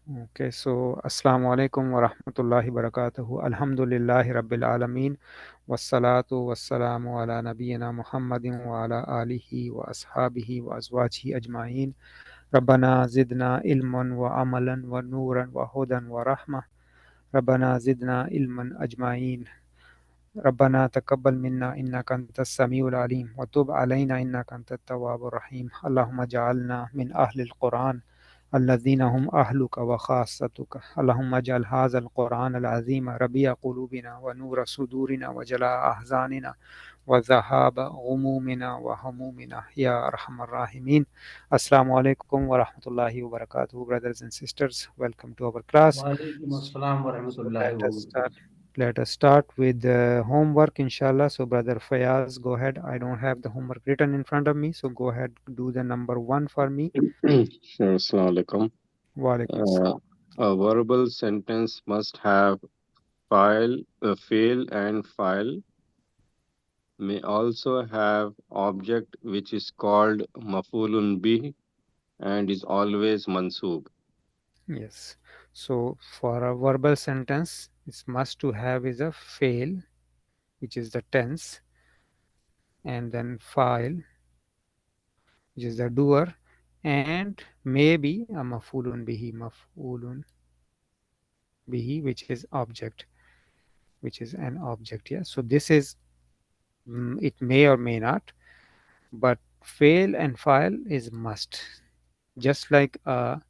Okay, so Assalamu alaikum wa rahmatullahi wa barakatuhu. Alhamdulillahi Rabbil Alameen. Wassalatu wassalamu ala nabiyyina Muhammadin wa ala alihi wa ashabihi wa azwajihi ajma'in. Rabbana zidna ilman wa amalan wa nuran wa hudan wa rahmah. Rabbana zidna ilman ajma'in. ربنا تقبل منا إنك أنت السميع العليم وتب علينا إنك أنت التواب الرحيم اللهم اجعلنا من أهل القرآن الذين هم أهلك وخاصتك اللهم اجعل هذا القرآن العظيم ربيع قلوبنا ونور صدورنا وجلاء أحزاننا وذهاب غمومنا وهمومنا يا أرحم الراحمين. Assalamu alaikum wa rahmatullahi wa barakatuh, brothers and sisters. Welcome to our class. Walaikum assalam wa So rahmatullahi let wa us start. barakatuh. Let us start with the homework, inshallah. So, brother Fayaz, go ahead. I don't have the homework written in front of me, so go ahead, do the number one for me. Sure, Assalamu alaikum. Wa alaikum Uh, assalam. a verbal sentence must have fail and file, may also have object which is called mafulun bih and is always mansub. Yes. So, for a verbal sentence, it's must to have is a fail, which is the tense, and then file, which is the doer, and maybe a mafulun bihi, which is object, which is an object. Yeah. So this is it may or may not, but fail and file is must. Just like a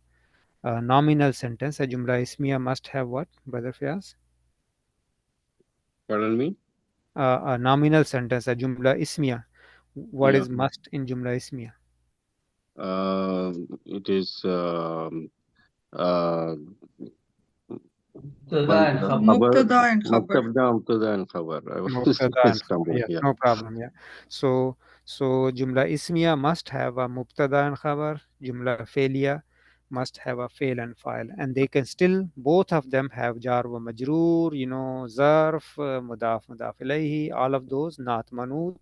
nominal sentence, a jumla ismiya must have what, brother Fias? Pardon me? A nominal sentence, a jumla ismiya. What Yeah. is must in jumla ismiya? It is uh, Mubtada and khabar. khabar, Mubtada and khabar. mubtada and khabar. I was Mubtada and khabar. stumbling. Yes, Yeah. no problem. Yeah. So jumla ismiya must have a mubtada and khabar. Jumla failiya must have a fail and file, and they can still both of them have jar wa majroor. Zarf, mudaf, mudaf ilayhi. All of those not manut.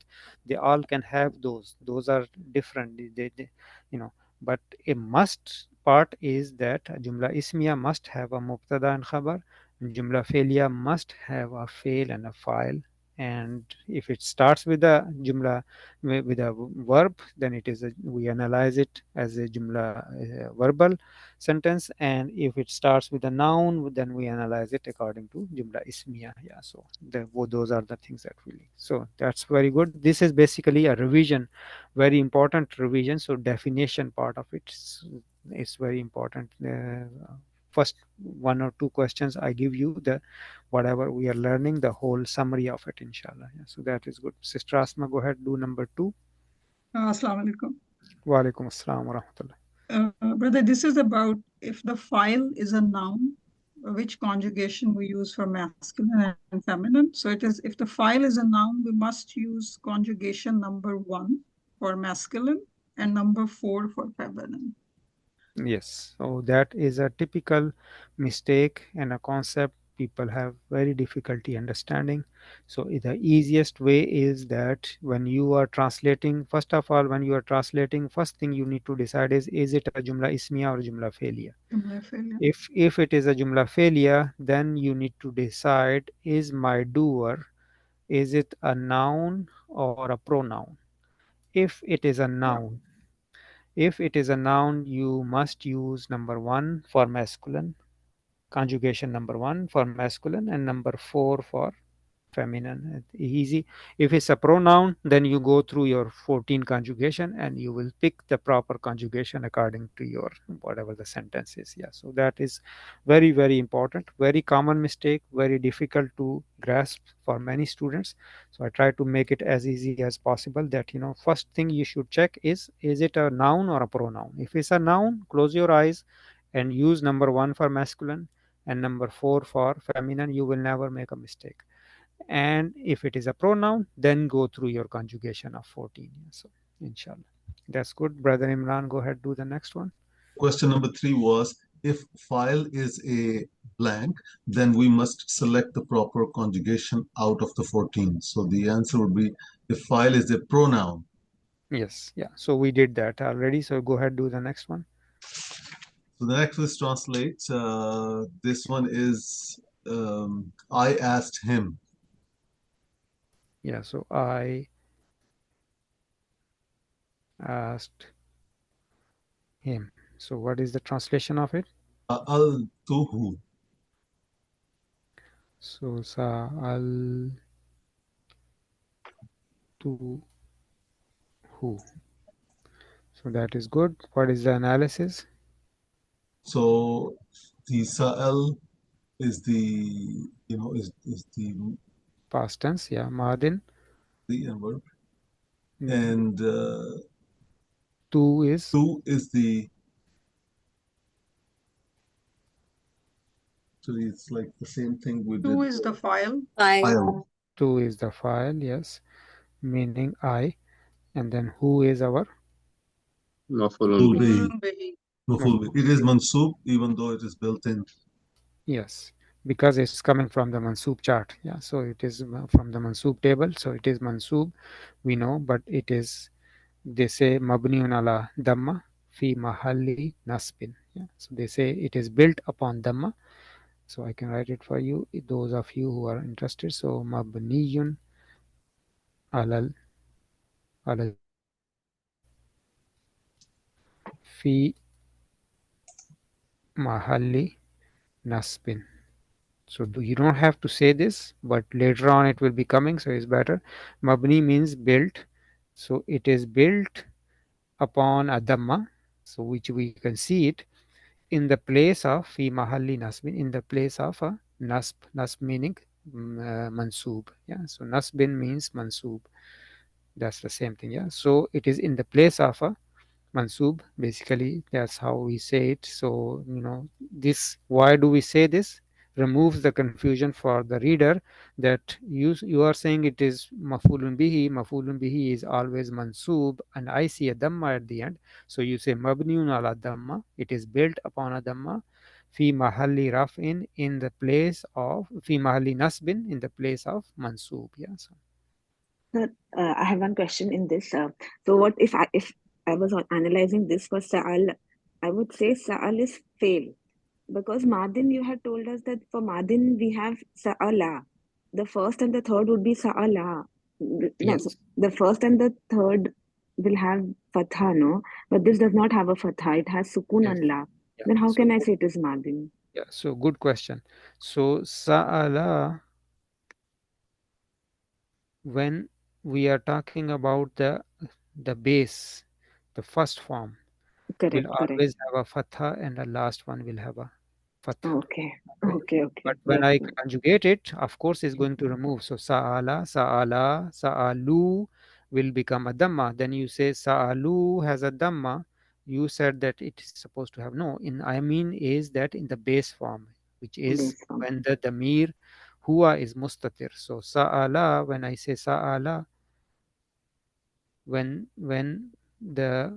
They all can have those. Those are different. You know. But a must part is that jumla ismiya must have a mubtada and khabar. Jumla failure must have a fail and a file, and if it starts with a jumla with a verb, then we analyze it as a jumla verbal sentence, and if it starts with a noun, then we analyze it according to jumla ismiya. Yeah, so those are the things that we so that's very good. This is basically a revision, very important revision. So definition part of it is very important. First one or two questions I give you, the whatever we are learning, the whole summary of it, inshallah. Yeah, so that is good. Sister Asma, go ahead, do number two. Assalamu alaikum. Wa alaikum assalam wa rahmatullah. Brother, this is about if the file is a noun, which conjugation we use for masculine and feminine. So it is, if the file is a noun, we must use conjugation number 1 for masculine and number 4 for feminine. Yes, so that is a typical mistake and a concept people have very difficulty understanding. So the easiest way is that when you are translating, first of all, when you are translating, first thing you need to decide is it a jumla ismiya or jumla failure. Jumla failure. If it is a jumla failure, then you need to decide, is my doer, is it a noun or a pronoun? If it is a Yeah. noun, if it is a noun, you must use number one for masculine, conjugation number one for masculine, and number four for feminine. Easy. If it's a pronoun, then you go through your 14 conjugation and you will pick the proper conjugation according to your whatever the sentence is. Yeah, so that is very very important, very common mistake, very difficult to grasp for many students. So I try to make it as easy as possible, that first thing you should check is it a noun or a pronoun. If it's a noun, close your eyes and use number one for masculine and number four for feminine. You will never make a mistake. And if it is a pronoun, then go through your conjugation of 14. So inshallah, that's good. Brother Imran, go ahead, do the next one. Question number three was, if file is a blank, then we must select the proper conjugation out of the 14. So the answer would be, if file is a pronoun. Yes, yeah, so we did that already, so go ahead, do the next one. So the next is translate. This one is I asked him. Yeah, so I asked him. So what is the translation of it? Sa'altuhu. So sa'al to who? So that is good. What is the analysis? So the Sa'al is is Past tense, yeah. Madin. the verb, Mm, and tu is tu is the, actually it's like the same thing we did Two is the for file. file. tu is the file, yes, meaning I, and then who is our Mafulun Maf'ul bih. bihi. Maf'ulun bihi. Maf'ul bihi. It maf'ul is bih. mansub even though it is built in. Yes, because it's coming from the mansub chart. Yeah, so it is from the mansub table. So it is mansub, we know, but it is, they say mabniun ala damma fi mahalli nasbin. Yeah, so they say it is built upon damma. So I can write it for you, those of you who are interested. So mabniyun alal alal damma fi mahalli nasbin. So you don't have to say this, but later on it will be coming, so it's better. Mabni means built. So it is built upon a dhamma, so which we can see it in the place of fi mahalli nasbin, in the place of a nasb. Nasb meaning mansub. Yeah. So nasbin means mansub. That's the same thing. Yeah. So it is in the place of a mansub, basically that's how we say it. So this, why do we say this, removes the confusion for the reader, that you are saying it is mafulun bihi is always mansub, and I see a dhamma at the end. So you say mabniun ala dhamma, it is built upon a dhamma, fi mahalli raf'in, in the place of, fi mahalli nasbin, in the place of mansub. Yeah, so Sir, I have one question in this. So what if I was analyzing this for Sa'al, I would say Sa'al is fail because Madin you had told us that for Madin we have Sa'ala. The first and the third would be Sa'ala. No, so yes, the first and the third will have Fatha, no? But this does not have a Fatha. It has Sukun yes, and La. yeah. Then how So can I say it is Madin? yeah, so good question. So sa'ala, when we are talking about the base, the first form will Correct, correct. always have a fatha, and the last one will have a fatha. Okay, Okay. okay, But okay. when That's I good. conjugate it, of course, it's going to remove. So sa'alu will become a dhamma. Then you say sa'alu has a dhamma. You said that it is supposed to have no. In I mean is that in the base form, which is Based on. when the damir huwa is mustatir. So sa'ala, when I say sa'ala, when the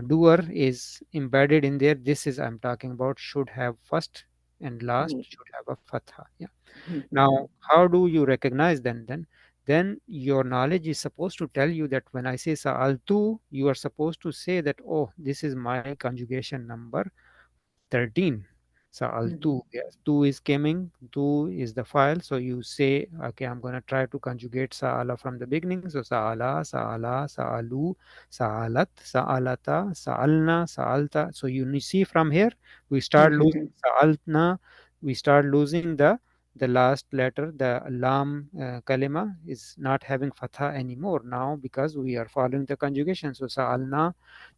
doer is embedded in there, this is I'm talking about, should have first and last Mm, should have a fatha. Yeah. mm, Now how do you recognize then your knowledge is supposed to tell you that when I say sa'altu, you are supposed to say that, oh, this is my conjugation number 13. mm, Sa'altu, yes, tu is coming, tu is the file. So you say, okay, I'm going to try to conjugate sa'ala from the beginning. So sa'ala, sa'ala, sa'alu, sa'alat, sa'alata, sa'alna, sa'alta. So you see from here, we start losing mm. sa'altna, we start losing the last letter, the lam kalima is not having fatha anymore now because we are following the conjugation. So sa'alna,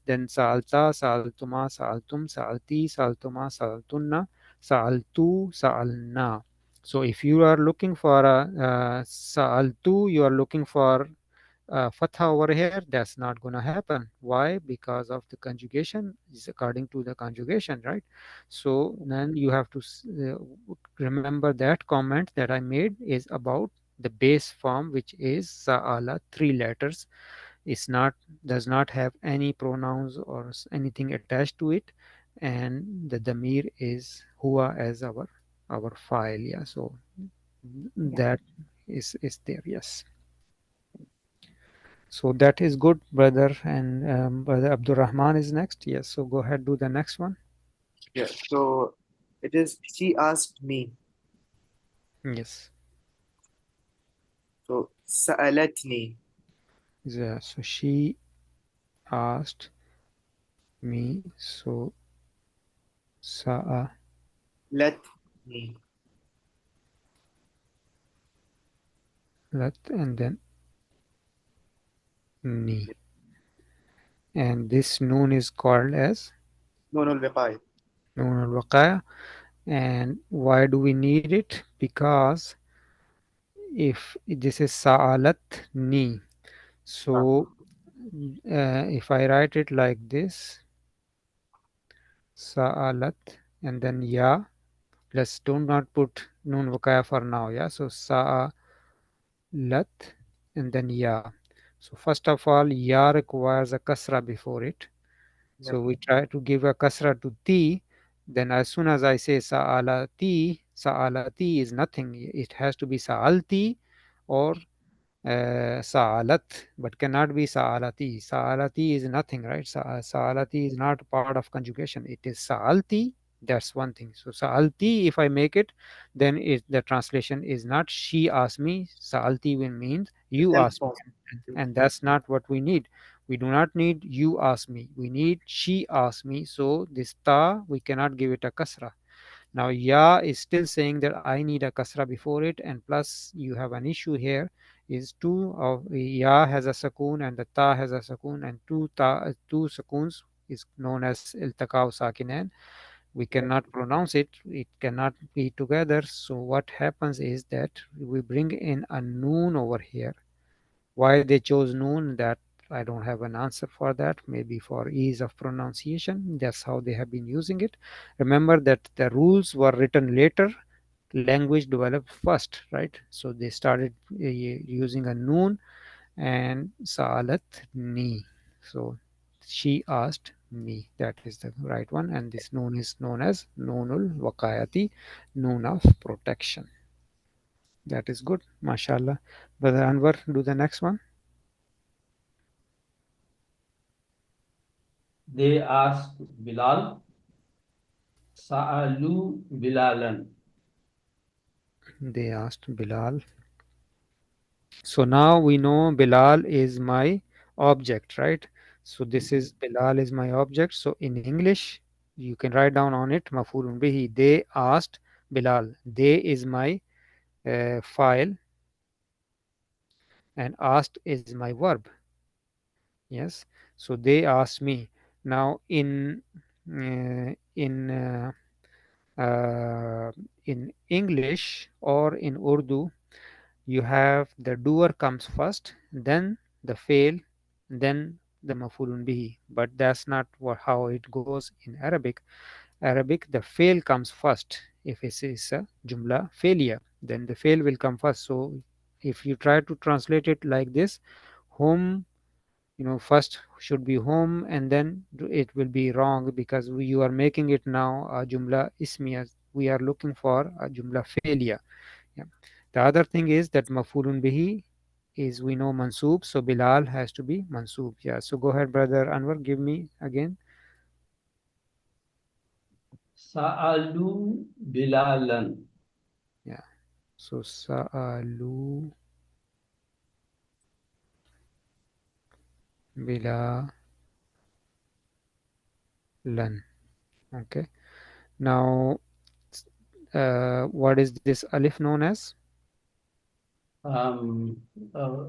then sa'alta, sa'altuma, sa'altum, sa'alti, sa'altuma, sa'altunna, sa'altu, sa'alna. So if you are looking for a sa'altu, you are looking for fatha over here, that's not going to happen. Why? Because of the conjugation is according to the conjugation, right? So then you have to remember that comment that I made is about the base form, which is sa'ala, three letters. It's not, does not have any pronouns or anything attached to it, and the damir is huwa as our file. Yeah, so Yeah. that is there. Yes. So that is good, brother. And brother Abdul Rahman is next. Yes. So go ahead, do the next one. Yeah. So it is she asked me. Yes. So سألتني. Yeah. So she asked me. So sa'alat, لتني. and then ni. And this noon is called as نون الوقاية. noon al-waqaya. And why do we need it? Because if this is sa'alat ni, हाँ. so if I write it like this, sa'alat, and then ya, let's do not put noon wakaya for now, yeah. So sa'alat, and then ya. So first of all, ya requires a kasra before it. Yep. So we try to give a kasra to ti. Then as soon as I say sa'alati, sa'alati is nothing. It has to be sa'alti or sa'alat, but cannot be sa'alati. Sa'alati is nothing, right? Sa'alati is not part of conjugation. It is sa'alti. That's one thing. So sa'alti, if I make it, then the translation is not she asked me. Sa'alti will means The you self asked me, form. and that's not what we need. We do not need you ask me. We need she asked me. So this ta we cannot give it a kasra. Now ya is still saying that I need a kasra before it, and plus you have an issue here is two of ya has a sakun and the ta has a sakun, and two sakuns is known as iltaqaw sakinain. We Yep. cannot pronounce it, it cannot be together. So what happens is that we bring in a noon over here. Why they chose noon, that I don't have an answer for that. Maybe for ease of pronunciation, that's how they have been using it. Remember that the rules were written later, language developed first, right? So they started using a noon and sa'alat ni. So she asked me. That is the right one. And this noon is known as noonul waqayati, noon of protection. That is good, mashallah. Brother Anwar, do the next one. They asked Bilal, Sa'alu Bilalan. They asked Bilal. So now we know Bilal is my object, right? So this is Bilal is my object. So in English, you can write down on it mafulun bihi. They asked Bilal. They is my file, and asked is my verb. Yes. So they asked me. Now uh, in uh, in English or in Urdu, you have the doer comes first, then the fail, then the mafulun bihi. But that's not how it goes in Arabic. Arabic, the fail comes first. If it is a jumla failure, then the fail will come first. So if you try to translate it like this, home, first should be home, and then it will be wrong because you are making it now a jumla ismiya. We are looking for a jumla failure. Yeah. The other thing is that mafulun bihi is, we know, mansoob, so Bilal has to be mansoob. Yeah. So go ahead, brother Anwar, give me again. Sa'alu Bilalan. Yeah. So sa'alu bilalan. Okay. Now, what is this alif known as? Um, uh,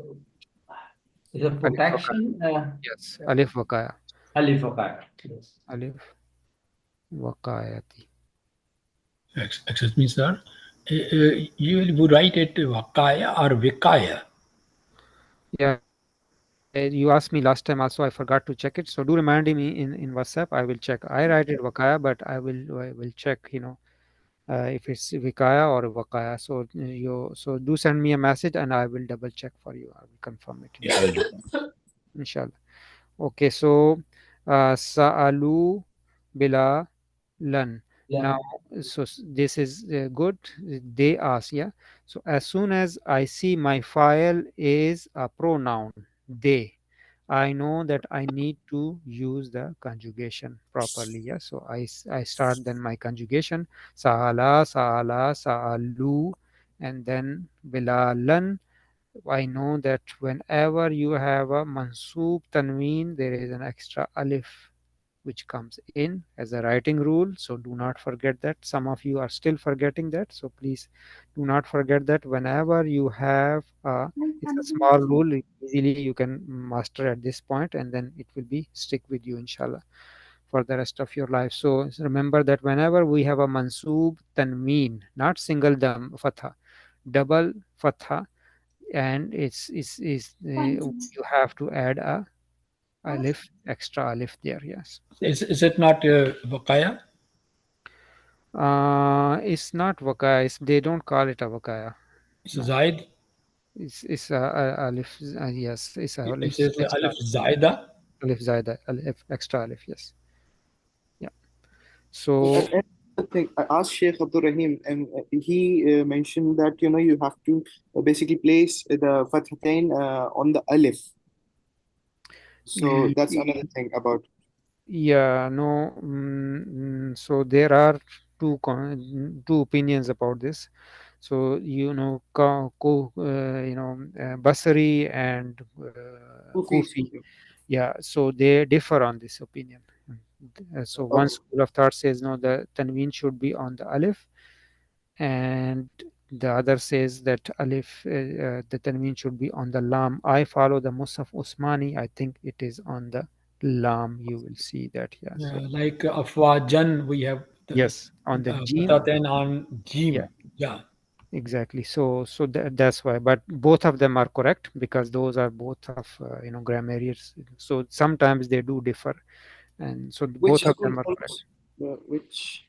is a Alif wakaya. protection. Yes. Alif wakaya. Alifakat. Yes. Alif wakayati. Excuse me, sir. You would write it Vakaya or Vikaya. Yeah. You asked me last time also. I forgot to check it. So do remind me in WhatsApp. I will check. I write it wakaya, but I will check. If it's Vikaya or Vakaya. So so do send me a message and I will double check for you. I will confirm it, Yeah, I will do. inshallah. Okay, so Sa'alu bila lan. Yeah. Now, so this is good. They ask, yeah. So as soon as I see my file is a pronoun, they. I know that I need to use the conjugation properly. Yeah, so I start then my conjugation sa'ala, sa'ala, sa'alu, and then bilalan. I know that whenever you have a mansoob tanween, there is an extra alif which comes in as a writing rule. So do not forget that. Some of you are still forgetting that. So please do not forget that whenever you have it's a small rule, easily you can master at this point, and then it will be stick with you inshallah for the rest of your life. So remember that whenever we have a mansoob tanween, not single dam fatha, double fatha, and you have to add a alif, extra alif there. Yes. Is it not Vakaya? It's not wakaya. They don't call it a wakaya. It's No, Zaid. it's a alif. Yes, it's a It alif, says extra Alif Zaida. alif zaida, alif, extra alif. Yes. Yeah. And, So and the thing, I asked Sheikh Abdul Rahim, and he mentioned that you have to basically place the fathatain on the alif. So y- that's another thing about. yeah, no. So there are two opinions about this. So Basri and Kufi. Kufi. Yeah, so they differ on this opinion. So one Okay. school of thought says no, the tanween should be on the alif, and the other says that the tanween should be on the lam. I follow the Musaf Usmani. I think it is on the lam. You will see that. Yeah. So Like Afwajan, we have the yes, on the jim. Fataten on Yeah. Jim. Yeah. Exactly. So that's why. But both of them are correct because those are both of grammarians. So sometimes they do differ, and so Which both of school them are correct. follows? Which?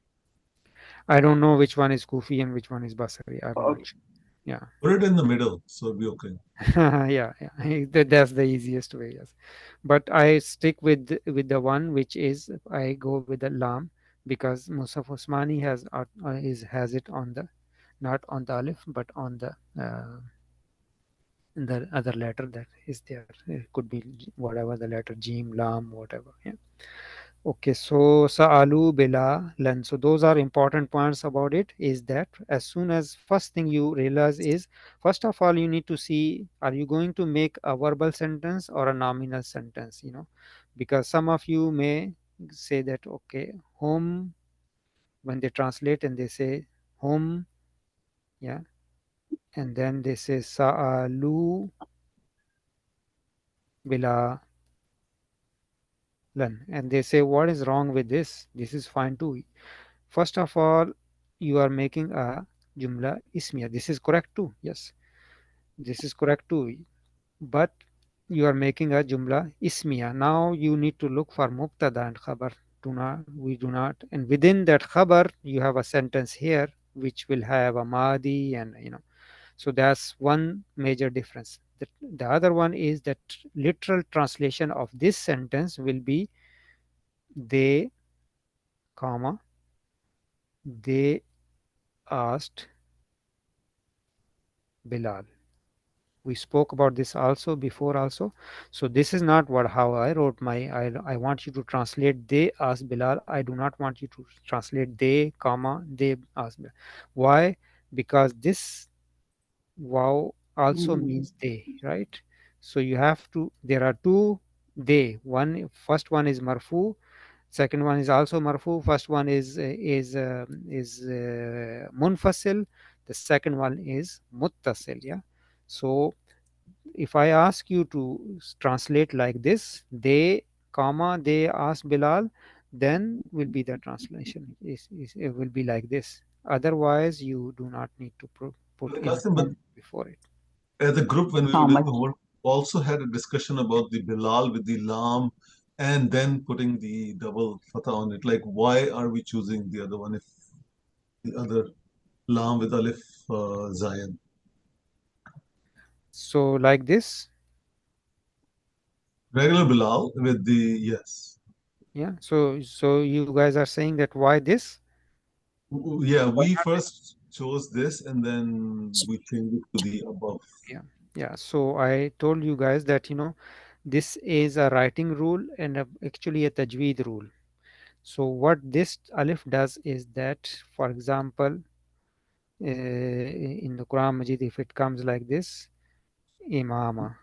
I don't know which one is Kufi and which one is Basri. I'm not Okay. sure. Yeah. Put it in the middle, so it'll be okay. Yeah. That's the easiest way. Yes, but I stick with the one which is I go with the lam because Musaf Osmani has it on the not on the alif but on the other letter that is there. It could be whatever the letter jim, lam, whatever. Yeah. Okay, so sa'alu bila lan. So those are important points about it. Is that as soon as first thing you realize is first of all you need to see are you going to make a verbal sentence or a nominal sentence, because some of you may say that okay, home when they translate and they say home, yeah, and then they say sa'alu bila lan, and they say what is wrong with this? This is fine too. First of all, you are making a jumla ismiya. This is correct too. Yes, this is correct too. But you are making a jumla ismiya. Now you need to look for mubtada and khabar. We do not. And within that khabar, you have a sentence here which will have a madi and. So that's one major difference. The other one is that literal translation of this sentence will be they, comma, they asked Bilal. We spoke about this also before also. So this is not what how I wrote I want you to translate they asked Bilal. I do not want you to translate they, comma, they asked Bilal. Why? Because this wow also means they, right? So you have to there are two they. First one is marfu, second one is also marfu. First one is munfasil, the second one is muttasil. Yeah. So if I ask you to translate like this, they, comma, they ask Bilal, then will be the translation. It will be like this. Otherwise, you do not need to put in Qasim, but before it. as a group, when we were How doing much? homework, we also had a discussion about the Bilal with the Lam and then putting the double fatah on it. Like, why are we choosing the other one if the other Lam with Alif Zayan? So like this, Regular Bilal with the, yes. yeah. So you guys are saying that why this? Yeah, Why we not this? first chose this and then we changed it to the above. Yeah. Yeah, so I told you guys that this is a writing rule and actually a tajweed rule. So what this alif does is that, for example, in the Quran Majid, if it comes like this, imama,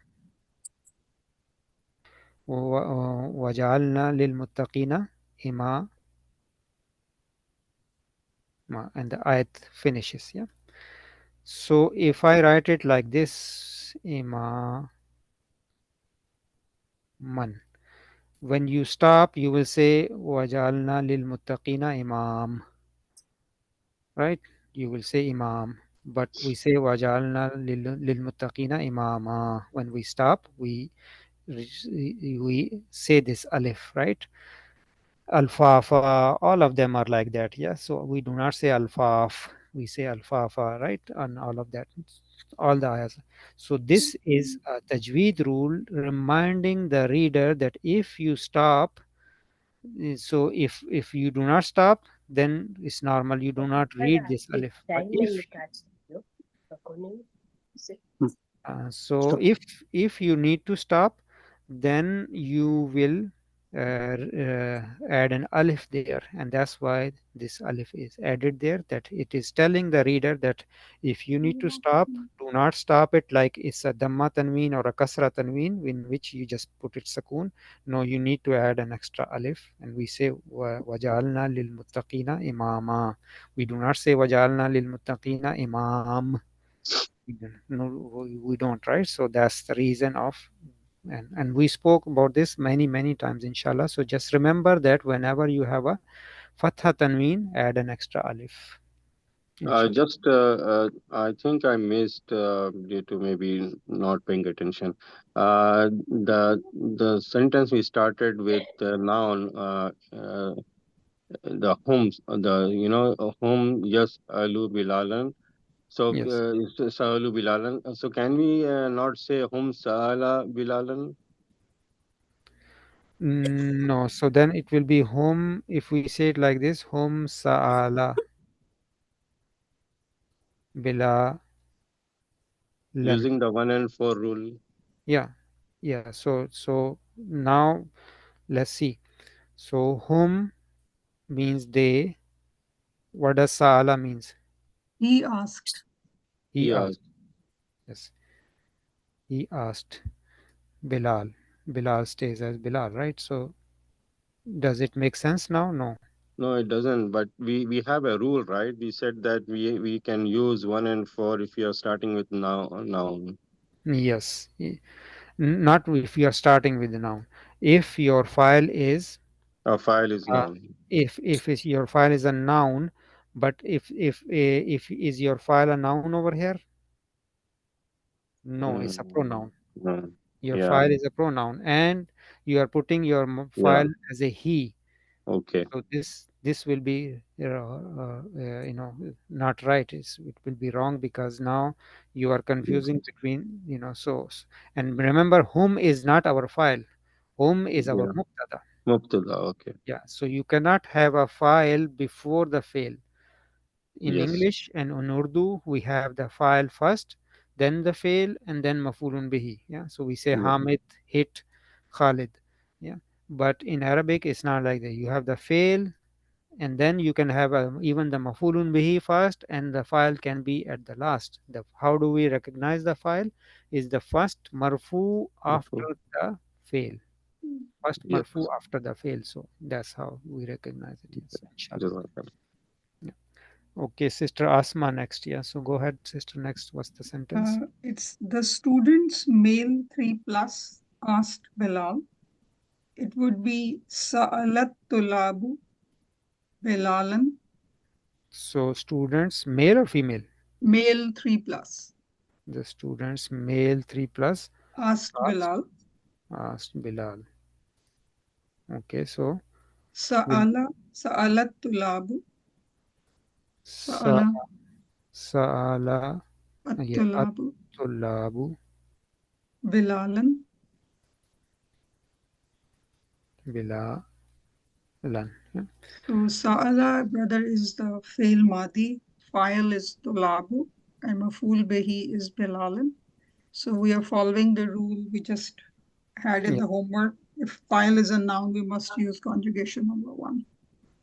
wajalna lil muttaqina imama, and the ayat finishes. Yeah. So if I write it like this, imaman, when you stop, you will say wajalna lil muttaqina imam, right? You will say imam, but we say wajalna lil muttaqina imama. When we stop, we say this alif, right? Alfafa, all of them are like that. Yeah, so we do not say alfaf, we say alfafa, right? And all of that, all the ayahs. So this is a tajweed rule reminding the reader that if you stop, so if you do not stop, then it's normal, you do not read this alif. But if so So, if you need to stop, then you will add an alif there, and that's why this alif is added there, that it is telling the reader that if you need to stop, do not stop it like it's a damma tanween or a kasra tanween in which you just put it sakoon. No, you need to add an extra alif, and we say wajalna lil muttaqina imama. We do not say wajalna lil muttaqina imam. No, we don't, right? So that's the reason of, and we spoke about this many times, inshallah. So just remember that whenever you have a fatha tanween, add an extra alif, inshallah. I think I missed due to maybe not paying attention. The sentence we started with the noun, the homes, home yes alu bilalan. So Yes. sa'alu bilalan. So can we not say hum sa'ala bilalan? No, so then it will be hum. If we say it like this, hum sa'ala bilalan. Using the 1 and 4 rule. Yeah, yeah. So now let's see. So hum means they. What does sa'ala means? He asked. He Yes. asked. Yes, he asked. Bilal. Bilal stays as Bilal, right? So does it make sense now? No. No, it doesn't. But we have a rule, right? We said that we can use 1 and 4 if we are starting with noun. Yes. Not if you are starting with the noun. If your file is A file is uh, noun. your file is a noun, but if is your file a noun over here? No, it's a Mm, pronoun. mm. Your Yeah, file is a pronoun, and you are putting your yeah. file as a he. Okay. So this will be not right. It will be wrong because now you are confusing between and remember, whom is not our file. Whom is our Yeah. mubtada. Mubtada. Okay. Yeah, so you cannot have a file before the fail. In Yes. English and in Urdu, we have the file first, then the fail, and then mafulun bihi. Yeah, so we say Yeah. Hamid hit Khalid. Yeah, but in Arabic, it's not like that. You have the fail, and then you can have even the mafulun bihi first, and the file can be at the last. How do we recognize the file? Is the first marfu after the fail. First Yes. marfu after the fail. So that's how we recognize it. Yes, inshallah. Jazakallah. Yeah. Okay, Sister Asma next. Yeah, so go ahead, Sister. Next, what's the sentence? It's the students male 3 plus asked Bilal. It would be Sa'alat Tulabu Bilalan, So students, male or female? male 3 plus The students, male 3 plus, asked asked, Bilal. asked Bilal. Okay, so will Sa'alat Tulabu, sa Sa'ala sa'ala, yeah, At-Tulabu at-tullabu Bilalan. bilalan. Yeah. So Sa'ala, brother, is the fail Madi, file is Tulabu, and Maful Bihi is Bilalan. So we are following the rule we just had in Yeah, the homework. If file is a noun, we must use conjugation number one.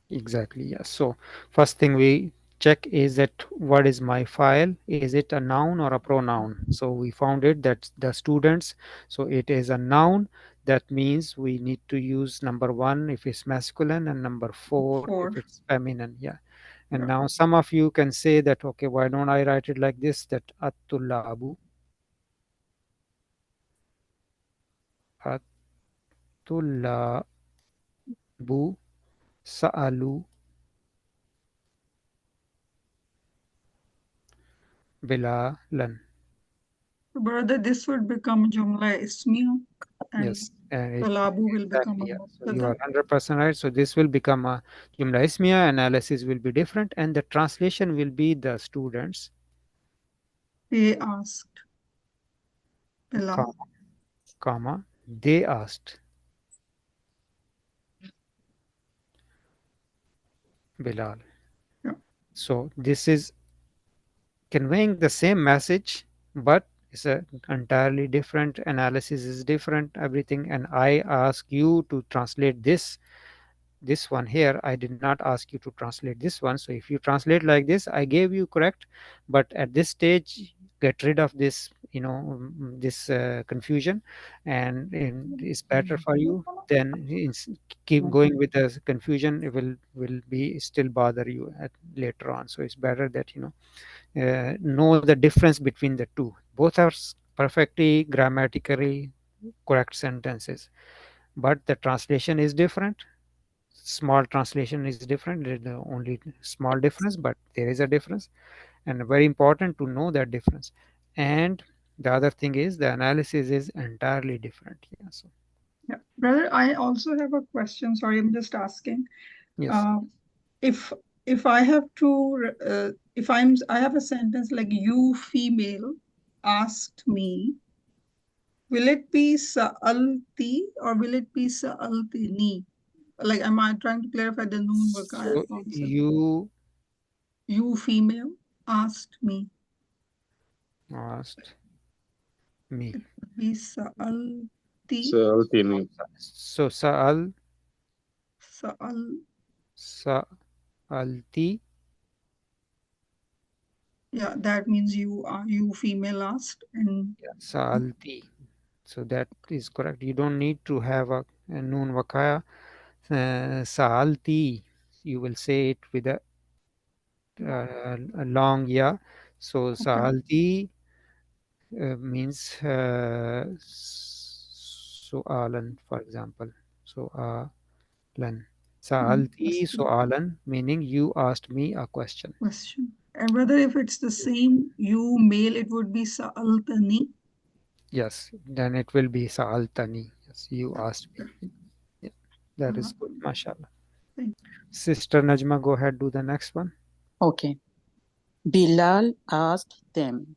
exactly. Yes. So first thing we check is that what is my file? Is it a noun or a pronoun? So we found it that the students. So it is a noun. That means we need to use number one if it's masculine and number four if Four. it's feminine. Yeah. And Yeah. now some of you can say that, okay, why don't I write it like this? That at-tullabu, at-tullabu sa'alu bilalan. Brother, this would become Jumla Ismiya and Yes, and it Talabu will become exactly, a yeah. So you are Mubtada. 100% right. So this will become a Jumla Ismiya, analysis will be different, and the translation will be the students, They asked Bilal. comma, comma, they asked Bilal. Yeah. So this is conveying the same message, but it's a entirely different analysis is different, everything. And I ask you to translate this one here. I did not ask you to translate this one. So if you translate like this, I gave you correct, but at this stage get rid of this, this confusion, and it's better for you than keep going with the confusion. It will be still bother you later on. So it's better that know the difference between the two. Both are perfectly grammatically correct sentences, but the translation is different. Small translation is different. There is the only small difference, but there is a difference, and very important to know that difference. And the other thing is the analysis is entirely different. Yeah. So Yeah. Brother, I also have a question. Sorry, I'm just asking. yes. Uh, if I have to, if I have a sentence like you female asked me, will it be sa'alti or will it be sa'altini? Like, am I trying to clarify the noon wakaya So concept? you You female asked me. asked me. It would be sa'alti, So, Altini. So sa'al. sa'alti. Yeah, that means you female asked, and Yeah, sa'alti. So that is correct. You don't need to have a noon wakaya. Sa'alti. You will say it with a long ya. So okay, sa'alti means su'alan, for example. Su'alan. Sa'alti question. su'alan, meaning you asked me a question. Question. And whether if it's the same you male, it would be sa'altani. Yes, then it will be sa'altani. Yes, you Yeah, asked me. okay. Yeah, that is good. Alhamdulillah. MashaAllah. Thank Sister Najma, go ahead, do the next one. Okay. Bilal asked them.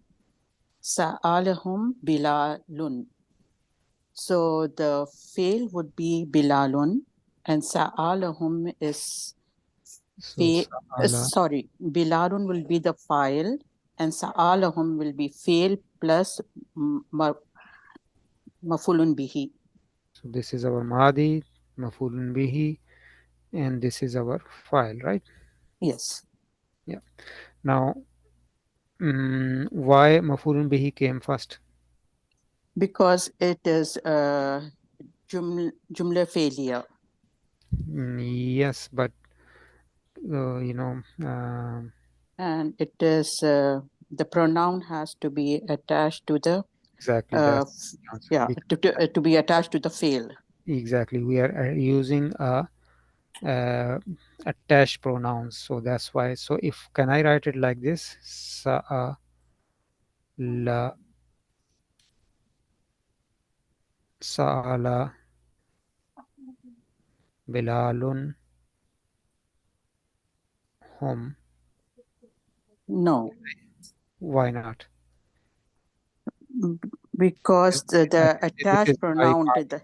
Sa'alahum Bilalun. So the fail would be Bilalun, and Sa'alahum is So sa'ala. sorry, Bilalun will be the file, and Sa'alahum will be fail plus mafulun bihi. So this is our Mahdi, Mafulun Bihi, and this is our file, right? Yes, Yeah. Now, why Mafulun Bihi came first? because it is jumla failure. Yes, but And it is the pronoun has to be attached to the exactly that's the answer. yeah to be attached to the fail. Exactly, we are using uh, attached pronouns, so that's why. So if can I write it like this? Sa la sa'ala bilalun hum. No, Why not? because the This is attached my pronoun to Mahdi. the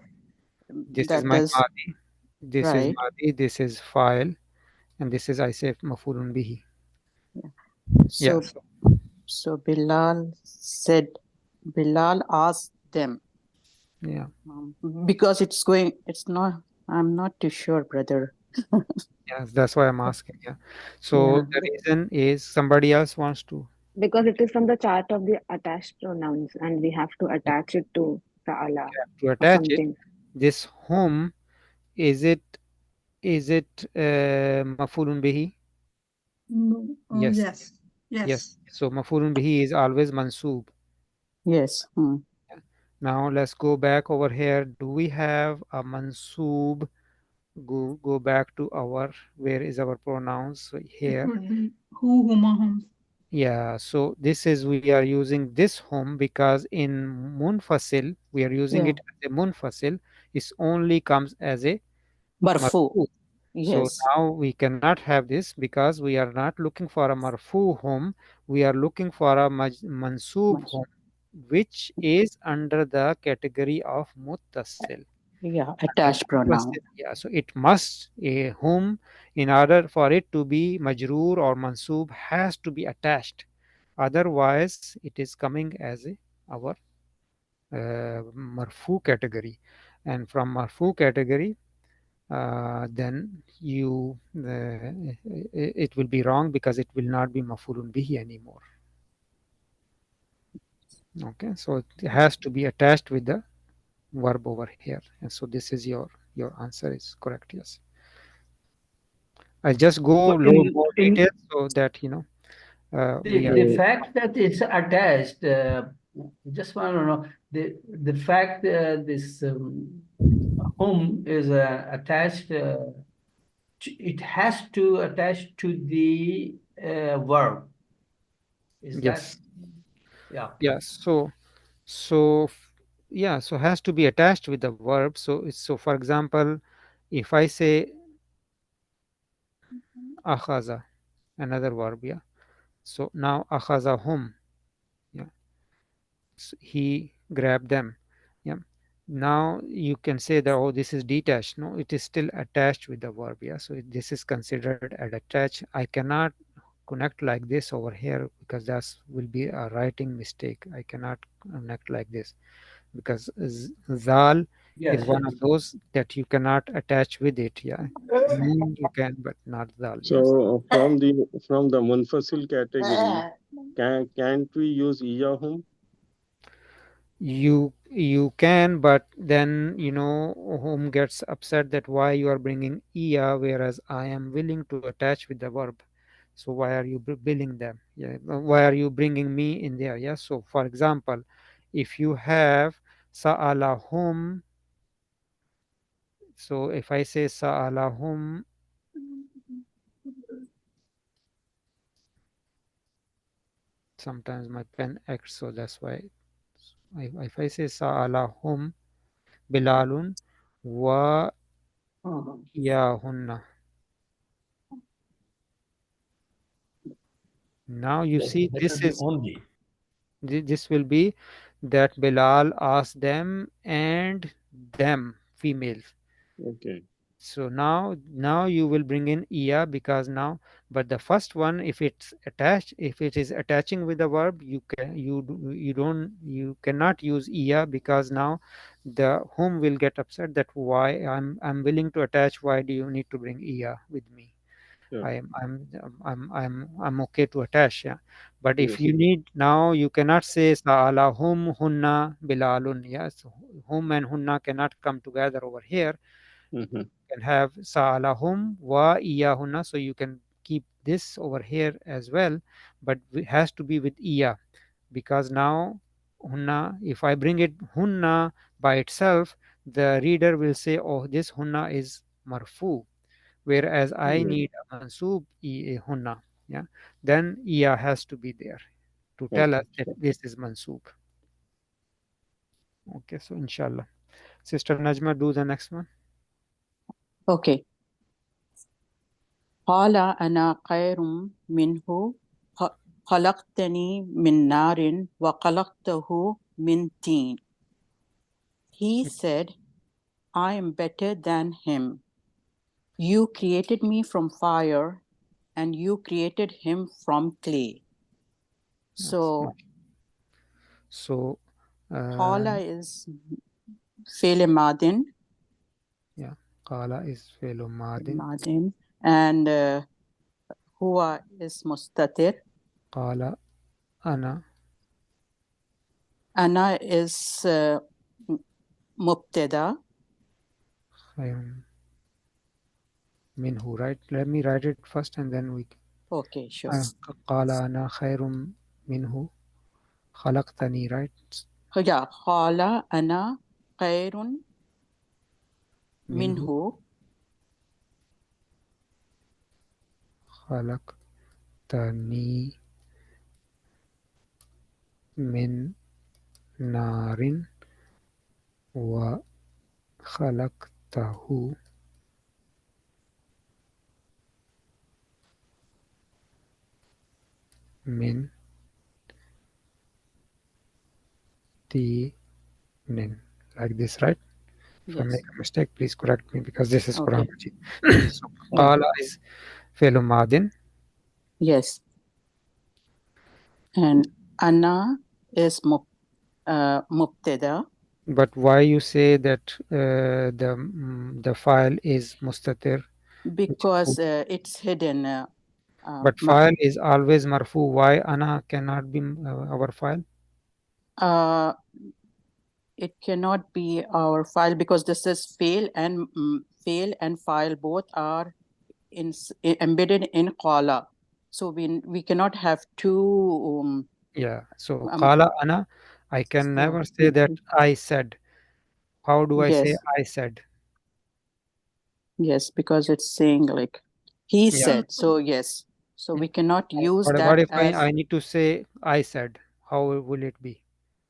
This is that my is Mahdi. This is right. Mahdi. This is file, and this is I say Mafulun Bihi. Yeah. Yeah. So Bilal said Bilal asked them. Yeah. Because it's not, I'm not too sure, brother. Yes, that's why I'm asking. Yeah. Yeah. So the reason is somebody else wants to. Because it is from the chart of the attached pronouns, and we have to attach it to Sa'ala To or attach it, something. this whom, is it mafulun bihi? No. Oh, Yes. yes. Yes. Yes. So mafulun bihi is always mansoob. Yes. Now let's go back over here. Do we have a mansoob? Go back to our, where is our pronouns? So It here. would be who, huma, hum. Yeah, so this is, we are using this home because in munfasil we are using Yeah. it as a munfasil. It only comes as a Marfu. marfu. So Yes. now we cannot have this because we are not looking for a marfu home. We are looking for a mansoob Mas- home, which is under the category of muttasil. Yeah. Under Attached pronoun. muttasil, yeah. So it must, a whom, in order for it to be majroor or mansoob, has to be attached. Otherwise, it is coming as our marfu category, and from marfu category, then it will be wrong because it will not be mafulun bihi anymore. Okay, so it has to be attached with the verb over here, and so this is your answer is correct. Yes, I'll just go So low in more in details so that we are. the So, fact that it's attached, just want to know the fact this home is attached. It has to attach to the verb. Is that, Yes, yeah? yes. Yeah, so has to be attached with the verb. So for example, if I say akhaza, another verb, yeah. So now akhaza hum, yeah. He grabbed them, yeah. Now you can say that, oh, this is detached. No, it is still attached with the verb, yeah. So this is considered as attached. I cannot connect like this over here because that will be a writing mistake. I cannot connect like this because zal is Yes, one yes. of those that you cannot attach with it. Yeah, Noon you can, but not zal. Yes, so from the munfasil category, can't we use iyahum? you can, but then whom gets upset that why you are bringing iya, whereas I am willing to attach with the verb. So why are you billing them? Yeah, why are you bringing me in there? Yeah. So for example, if you have sa'alahum, so if I say sa'alahum, sometimes my pen acts, so that's why if I say sa'alahum bilalun wa yahunna, now you see That this will be is, only. this will be that Bilal asked them and them, females. Okay. So now you will bring in iya because now, but the first one, if it's attached, if it is attaching with the verb, you cannot use iya because now the whom will get upset that why I'm willing to attach, why do you need to bring iya with me? Sure. I'm okay to attach, yeah. But if Yes. you need, now you cannot say sa'alahum hunna bilalun, yes. Hum and hunna cannot come together over here. Mm-hmm. Can have sa'alahum wa iyahunna, so you can keep this over here as well, but it has to be with iya because now hunna, if I bring it hunna by itself, the reader will say, oh, this hunna is marfu, whereas I Yes. need a mansub hunna, yeah. Then iya has to be there to tell Okay. us that Sure. this is mansub. Okay, so inshallah, Sister Najma, do the next one. Okay. قال أنا خير منه خلقتني من نار وخلقته من طين. He said, I am better than him. You created me from fire and you created him from clay. Yes. So So Qala Uh, is fi'l madin, yeah, qala is fi'l madin. madin, and huwa is mustatir. Qala ana Ana is mubtada. khayrun minhu, right? Let me write it first and then we. Okay, sure. قال أنا خير منه خلقتني, right? Yeah, qala ana khairun منه minhu. خلقتني من نار وخلقته من طين, like this, right? If I Yes. make a mistake, please correct me because this is Quran Okay. Majid. So Yeah. قال is فعل ماض, Yes. And ana is mubtada but why you say that the file is mustatir, which is who? because it's hidden. But Ma- file is always marfu. Why ana cannot be our file? uh, it cannot be our file because this is fail and file both are embedded in qala. So we cannot have two. Yeah. So Um, qala ana, I can yeah. never say that I said. How do I say Yes. I said? Yes, because it's saying like he Yeah. said. So yes. So we cannot use What that if I as need to say I said? How will it be?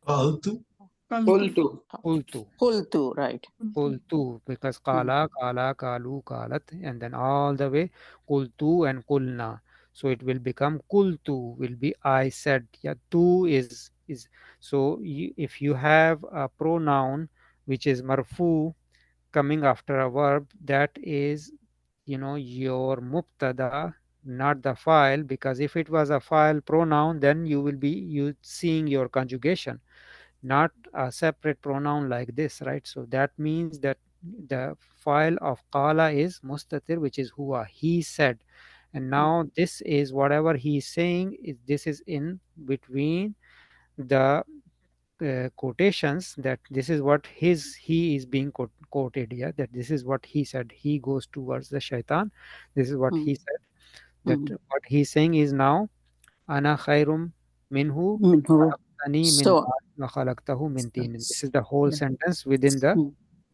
Qaltu. Kaltu. Qultu. qultu, right? Qultu, because Hmm. qala, kalu, qalat, and then all the way qultu and qulna. So it will become qultu, will be I said. Yeah, tu is so if you have a pronoun which is marfu coming after a verb, that is, your mubtada, not the file, because if it was a file pronoun, then you will be you seeing your conjugation, not a separate pronoun like this, right? So that means that the file of qala is mustatir, which is huwa, he said. And now this is whatever he is saying, this is in between the quotations, that this is what he is being quoted, yeah, that this is what he said. He goes towards the shaitan. This is what Hmm. he said, that Hmm. what he's saying is now ana khairum minhu Minhu. khalaqtani min So nar wa khalaqtahu min tin. This is the whole yeah. sentence within the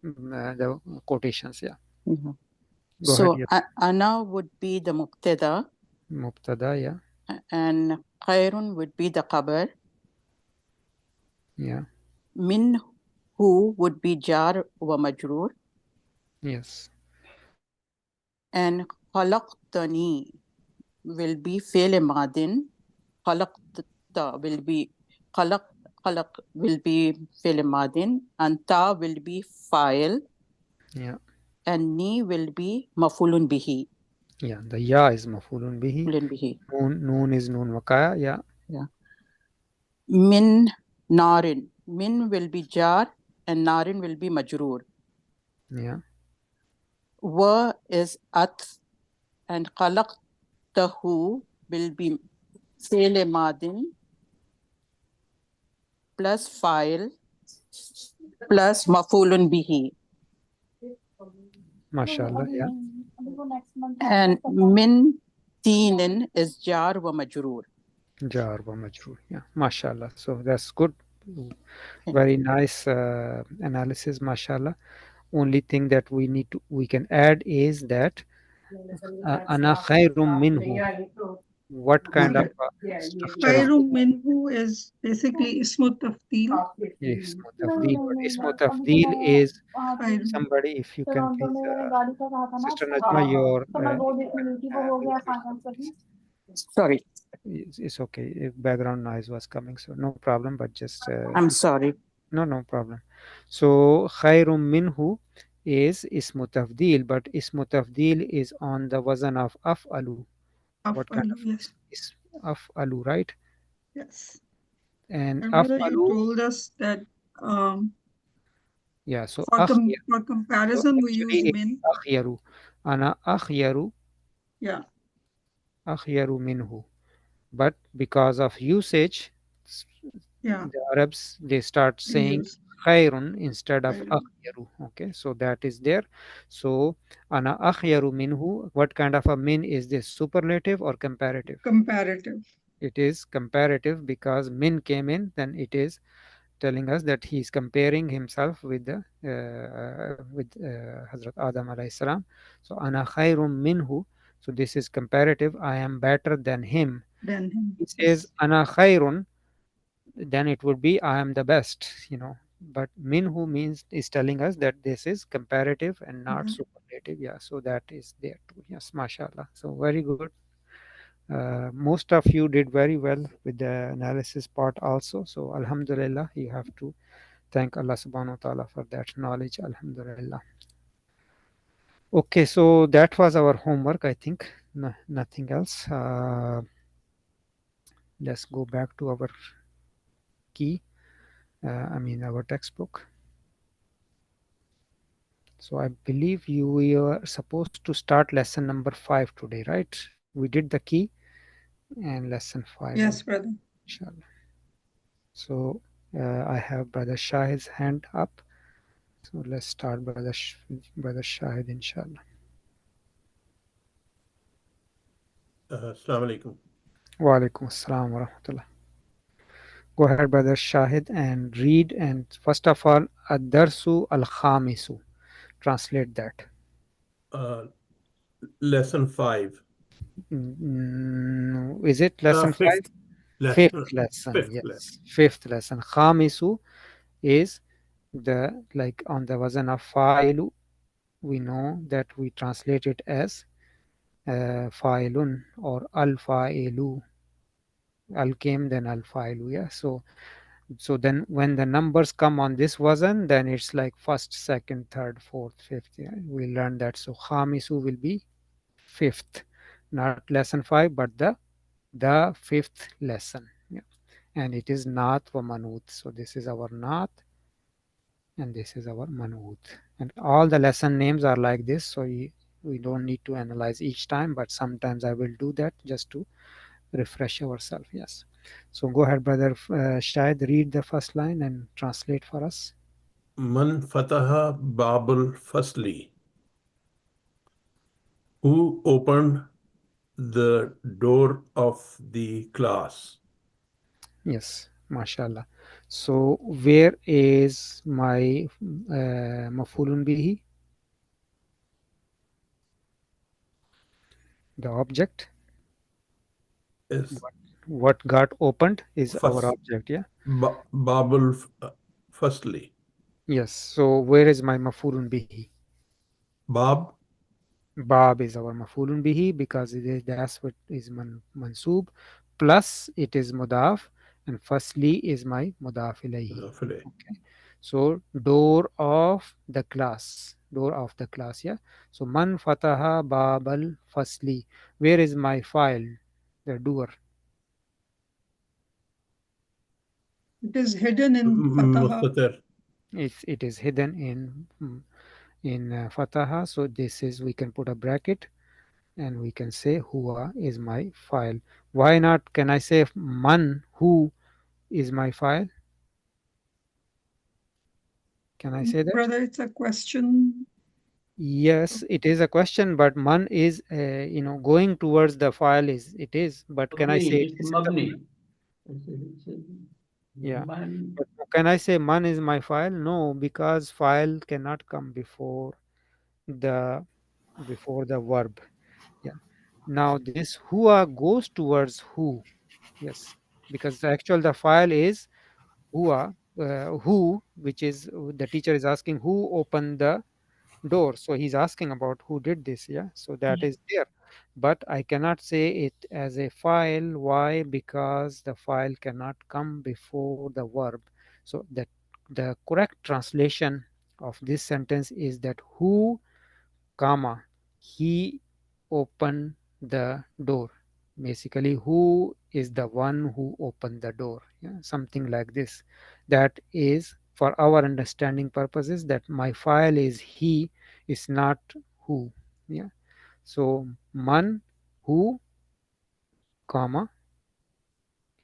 Hmm. the quotations, yeah. Yeah. Go ahead, So yeah. ana would be the mubtada Mubtada, yeah. and khairun would be the khabar. Yeah. Minhu would be jar wa majroor, Yes. and khalaqtani will be fi'l madin. Khalaqta will be khalaq khalaq will be fi'l madin, and ta will be file, Yeah. and ni will be mafulun bihi. Yeah, the ya is mafulun bihi. Mafulun bihi. Noon is noon wakaya, yeah. Yeah. Min narin. Min will be jar and narin will be majroor. Yeah. Wa is atf and khalaqtahu will be fi'l madin plus file plus mafulun bihi. Mashallah, yeah. And min tinin is jar wa majroor. Jar wa majroor, yeah. Mashallah. So that's good. Very nice analysis, mashallah. Only thing that we can add is that ana khairum minhu. What kind of structure of Khairum minhu is basically ismu tafdeel. ismu tafdeel? But ismu tafdeel is Khairum. somebody, if you can please, Sister Najma, your Sorry, it's okay. If background noise was coming, so no problem. But just I'm sorry. no problem. So khairum minhu is ismu tafdeel, but ismu tafdeel is on the wazan of af'alu. What kind Af'alu, of yes. is af'alu, right? Yes. And And brother, you af'alu, told us that Um, Yeah, so for so comparison, we use actually it's min. akhyaru. Ana akhyaru, Yeah. akhyaru minhu. But because of usage, Yeah. the Arabs they start We saying use. khairun instead of Khairun. akhyaru. Okay, so that is there. So ana akhyaru minhu. What kind of a min is this? Superlative or comparative? Comparative. It is comparative because min came in, then it is telling us that he is comparing himself with the Hazrat Adam alayhi salam. So ana khairum minhu. So this is comparative. I am better than him. Than him. He says Yes. ana khairun, then it would be I am the best. But minhu means is telling us that this is comparative and not Mhm. superlative. Yeah, so that is there too. Yes, mashallah. So very good. Most of you did very well with the analysis part also. So alhamdulillah, you have to thank Allah subhanahu wa ta'ala for that knowledge. Alhamdulillah. Okay, so that was our homework, I think. No, nothing else. Let's go back to our key. Our textbook. So I believe you were supposed to start lesson number 5 today, right? We did the key and lesson 5. Yes, brother. Inshallah. So I have Brother Shahid's hand up. So let's start Brother Shahid, inshallah. Assalamu alaikum. Wa alaikum assalam wa rahmatullah. Go ahead, Brother Shahid, and read. And first of all, Ad-Darsu al-Khamisu. Translate that. Uh, Lesson 5. Is it lesson 5? Fifth lesson. Fifth lesson, Fifth lesson. yes. Fifth lesson. Khamisu is the, like on the wazan of fa'ilu, we know that we translate it as fa'ilun or al-fa'ilu. Al came, then al-fa'ilu, yeah. So then when the numbers come on this wazan, then it's like first, second, third, fourth, fifth. Yeah? We learn that. So khamisu will be fifth, not lesson 5, but the fifth lesson. Yeah. And it is naat wa manut. So this is our naat and this is our manut. And all the lesson names are like this. So we don't need to analyze each time, but sometimes I will do that just to refresh ourselves. Yes. So go ahead, brother Shahid, read the first line and translate for us. Man fataha babul fasli. Who opened the door of the class? Yes, mashallah. So where is my mafulun bihi? The object. Is What got opened is our first object. Yeah. babul fasli. Yes. So where is my mafulun bihi? Bab. Bab is our mafulun bihi because that's what is mansub, plus it is mudaf, and firstly is my mudaf ilayhi. Okay. So door of the class. Door of the class. Yeah. So man fataha babal firstly. Where is my file? The door. It is hidden in Fataha. Mustatir. It is hidden in fataha. So this is, we can put a bracket and we can say huwa is my file. Why not can I say man who is my file? Can I say that? Brother, it's a question. Yes, it is a question, but man is going towards the file is it is, but can I Mabni, say it's this is the Mabni. file? Yeah, Man, but can I say man is my file? No, because file cannot come the before the verb. Yeah. Now this huwa goes towards who. Yes, because the file is who, which is the teacher is asking who opened the door. So he's asking about who did this. Yeah, so that is there. But I cannot say it as a file. Why? Because the file cannot come before the verb. So the correct translation of this sentence is that who comma he opened the door. Basically, who is the one who opened the door? Yeah, something like this. That is for our understanding purposes, that my file is he, is not who. Yeah. So man, who, comma,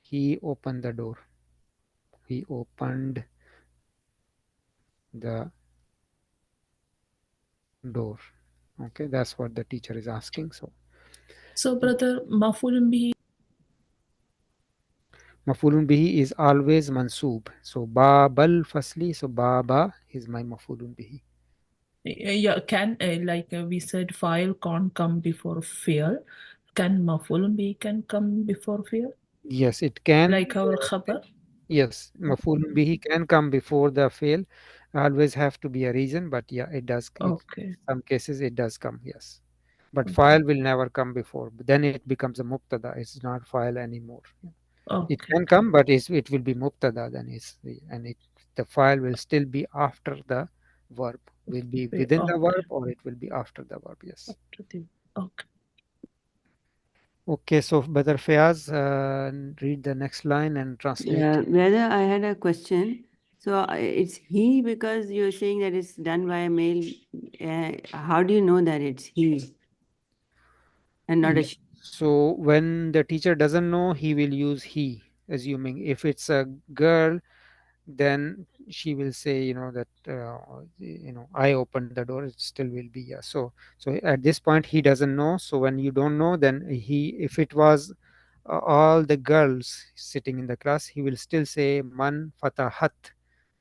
he opened the door. He opened the door. Okay, that's what the teacher is asking. So, brother, mafulun bihi. Mafulun bihi is always mansoob. So babal fasli. So baba is my mafulun bihi. Yeah, can like we said, file can't come before fear. Can mafulun bihi can come before fear? Yes, it can. Like our khabar. Yes, mafulun bihi can come before the fail. Always have to be a reason, but yeah, it does. Okay. Some cases it does come. Yes, but Okay. file will never come before. But then it becomes a mubtada. It's not file anymore. It Okay. can come, but it will be mubtada. Then the file will still be after the verb. Will be within the Okay. verb, or it will be after the verb. Yes. Okay. Okay, so Brother Fayaz, read the next line and translate. Yeah, brother, I had a question. So it's he because you're saying that it's done by a male. How do you know that it's he and not a she? So when the teacher doesn't know, he will use he, assuming if it's a girl, then she will say, that I opened the door. It still will be, yeah. So at this point he doesn't know. So when you don't know, then if it was all the girls sitting in the class, he will still say man fatahat.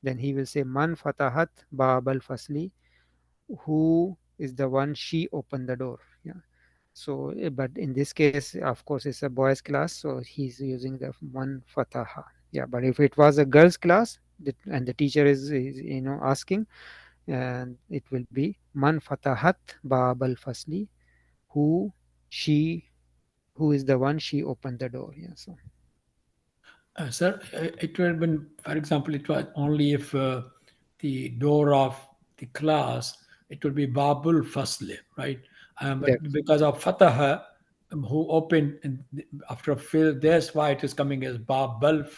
Then he will say man fatahat bab al fasli, who is the one she opened the door. Yeah. So but in this case, of course, it's a boys class, so he's using the one fataha. Yeah, but if it was a girls class, and the teacher is asking, and it will be man fatahat bab al fasli, who she who is the one she opened the door. Yeah. So Sir, it would have been, for example, it was only if the door of the class, it would be Babul Fasli, right? But that, because of Fataha, who opened after fill, that's why it is coming as Babal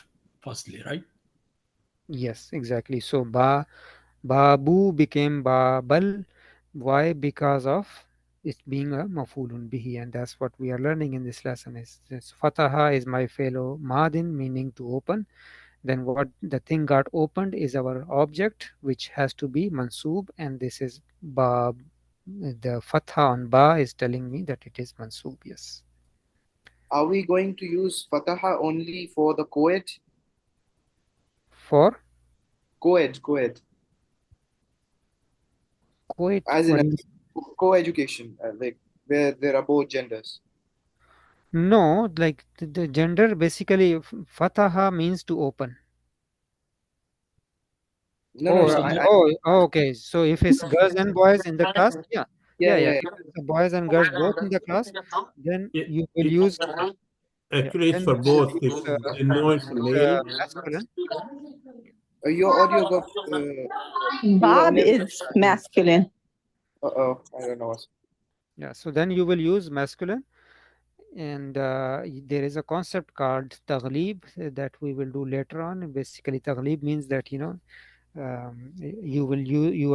Fasli, right? yes, exactly. So babu became babal. Why? Because of it being a mafulun bihi, and that's what we are learning in this lesson. Is fataha is my fellow madin, meaning to open. Then what the thing got opened is our object, which has to be mansoob, and this is ba. The fatha on ba is telling me that it is mansoob. Yes. Are we going to use fataha only for the co-ed? For Co-ed, coed, as in what a do you co-education, like where there are both genders. No, like the gender basically fataha means to open. No, no, Oh, no. So that, okay. So if it's girls and boys in the class, yeah, Yeah, yeah, yeah. yeah. If it's boys and girls both in the class, then it, you will it use, yeah, actually it's then for you will both. If use they know it's male, masculine. Your audio got. Your Bab audio. is masculine. Uh-oh, I don't know what. Yeah, so then you will use masculine, and there is a concept called taghlib that we will do later on. Basically, taghlib means that you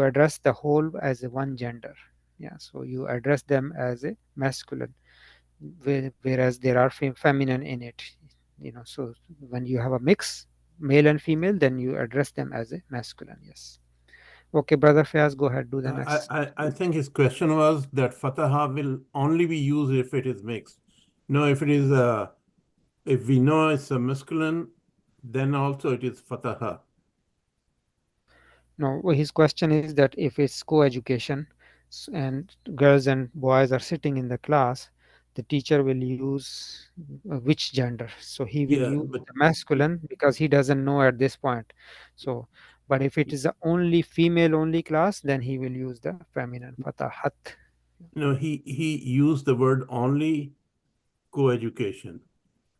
address the whole as a one gender. Yeah, so you address them as a masculine, whereas there are feminine in it. So when you have a mix, male and female, then you address them as a masculine. Yes. Okay, brother Fayaz, go ahead, do the next. I think his question was that Fataha will only be used if it is mixed. No, if it is if we know it's a masculine, then also it is Fataha. No, well, his question is that if it's co-education, and girls and boys are sitting in the class, the teacher will use which gender. So he will Yeah, use but the masculine because he doesn't know at this point. So, but if it is the only female only class, then he will use the feminine fatahat. no, he used the word only co-education.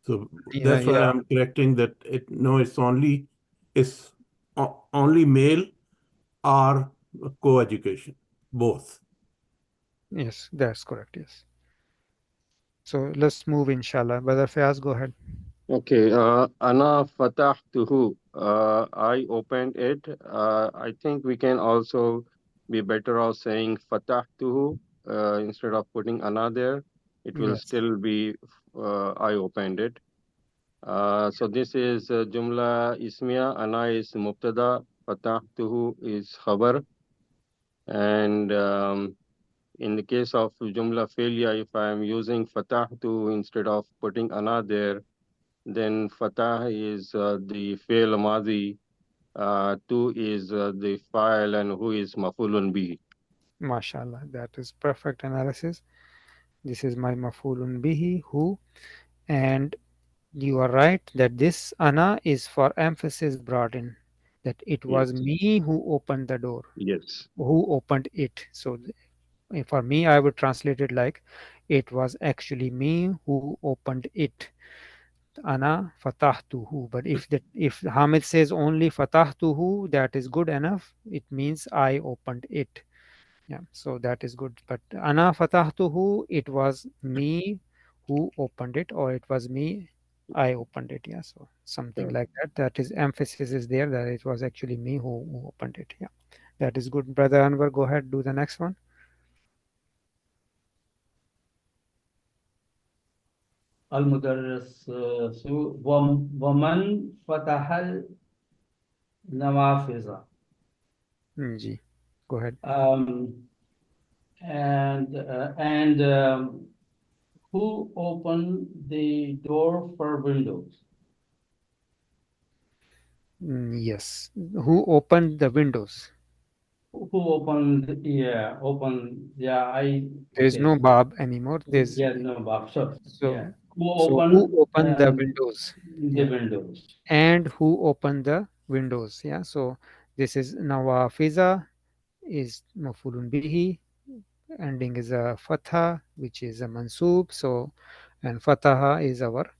So Yeah, that's why yeah. I'm correcting that it's only male or co-education, both. Yes, that's correct. Yes. So let's move, inshallah. Brother Fayaz, go ahead. Okay, Ana fatahtuhu. I opened it. I think we can also be better off saying fatahtuhu instead of putting Ana there. It will Yes. still be I opened it. So this is Jumla Ismiya. Ana is Mubtada. Fatahtuhu is Khabar. And in the case of Jumla failure, if I am using Fatahtu instead of putting Ana there, then Fatah is the fail Madi, Tu is the file, and Who is Mafulun bi. MashaAllah. That is perfect analysis. This is my mafulun bihi, who, and you are right that this ana is for emphasis brought in, that it Yes, was me who opened the door, yes, who opened it. So for me, I would translate it like it was actually me who opened it. Ana fatahtuhu. But if Hamid says only fatahtuhu, that is good enough. It means I opened it. Yeah, so that is good. But ana fatahtuhu, it was me who opened it, or it was me, I opened it. Yeah, so something sure. like that. That is emphasis is there that it was actually me who opened it. Yeah, that is good. Brother Anwar, go ahead, do the next one. المدرس ومن فتح النوافذ. Ji, go ahead. And who opened the door for windows? Yes, who opened the windows? Who opened? Yeah, open. Yeah, There is okay. no Bab anymore. There's Yeah, no, Bob. So yeah, so who so who opened opened the windows? the Yeah, windows? and who opened the windows? Yeah, so this is nawafiza is mafulun bihi, ending is a fatha, which is a mansub. So and fataha is our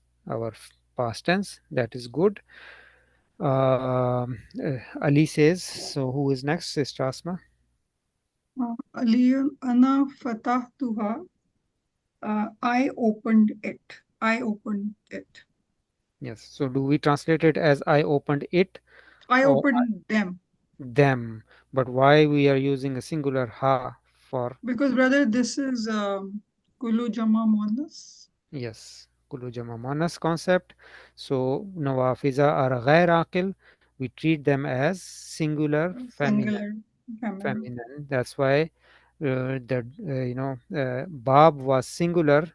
past tense. That is good. Ali says, so who is next? Sister Asma. Aliyun ana fatahtuha. I opened it. I opened it. Yes, so do we translate it as I opened it I or opened them. them? But why we are using a singular ha for? Because brother, this is Kulu Jama Muannas. Yes, kulu jama manas concept. So nawafiza are ghair aqil. We treat them as singular feminine. Singular feminine. Feminine. That's why the Bab was singular.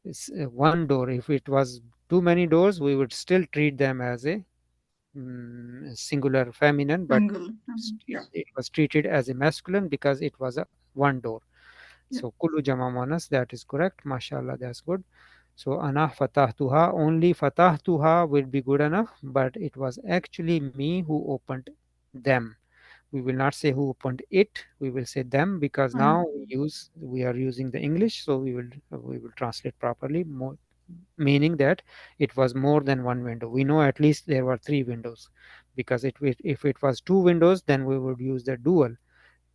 It's one door. If it was too many doors, we would still treat them as a singular feminine, but Singular feminine. Yeah. it was treated as a masculine because it was a one door. Yeah. So kulu jama manas, that is correct. Mashallah, that's good. So ana fatahtuha, only fatahtuha will be good enough, but it was actually me who opened them. We will not say who opened it, we will say them, because now we are using the English, so we will translate properly, more, meaning that it was more than one window. We know at least there were three windows, because if it was two windows, then we would use the dual.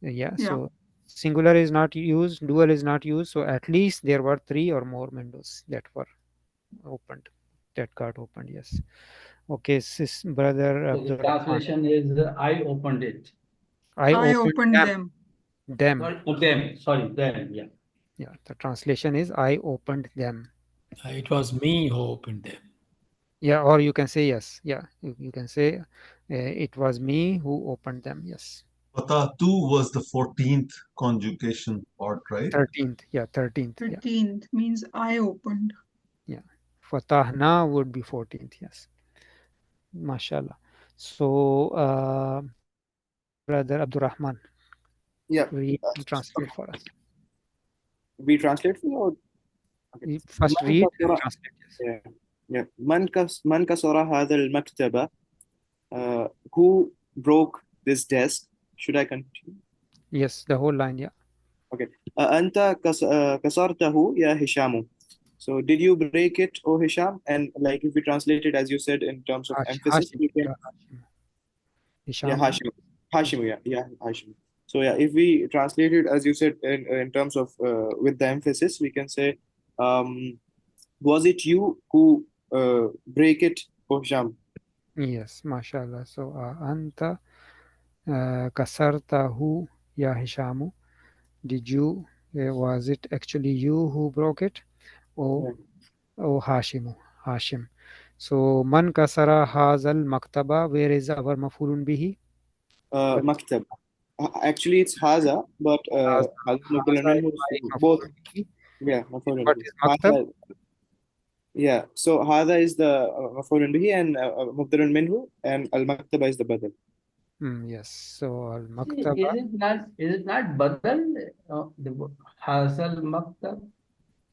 Yeah, Yeah. so singular is not used, dual is not used, so at least there were three or more windows that were opened, that got opened. Yes. Okay, sis, brother So the Abdul Rahman. translation is I opened it. I I opened opened them. them. Them. Them. Sorry, them. Yeah. Yeah, the translation is I opened them. It was me who opened them. Yeah, or you can say yes. Yeah, you can say it was me who opened them. Yes. Fatatu was the 14th conjugation part, right? 13th. Yeah, 13th. Yeah. 13th means I opened. Yeah. Fatahna would be 14th. Yes. Mashallah. So, brother Abdurrahman, Yeah. read and translate for us. We translate for you? Okay. First Man read and kasara, translate. Yes. yeah, yeah. Man kasara hadha al-maktaba. Who broke this desk? Should I continue? Yes, the whole line. Yeah. Okay. Anta kasartahu ya Hishamu. So did you break it, O Hisham? And like if we translate it as you said in terms of emphasis, Hashim. we can, Yeah, Hashim. yeah, Hisham. Hashim. Hashim, yeah, Hashim. So yeah, if we translate it as you said in terms of with the emphasis, we can say, was it you who break it, O Hisham? Yes, mashallah. So anta kasartahu ya Hishamu. Did you, was it actually you who broke it? Oh, Yeah. oh Hashimu, Hashim. So man kasara hazal maktaba, where is our mafulun bihi? Maktab. Actually, it's Haza, but Haza, Haza Haza Mubdal is is my both. mafulun bihi. Yeah, Maf'ulun What bihi. is maktab? Haza, yeah. So Haza is the Maf'ulun bihi and Mubdalun minhu, and Al Maktaba is the Badal. Yes. So al Is maktaba. it not badal? The hasal maktab?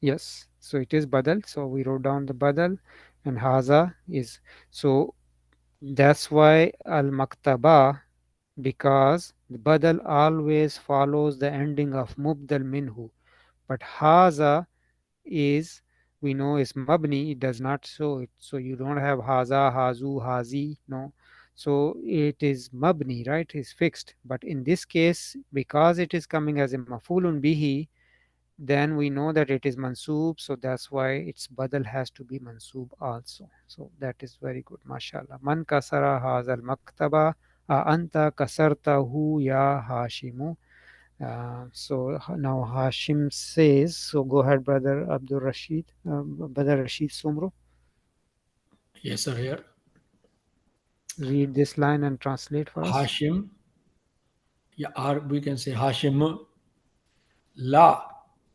Yes. So it is badal. So we wrote down the badal, and haza is, so that's why al maktaba, because the badal always follows the ending of mubdal minhu, but haza is, we know, is mabni, it does not show it, so you don't have haza, hazu, hazi, no. So it is mabni, right, is fixed, but in this case, because it is coming as a mafulun bihi, then we know that it is mansoob, so that's why its badal has to be mansoob also. So that is very good, mashallah. Man kasara hazal maktaba, anta kasartahu ya Hashimu. So now Hashim says, so go ahead, brother Abdul Rashid, brother Rashid Sumro, Yes, sir, here. read this line and translate for us. Hashim, yeah, or we can say Hashim, la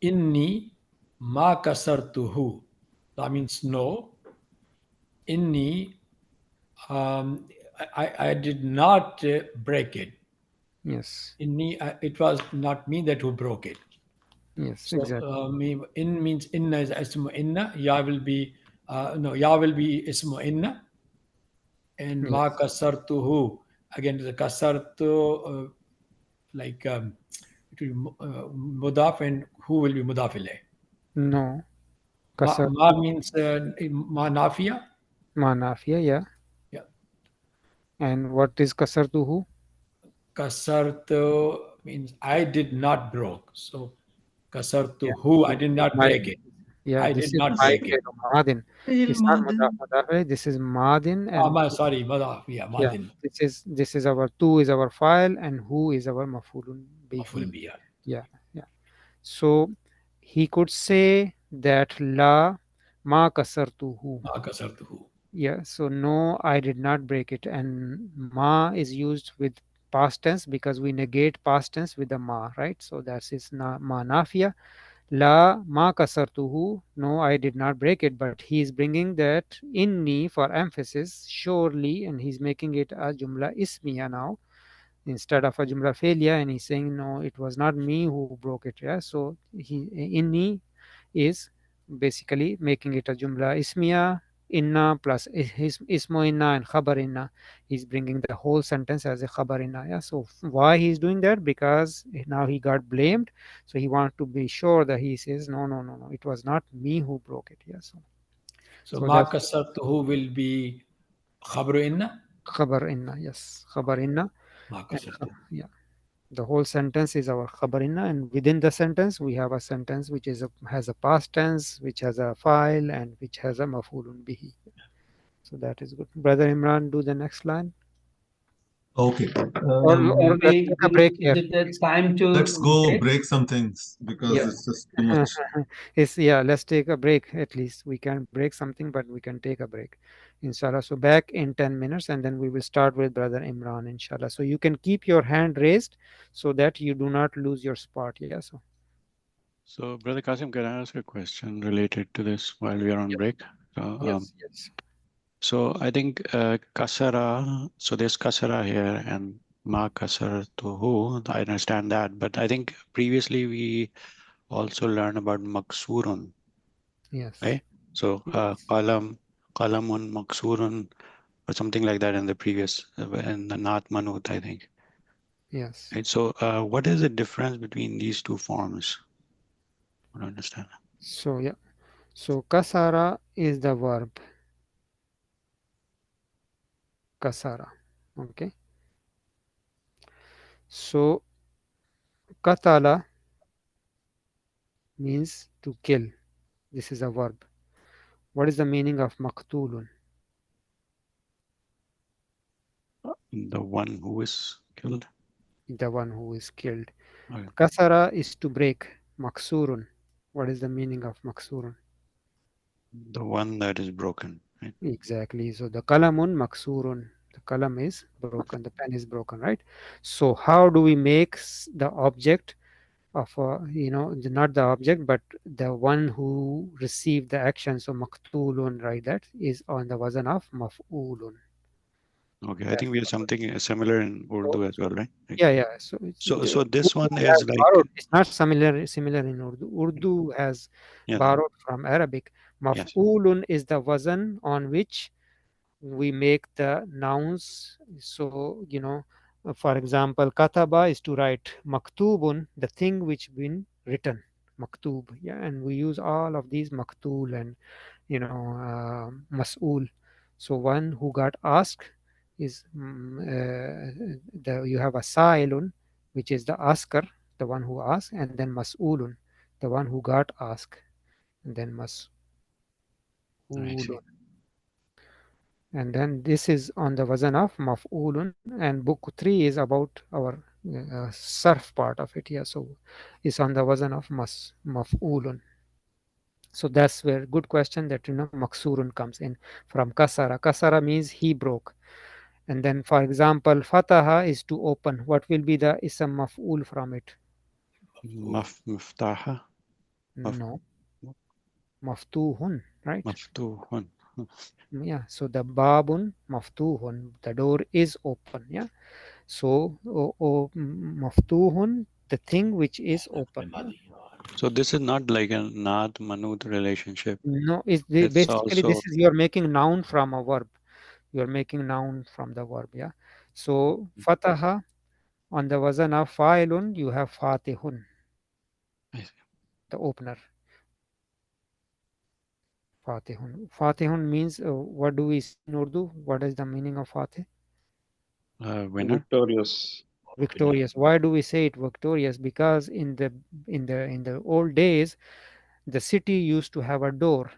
inni ma kasartuhu. That means no. Inni, um, I did not break it. Yes, Inni, it was not me that who broke it. yes, So exactly. in means inna is ismu inna. Ya will be no. Ya will be ismu inna, and Yes. ma kasartuhu. Again, the kasartu like it will be mudaf, and who will be mudaf ilayh. No, Ma kasartu, means ma nafia. manafia, yeah. Yeah, And what is kasartuhu? kasartu means I did not broke. So Yeah, kasartuhu, I did not my, break it. yeah, I this did is not my break it. fi'l madin. Fi'l It's not madin. mudaf alayh, this is madin, and Sorry, madaf. Yeah, yeah, madin. this is our tu is our file, and who is our mafulun Maful bihi. biya. Yeah, yeah. So he could say that la ma kasartuhu. Ma kasartuhu. Yeah, so no, I did not break it. And ma is used with past tense because we negate past tense with the ma, right? So that's is ma nafia. La ma kasartuhu. No, I did not break it, but he is bringing that inni for emphasis, surely, and he's making it a jumla ismiya now instead of a jumla failure, and he's saying no, it was not me who broke it. Yeah, so he inni is basically making it a jumla ismiya, inna plus his ismo inna and khabar inna. He's bringing the whole sentence as a khabar inna. Yeah, so why he's doing that? Because now he got blamed, so he wants to be sure that he says no, no, no, no, it was not me who broke it. Yeah, So so ma that's kasartuhu will be khabru inna. khabar inna. Yes, khabar inna. Ma And kasartuhu. yeah, the whole sentence is our khabarina, and within the sentence we have a sentence which has a past tense, which has a file, and which has a mafulun bihi. So that is good, brother Imran. Do the next line. Okay. Or let's take a break Is here. it the time Let's to go break? break some things because Yeah. it's just too much. It's, yeah, let's take a break. At least we can break something, but we can take a break, inshallah. So back in 10 minutes, and then we will start with brother Imran, inshallah. So you can keep your hand raised so that you do not lose your spot. Yeah, So, Brother Kasim, can I ask a question related to this while we are on break? So, yes. so I think kasara, so there's kasara here and ma kasar to who, I understand that. But I think previously we also learned about maksurun, Yes. right? So qalamun maksurun or something like that in the previous, in the Naat Manut, I think. Yes. Right. So what is the difference between these two forms? I don't understand. So yeah. So kasara is the verb. Kasara. Okay. So katala means to kill. This is a verb. What is the meaning of maqtulun? The one who is killed. The one who is killed. Okay. Kasara is to break. Maksurun. What is the meaning of maksurun? The one that is broken. Right? Exactly. So the kalamun maksurun. The kalam is broken. The pen is broken, right? So how do we make the object of not the object but the one who received the action? So maktulun, right? That is on the wazan of maf'ulun. Okay, I That's think we have something similar in so, Urdu as well, right? Like, yeah. So so this Urdu one has is like, borrowed. It's not similar in Urdu. Urdu has yes, borrowed from Arabic. yes. Maf'ulun is the wazan on which we make the nouns. So for example, kataba is to write. Maktubun, the thing which been written. Maktub, yeah, and we use all of these maktul and mas'ul. So one who got asked is you have a sa'ilun, which is the asker, the one who asks, and then mas'ulun, the one who got asked, and then I mas'ulun. see. And then this is on the wazan of maf'ulun, and book 3 is about our sarf part of it. Yeah, so it's on the wazan of maf'ulun. So that's where good question that maksurun comes in from kasara. Kasara means he broke. And then for example, fataha is to open. What will be the ism maf'ul from it? Muftaha. No, maftuhun, right? Maftuhun. Yeah, so the babun maftuhun, the door is open. Yeah, so maftuhun, the thing which is open. Yeah? So this is not like a Naat Manut relationship. No, It's basically this also is you're making noun from a verb. You're making noun from the verb. Yeah, so fataha on the wazan of fa'ilun, you have fatihun, the opener. Fatihun. Fatihun means what do we say in Urdu? What is the meaning of Fatih? winner. Victorious. Victorious. Why do we say it victorious? Because in the old days, the city used to have a door,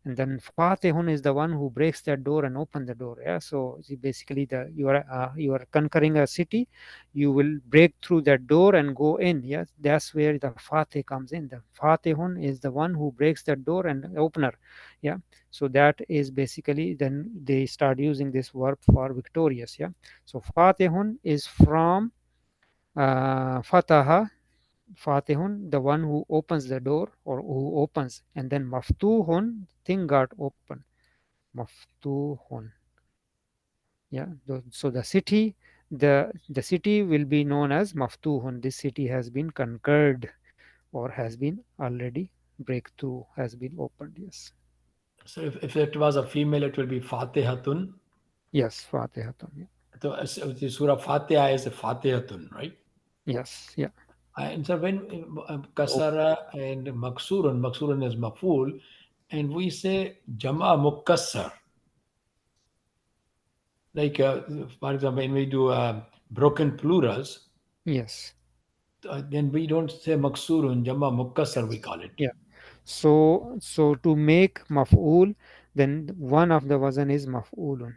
and then Fatihun is the one who breaks that door and open the door. Yeah, so see, basically you are conquering a city, you will break through that door and go in. Yes, that's where the Fatih comes in. The Fatihun is the one who breaks that door and opener. Yeah, so that is basically then they start using this verb for victorious. Yeah, so Fatihun is from Fataha. Fatihun, the one who opens the door or who opens, and then Maftuhun, thing got open. Maftuhun. Yeah. So the city will be known as Maftuhun. This city has been conquered or has been already breakthrough, has been opened. Yes. So if it was a female, it will be Fatihatun. Yes, Fatihatun. Yeah. So the Surah Fatiha is a Fatihatun, right? Yes. Yeah. And so when Kasara and Maksurun is Maful, and we say Jama Mukassar, like for example, when we do broken plurals, Yes. then we don't say Maksurun, Jama Mukassar, we call it. Yeah. So to make maf'ul, then one of the wazan is maf'ulun.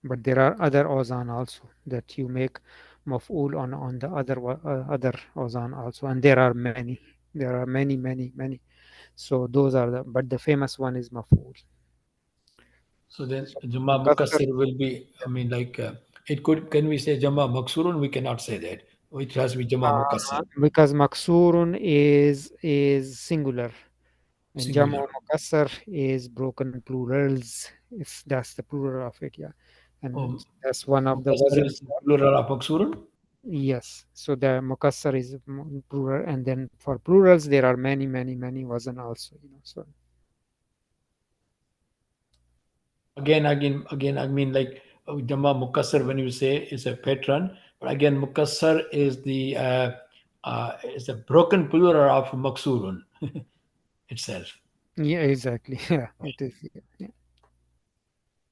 But there are other ozan also that you make maf'ul on the other ozan also, and there are many. So those are but the famous one is maf'ul. So then So Jama mukassar, Mukassar will be, I mean, like it could, can we say Jama Maksurun? We cannot say that. It has to be Jama Mukassar, because maksurun is singular and singular. jamu mukassar is broken plurals. If that's the plural of it, yeah, and Oh, that's one of the Mukassar wazan. is plural of Maksurun? Yes, so the mukassar is plural, and then for plurals there are many wazan also. So Again, I mean, like Jama Mukassar, when you say is a patron, but again, Mukassar is a broken plural of Maksurun itself. yeah, exactly. Yeah, it is. Yeah.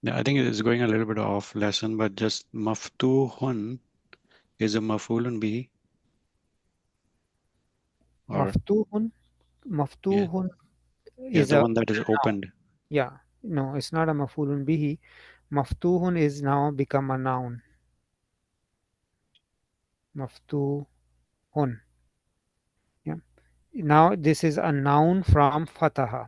Yeah, I think it is going a little bit off lesson, but just Maftuhun is a Mafulun bihi. Or Maftuhun, yeah, maftuhun yeah, is the a one that is noun. opened. Yeah, no, it's not a mafulun bihi. Maftuhun is now become a noun. Maftuhun. Yeah. Now this is a noun from fataha.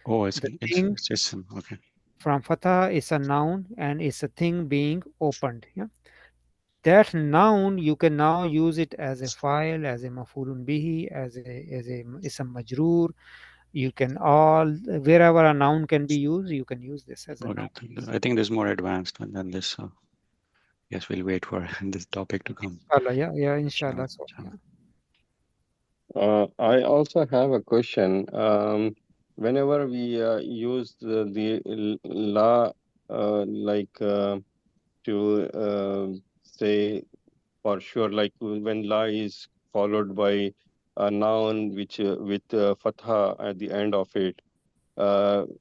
Oh, I The see. thing It's ism. Okay. from fataha is a noun and it's a thing being opened. Yeah. That noun you can now use it as a file, as a mafulun bihi, as a ism majroor. You can all wherever a noun can be used, you can use this as a Okay. noun. I think this is more advanced than this. So yes, we'll wait for this topic to come. Inshallah, yeah, Inshallah, inshallah. So, yeah. inshallah. I also have a question. Whenever we use the la, like to say for sure, like when la is followed by a noun which with fatha at the end of it,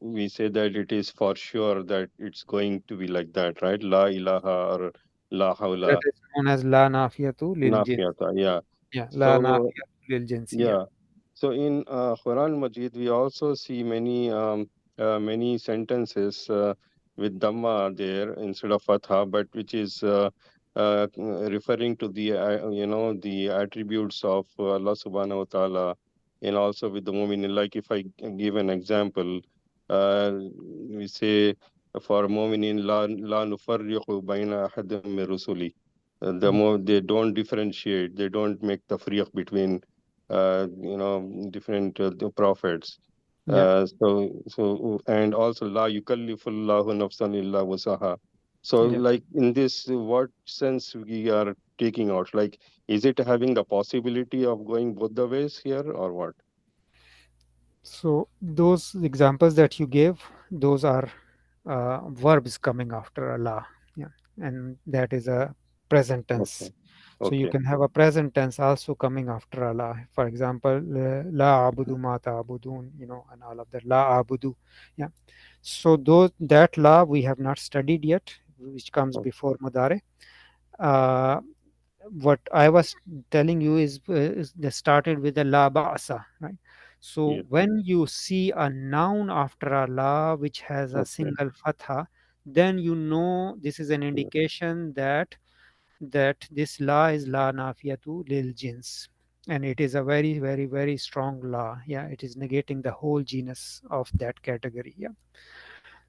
we say that it is for sure that it's going to be like that, right? La ilaha or la That hawla, is known as la nafiyatu lil jins. nafiyata. Yeah. Yeah, la So nafiyatu lil jinsi. Yeah. yeah. So in Quran Majid, we also see many sentences with Dhamma there instead of Fatha, but which is referring to the the attributes of Allah Subhanahu wa Taala, and also with the Mu'minin. Like if I give an example, we say for Mu'minin la nufarriqu baina ahadim min rusuli. The more they don't differentiate, they don't make the between different the prophets. Yeah. And also la yukallifullahu nafsan illa wusaha. So Yeah. like in this, what sense we are taking out? Like, is it having the possibility of going both the ways here or what? So those examples that you gave, those are verbs coming after Allah. Yeah, and that is a present Okay. tense. So you Okay. can have a present tense also coming after Allah. For example, la abudu ma ta'budun, and all of that. La abudu. Yeah. So those that la we have not studied yet, which comes Okay. before mudare. Uh, what I was telling you is they started with the la ba'sa, right? So Yeah. when you see a noun after a la which has a Okay. single fatha, then you know this is an Yeah. indication that this la is la nafiyatu lil jins, and it is a very very very strong la. Yeah, it is negating the whole genus of that category. Yeah,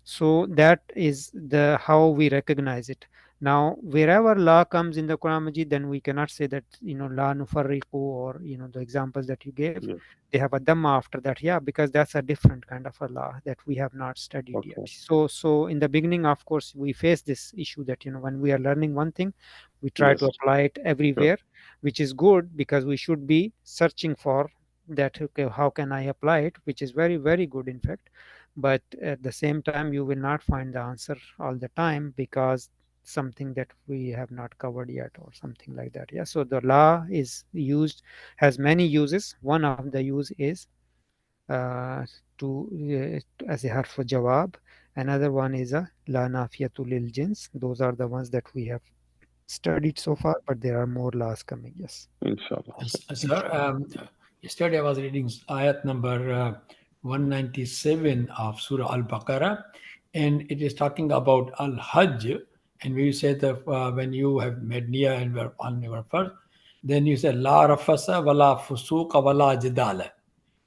so that is the how we recognize it. Now wherever la comes in the Quran Majid, then we cannot say that la nufarriqu, or the examples that you gave, Yeah. they have a dhamma after that. Yeah, because that's a different kind of a law that we have not studied yet. Okay. So in the beginning, of course, we face this issue that when we are learning one thing, we try to Yes. apply it Sure. everywhere, which is good because we should be searching for that. Okay, how can I apply it, which is very very good in fact. But at the same time, you will not find the answer all the time because something that we have not covered yet or something like that. Yeah, so the law is used, has many uses. One of the use is uh, as a harf jawab. Another one is a la nafiyatu lil jins. Those are the ones that we have studied so far, but there are more laws coming. Yes. Inshallah. Sir, yesterday I was reading ayat number 197 of Surah Al-Baqarah, and it is talking about Al-Hajj. And we said that when you have made niyyah and were on your first, then you said La rafasa wala fusuqa wala jidala.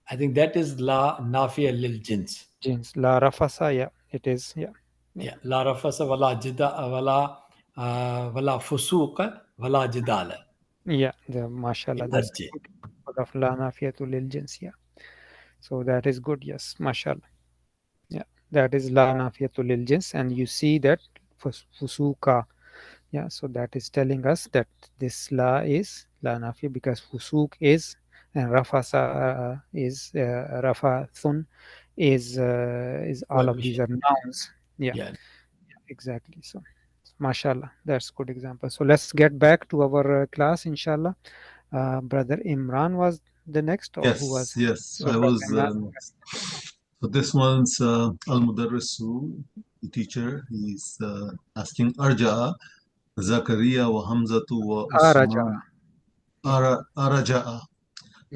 I think that is La nafiya lil jins. Jins. La rafasa, yeah, it is. Yeah. Yeah. Yeah, La rafasa wala wala fusuqa wala jidala. Yeah, mashallah, In that's Hajj. good example of la nafiyatul lil jins. Yeah, so that is good. Yes, mashallah. Yeah, that is la nafiyatul lil jins, and you see that fusuka. Yeah, so that is telling us that this la is la nafiya because fusuk is, and rafasa rafathun is all of these Prohibition. are nouns. Yeah, Yeah. exactly. So mashallah, that's good example. So let's get back to our class, inshallah. Brother Imran was the next, or who Yes, was? yes, So I Brother was Imran. next. So this one's Al-Mudarrisu, the teacher. He's asking Arja, Zakaria wa Hamzatu wa Araja. Usman. Araja'a.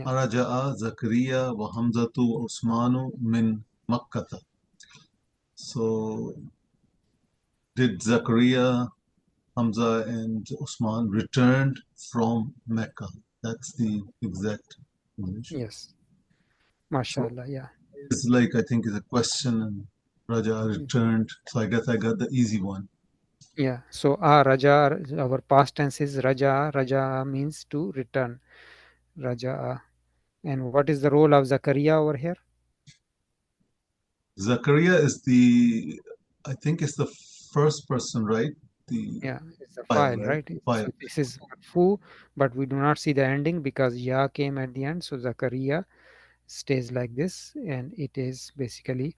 Araja'a Zakaria wa Hamzatu wa Usmanu min Makkah. So did Zakaria, Hamza, and Usman returned from Mecca? That's the exact English. Yes. So MashaAllah. Yeah. it's like, I think, is a question, and Raja returned. So I guess I got the easy one. Yeah. So Raja, our past tense is Raja. Raja means to return. Raja. And what is the role of Zakaria over here? Zakaria is the, I think it's the first person, right? The Yeah, it's a file, file, right? right? File. So this is Marfu, but we do not see the ending because Ya came at the end. So Zakaria stays like this, and it is basically,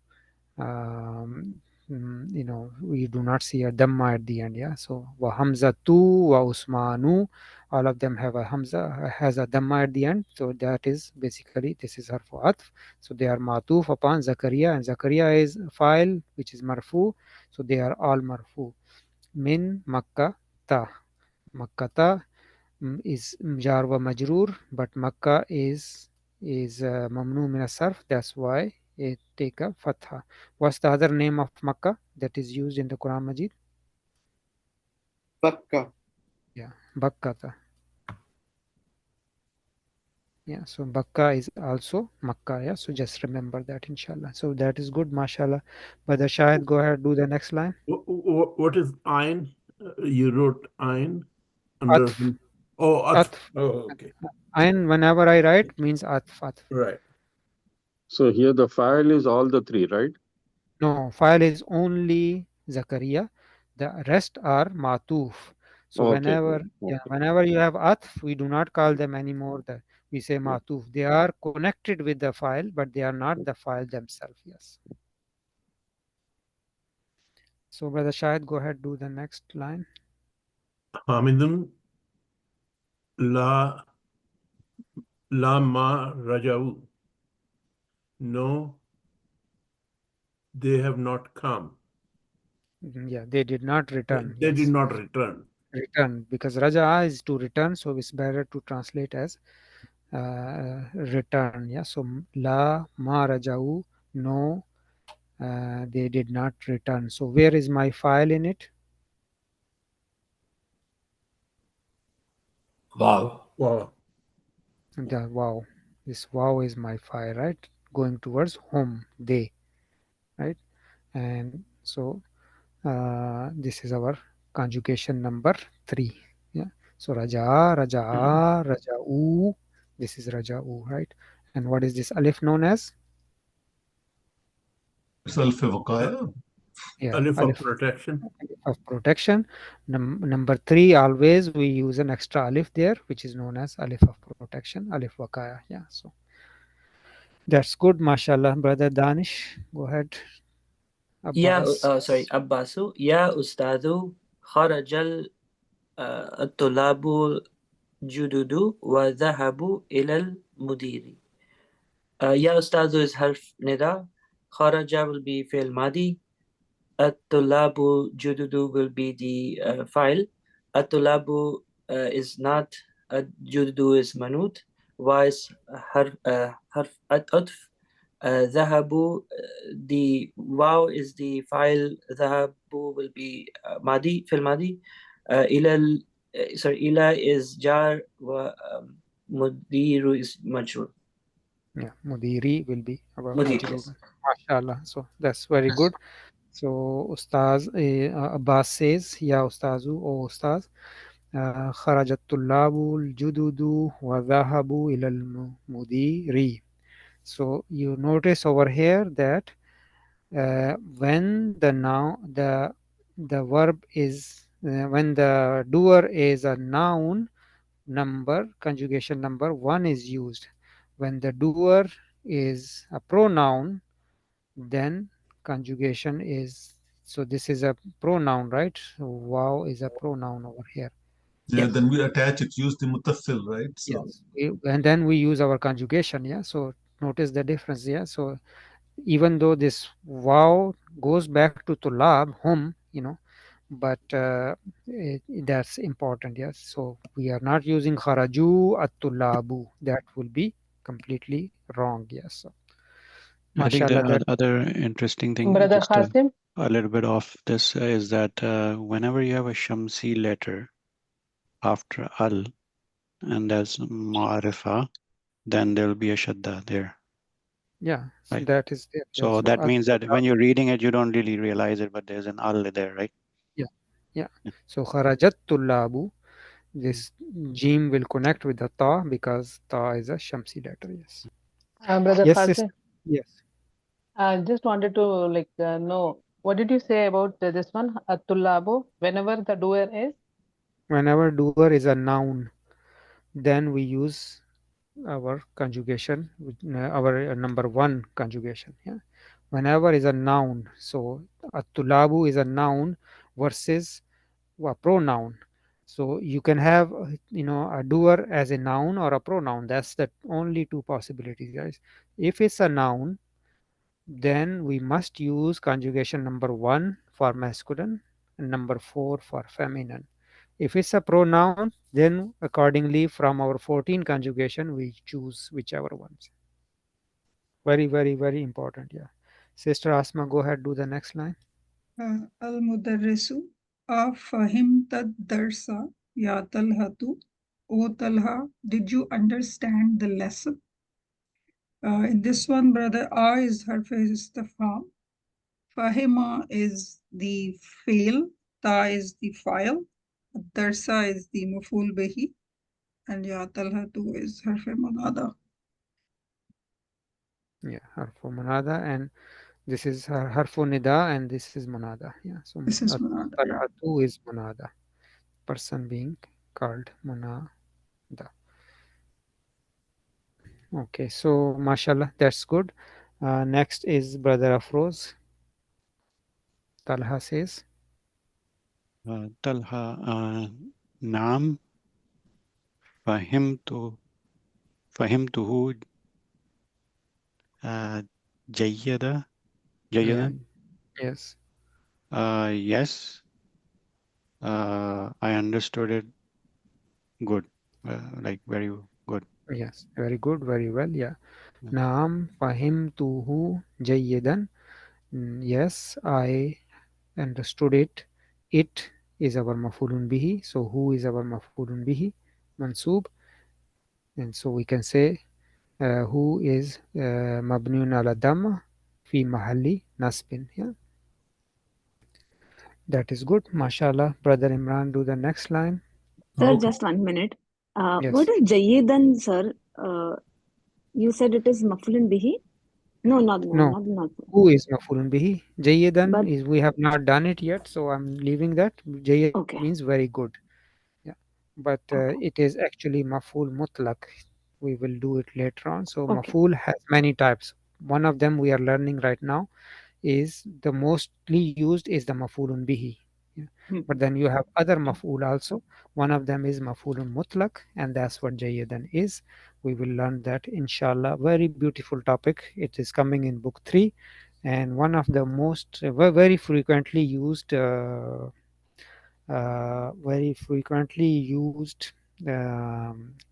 um, we do not see a Dhamma at the end. Yeah. So wa Hamza tu wa Usmanu, all of them have a Hamza, has a Dhamma at the end. So that is basically, this is harfu atf. So they are matuf upon Zakaria, and Zakaria is a file which is marfu. So they are all marfu. Min Makkah ta. Makkata is jar wa majroor, but Makkah is mamnu min sarf. That's why it take a fatha. What's the other name of Makkah that is used in the Quran Majid? Bakka. Yeah, Bakkata. Yeah, so Bakka is also Makkah. Yeah, so just remember that, inshallah. So that is good, mashallah. But the Shahid, go ahead, do the next line. What is Ain? You wrote Ain under. Atf. Oh, Atf. Atf. Oh, okay. And whenever I write means atf. Atf. Right. So here the file is all the three, right? No, file is only Zakaria. The rest are matuf. So Okay. whenever you have atf, we do not call them anymore. We say matuf. They are connected with the file, but they are not the file themselves. Yes. So brother Shahid, go ahead, do the next line. Hamidun la ma rajau. No, they have not come. Yeah, they did not return. They did Yes. not return. Return, because raja is to return, so it's better to translate as return. Yeah. So la ma rajau, no, they did not return. So where is my file in it? Wow. Wow. The wow. This wow is my file, right? Going towards home, they, right? And so this is our conjugation number 3. Yeah. So raja, raja, raja'u. This is raja'u, right? And what is this alif known as? Self-evokaya. Yeah, Alif of alif protection. of protection. Number 3, always we use an extra alif there, which is known as alif of protection, alif wakaya. Yeah, so that's good, mashallah. Brother Danish, go ahead. يا Abbas. sorry عباسو يا أستاذ خرج الطلاب جدد وذهبوا إلى المدير. يا أستاذ is حرف نداء. خرج will be فعل ماضي. الطلاب جدد will be the file. الطلاب is not. جدد is manut. Was حرف عطف. ذهبوا the واو is the file. ذهبوا will be ماضي في الماضي. إلى sorry إلى is jar ومدير is مجرور. Yeah, mudiri will be about مدير majroor. yes. Mashallah. So that's very good. So Ustaz Abbas says, Ya Ustazu, O Ustaz, خرج الطلاب الجدد وذهبوا إلى المدير. So you notice over here that when the noun, the verb is when the doer is a noun, number conjugation number 1 is used. When the doer is a pronoun, then conjugation is, so this is a pronoun, right? So wow is a pronoun over here. Yeah, then we attach it, use the mutasil, right? So Yes. And then we use our conjugation. Yeah. So notice the difference. Yeah. So even though this wow goes back to tulab, home, but that's important. Yes. So we are not using kharaju at tulabu. That will be completely wrong. Yes. So, I think mashallah, the that other interesting thing, Brother just Qasim? a little bit off this, is that whenever you have a Shamsi letter after al and there's ma'rifa, then there will be a shadda there, yeah, so right? that is there. Yeah. So So that means that when you're reading it, you don't really realize it, but there's an al there, right? yeah, yeah. Yeah. So kharajat tullabu. This jim will connect with the ta because ta is a shamsi letter. Yes. Brother Yes, sister. Qasim, Yes. I just wanted to know what did you say about this one, At-Tullabu, whenever the doer is? Whenever doer is a noun, then we use our conjugation, our number one conjugation. Yeah. Whenever is a noun, so atulabu is a noun versus a pronoun. So you can have a doer as a noun or a pronoun. That's the only two possibilities, guys. If it's a noun, then we must use conjugation number one for masculine and number four for feminine. If it's a pronoun, then accordingly from our 14 conjugation, we choose whichever ones. Very, very, very important. Yeah. Sister Asma, go ahead, do the next line. Al-Mudarrisu afahimta darsa ya Talhatu. O Talha, did you understand the lesson? In this one, brother, A is harf istifham. Fahima is the fail. Ta is the file. Darsa is the maful bihi. And ya Talhatu is harf munada. Yeah, harfu munada, and this is harfu nida, and this is munada. Yeah, so This is munada. Yeah. talhatu is munada, person being called munada. Okay, so mashallah, that's good. Next is brother Afroz. Talha says, Talha, naam fahimtu fahimtuhu jayyada yeah, jayyadan. yes, Yes, I understood it good, like very good. yes, very good, very well. Yeah, Yeah. naam fahimtuhu jayyidan. Yes, I understood it. It is our mafulun bihi. So who is our mafulun bihi? Mansub. And so we can say who is mabniun ala dhamma fi mahalli nasbin. Yeah, that is good. Mashallah. Brother Imran, do the next line. Sir, Okay. just 1 minute. What Yes. is Jayedan, sir? You said it is Mafulun Bihi? No, No. not. Who is mafulun bihi? Jayyidan But is we have not done it yet, so I'm leaving that. Jayyid okay, means very good. Yeah. But okay, it is actually maful mutlaq. We will do it later on. So okay. maful has many types. One of them we are learning right now is the mostly used is the mafulun bihi. Yeah. Hmm. But then you have other maful also. One of them is mafulun mutlaq, and that's what jayyidan is. We will learn that inshallah. Very beautiful topic. It is coming in book 3, and one of the most very frequently used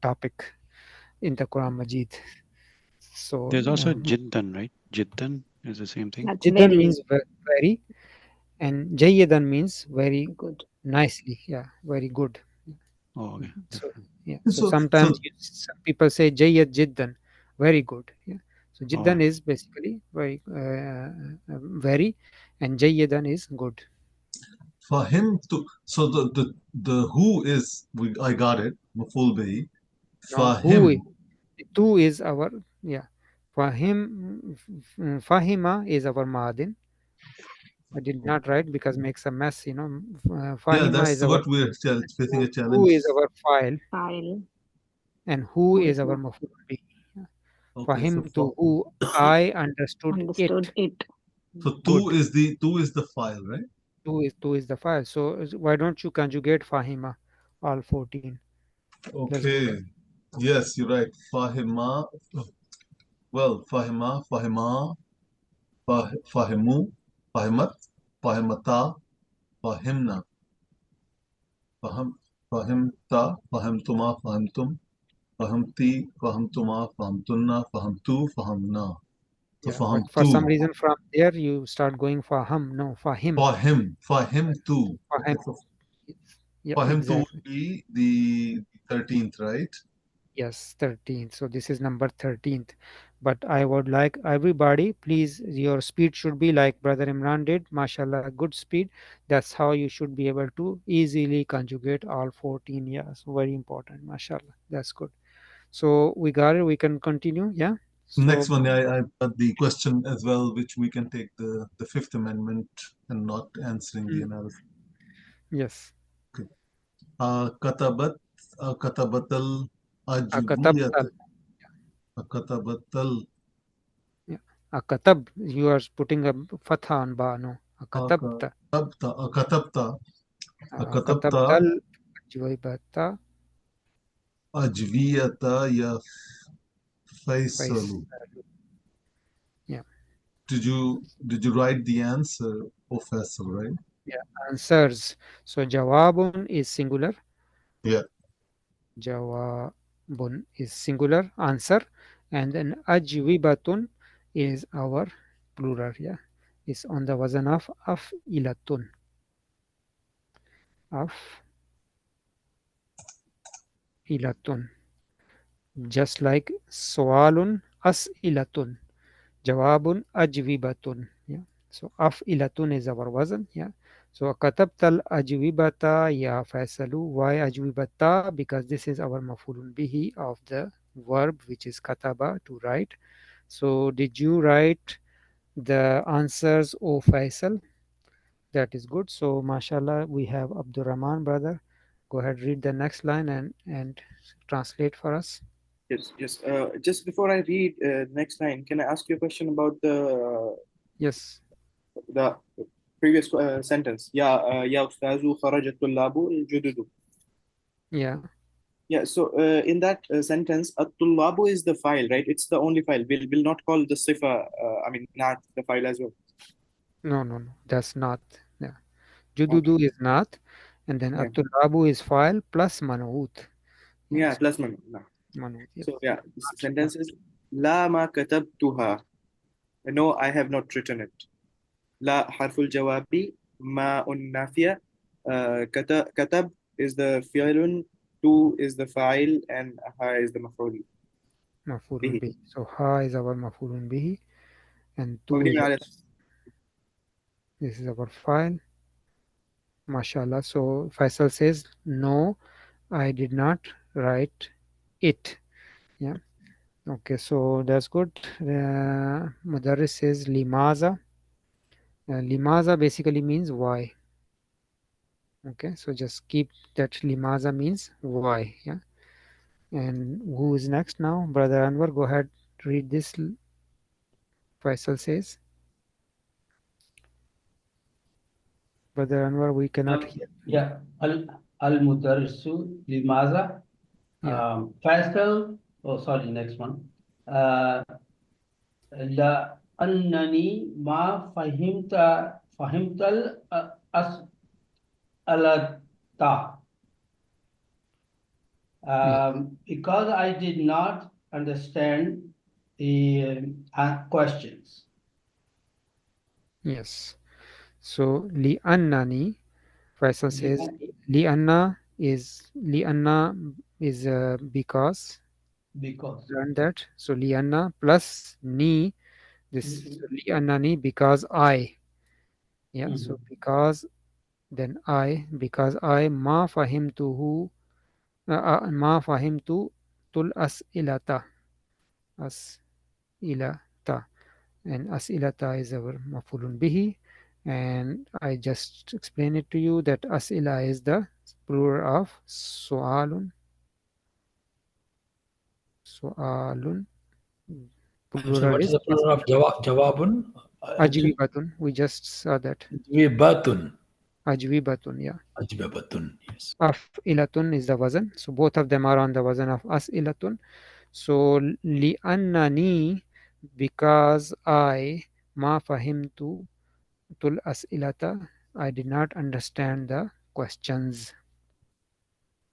topic in the Quran Majid. So There's also jiddan, right? Jiddan is the same thing. That's jiddan very means very, and jayyidan means very good. nicely. Yeah, very good. Oh, okay. So yeah, so So, sometimes some people say jayyid jiddan, very good. Yeah, so All jiddan right. is basically very, and jayyidan is good. for him to, so the who is, I got it, maful bihi. Now For who is, him, two is our, yeah, fahim, fahima is our madin. I did not write because makes a mess, yeah, fahima that's is our, what we're facing a who challenge. is our file, File. and who Who is is our not maful bihi. Okay, so Fahim to who, I understood understood it. it? two Good. is the file, right? Two is the file. So why don't you conjugate fahima, all 14? Let's go Okay. ahead. Yes, you're right. Fahima. Well, Fahima, Fahima, Fahimu, Fahimat, Fahimata, Fahimna, Fahim, Fahimta, Fahimtuma, Fahimtum, fahamti, fahamtuma, fahamtunna, fahamtu, fahamna. So Yeah, but for some fahamtu. reason from there you start going for hum. No, for him. For him too. For Okay, him. so Yeah, for him to exactly. would be the 13th, right? Yes, 13th. So this is number 13th. But I would like everybody, please, your speed should be like Brother Imran did. MashaAllah, good speed. That's how you should be able to easily conjugate all 14 years. Very important. MashaAllah. That's good. So we got it. We can continue. Yeah. Next So, one, I got the question as well, which we can take the Fifth Amendment and not answering the mm, analysis. yes. Okay. Katabat, katabatal ajwiyat, Akatabtal. katabatal, Yeah. Akatab. You are putting a fatha on ba. No. Akatabta. katabta, katabta Akatabtal. Ajwaibata. ajwiyata ya Fais. Faisalu. Yeah. Did you write the answer, O Faisal, right? Yeah. Answers. So jawabun is singular. Yeah. Jawabun is singular answer, and then ajwibatun is our plural. Yeah, it's on the wazan of afilatun. Afilatun, just like soalun as'ilatun, jawabun ajwibatun. Yeah, so afilatun is our wazan. Yeah, so katabtal ajwibata ya faisalu. Why ajwibata? Because this is our mafulun bihi of the verb which is kataba, to write. So did you write the answers, O Faisal? That is good. So mashallah, we have Abdul Rahman brother. Go ahead, read the next line and translate for us. Yes, yes. Just before I read next line, can I ask you a question about Yes. the previous sentence? Ya ustazu kharajat tullabu jududu. Yeah. Yeah. So in that sentence, at-tullabu is the file, right? It's the only file. We'll not call the sifa. I mean, not the file as well. No, no, no. That's not. Yeah. Okay. Jududu is not, and then Yeah. Atulabu is file plus manut. Yeah. Yes. Plus man. No. Manut. Yes. So yeah, this Not. sentence is La ma katabtuha. No, I have not written it. La harful jawabi ma nafiya. Katab is the fi'lun, tu is the fa'il, and ha is the maf'ul Mafulun bihi. bihi. So ha is our mafulun bihi, and tu مبني is على this is our file. Mashallah. So Faisal says, no, I did not write it. Yeah. Okay. So that's good. Mudarris says, limaza. Limaza basically means why. Okay. So just keep that limaza means why. Yeah. And who is next now? Brother Anwar, go ahead. Read this. Faisal says, Brother Anwar, we cannot hear. Yeah, al-mudarrisu limaza. Yeah. Faisal, oh sorry, next one. Uh, La annani ma fahimtal as'alata. Yeah. Because I did not understand the questions. Yes. So li annani. Faisal says li anna is because. Because. Learn that. So li anna plus ni. This so li anna ni because I. Yeah. So because then I ma fahimtuhu ma fahimtu tul as'ilata, and as'ilata is our mafulun bihi, and I just explain it to you that as'ila is the plural of su'alun, So plural what is is the plural of jawabun? ajwibatun. We just saw that. Ajwibatun. Ajwibatun, yeah. Ajwibatun, yes. Af'ilatun is the wazn. So both of them are on the wazn of as'ilatun. So li'annani, because I ma fahimtu tul as'ilata, I did not understand the questions.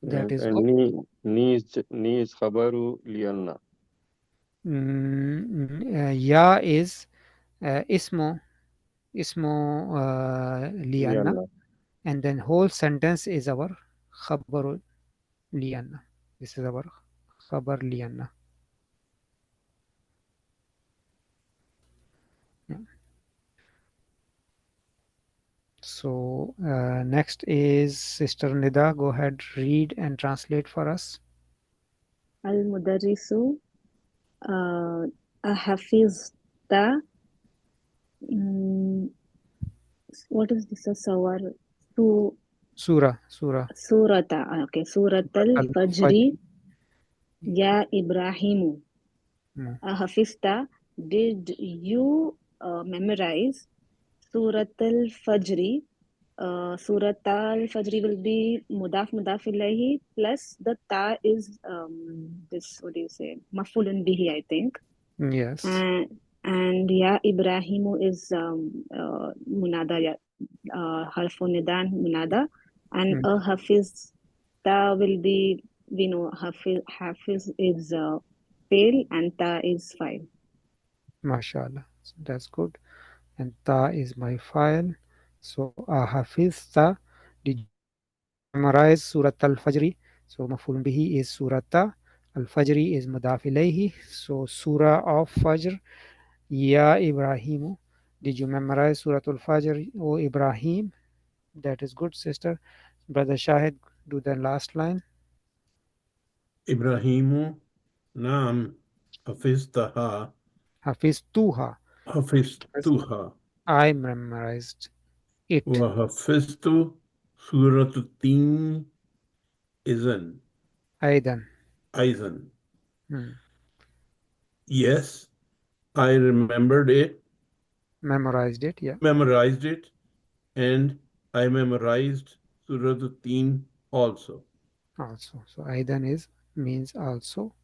That is And good. ni is khabaru lianna. Ya is ismo lianna, Lianna. and then whole sentence is our khabaru lianna. This is our khabar lianna. Yeah. So next is Sister Nida. Go ahead, read and translate for us. المدرس حفظت mm, what is this? A sawar su Surah. surata. Okay, Surat Surat al-Fajri. al-Fajr. Ya Ibrahimu. Mm. Hafista, did you memorize Surat al-Fajri? Surat al-Fajri will be mudaf ilayhi plus the ta is this, what do you say, mafulun bihi, I think. Yes. And ya Ibrahimu is munada, ya harfun nidan munada, and Mm. a hafiz ta will be, we know hafiz is fail and ta is file. MashaAllah. So that's good. And ta is my file. So ahafizta, did you memorize Surat al-Fajri? So mafulun bihi is surata. Al-Fajri is mudaf ilayhi. So surah of Fajr. Ya Ibrahimu. Did you memorize Surat al-Fajr, O Ibrahim? That is good, sister. Brother Shahid, do the last line. Ibrahimu Naam Hafiztaha Hafiztuha. Hafiztuha I memorized it. wa Hafiztu Suratul Izan Aidan. Aizan. Hmm. Yes, I remembered it, Memorized it, yeah. memorized it, and I memorized Suratul also. Also. So Aidan is means also.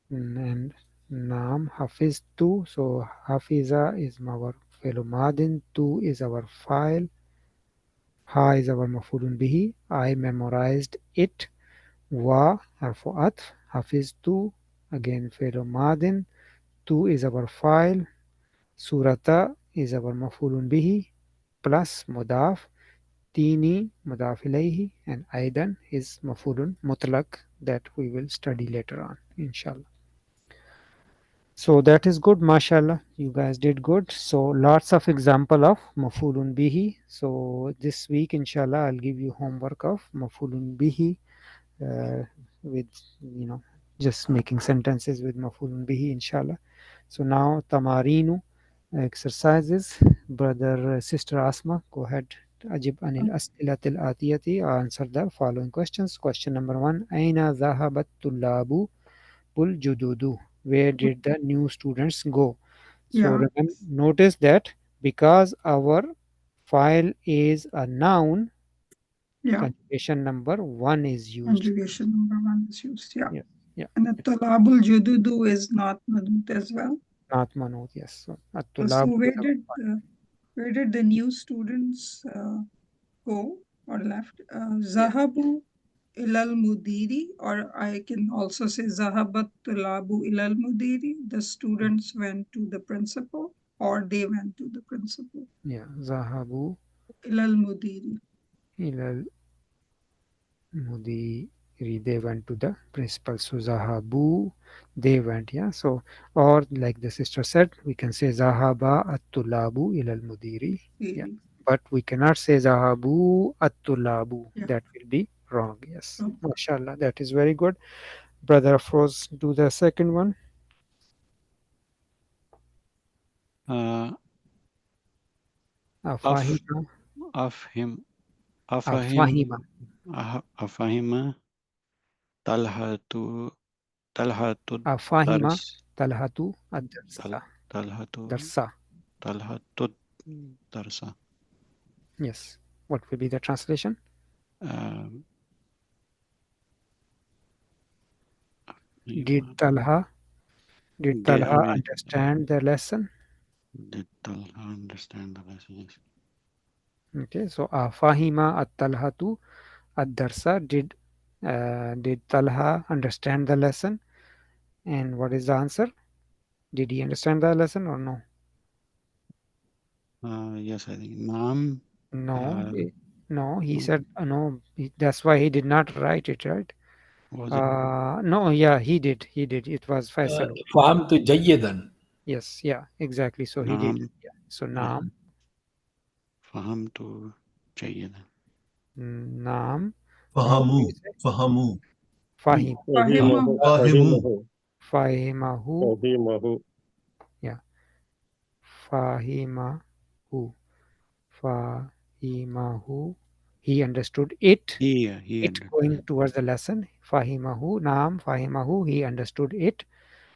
And Naam Hafiz tu. So Hafiza is our fellow Madin. Tu is our file. Ha is our mafulun bihi. I memorized it. Wa harfu atf. Hafiz tu. Again fellow Madin. Tu is our file. Surata is our mafulun bihi. Plus mudaf. Tini mudaf ilayhi, and Aidan is mafulun mutlaq that we will study later on, inshallah. So that is good, mashallah. You guys did good. So lots of example of mafulun bihi. So this week, inshallah, I'll give you homework of mafulun bihi with, you know, just making sentences with mafulun bihi, inshallah. So now tamarinu exercises. Brother, sister Asma, go ahead. Ajib anil as'ilatil atiyati. Answer the following questions. Question number 1. Aina zahabat tullabu bul jududu. Where did the new students go? So Yeah, notice that because our file is a noun, yeah. conjugation number 1 is used. Conjugation number one is used. Yeah. Yeah, yeah. And the talabul jududu is not manut as well. Not manut, yes. So So at-tulabu is our file. where did the new students go or left? Yeah. Zahabu ilal mudiri, or I can also say zahabat tulabu ilal mudiri. The students went to the principal, or they went to the principal. Yeah. Zahabu Ilal mudiri. ilal mudiri. They went to the principal. So Zahabu, they went. Yeah. So, or like the sister said, we can say Zahaba at-tulabu ilal mudiri. Yeah. Really. But we cannot say Zahabu at-tulabu. Yeah. That will be wrong. Yes. Oh, MashaAllah. That is very good. Brother Afroz, do the second one. Of Afahima. of him Afahim Afahima. Afahima Talhatu Talhatu Afahima. Dars Talhatu ad-darsa. Talhatu Darsa. Talhatu Darsa. Yes. What will be the translation? Um, Did Talha understand the lesson? Did Talha understand the lesson? Yes. Okay, so Afahima at-Talhatu ad-darsa. Did Talha understand the lesson? And what is the answer? Did he understand the lesson or no? Yes, I think Naam. No, Uh, no. He no, said no. That's why he did not write it, right? was it? No. Yeah, he did. He did. It was Faisal. فهمت جيدا. Yes. Yeah. Exactly. So he did. Naam. Yeah. So Yeah. Naam. Fahamtu Jayyidan. Naam. How do Fahamu. you say? Fahamu. Fahim. Fahimahu. Fahimu. Fahimahu. Fahimahu. Yeah. Fahimahu. Fahimahu. He understood it. He It ended. going towards the lesson. Fahimahu. Naam. Fahimahu. He understood it.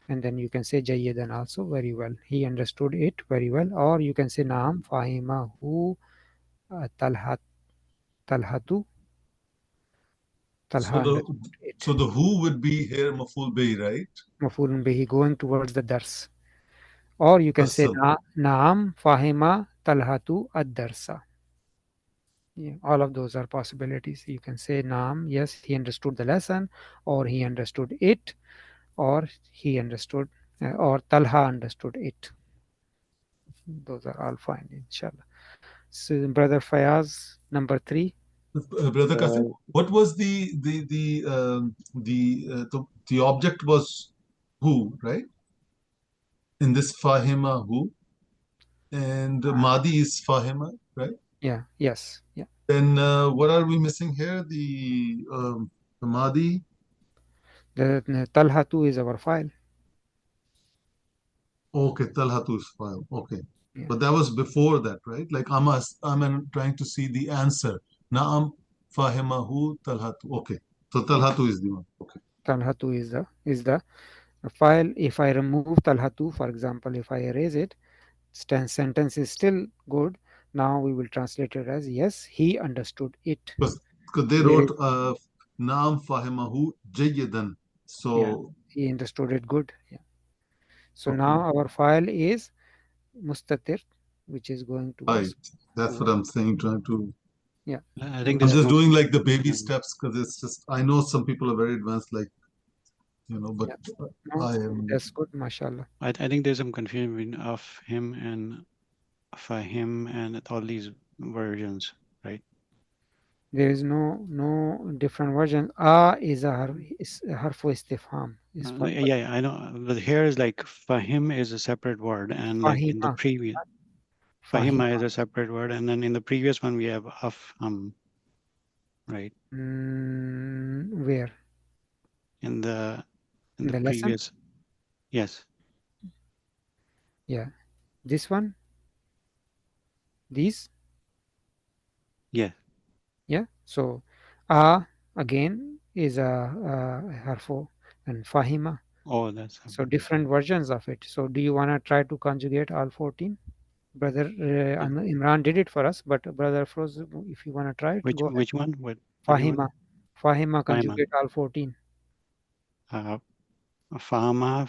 And then you can say Jayyidan also very well. He understood it very well. Or you can say Naam. Fahimahu. Talhat. Talhatu. Talha So the understood it. so the who would be here maful bay, right? Mafulun bihi going towards the dars. Or you can say Asal. Naam Fahima Talhatu ad-darsa. Yeah, all of those are possibilities. You can say Naam, yes, he understood the lesson, or he understood it, or he understood, or Talha understood it. Those are all fine, inshallah. So, Brother Fayaz, number 3. Brother Kassim, what was the object was who, right? In this Fahima who, and Madi is Fahima, right? Yeah, yes, yeah. Then what are we missing here? The Madi. The Talhatu is our file. Okay, Talhatus file. Okay. Yeah. But that was before that, right? Like I'm trying to see the answer. Naam fahimahu talhatu. Okay. So talhatu is the one. Okay. Talhatu is the file. If I remove Talhatu, for example, if I erase it, sentence is still good. Now we will translate it as yes, he understood it. Because they There wrote is Naam fahimahu jayyidan. yeah, So he understood it good. Yeah. So okay. now our file is mustatir, which is going Right. towards That's what I'm saying, trying to yeah. I think I'm there's just some doing like the baby confusion. steps because it's just I know some people are very advanced, like but Yeah. No, I am that's good, mashallah. I think there's some confusion between of him and for him and all these versions, right? There is no different version. A is a harfu istifham. Is Yeah, I know. But here is like fahim is a separate word, and like in the fahima. previous fahima Fahima. is a separate word, and then in the previous one we have afham, right? Where? In the In the lesson? previous, yes, Yeah. This one? These? yeah. Yeah. So a again is a harfu and fahima. Oh, that's So different versions of it. So do you want to try to conjugate all 14? Brother Imran did it for us, but Brother Froz, if you want to try it, go ahead. which one? What do you want? Fahima. Fahima Fahima, conjugate all 14. fahama,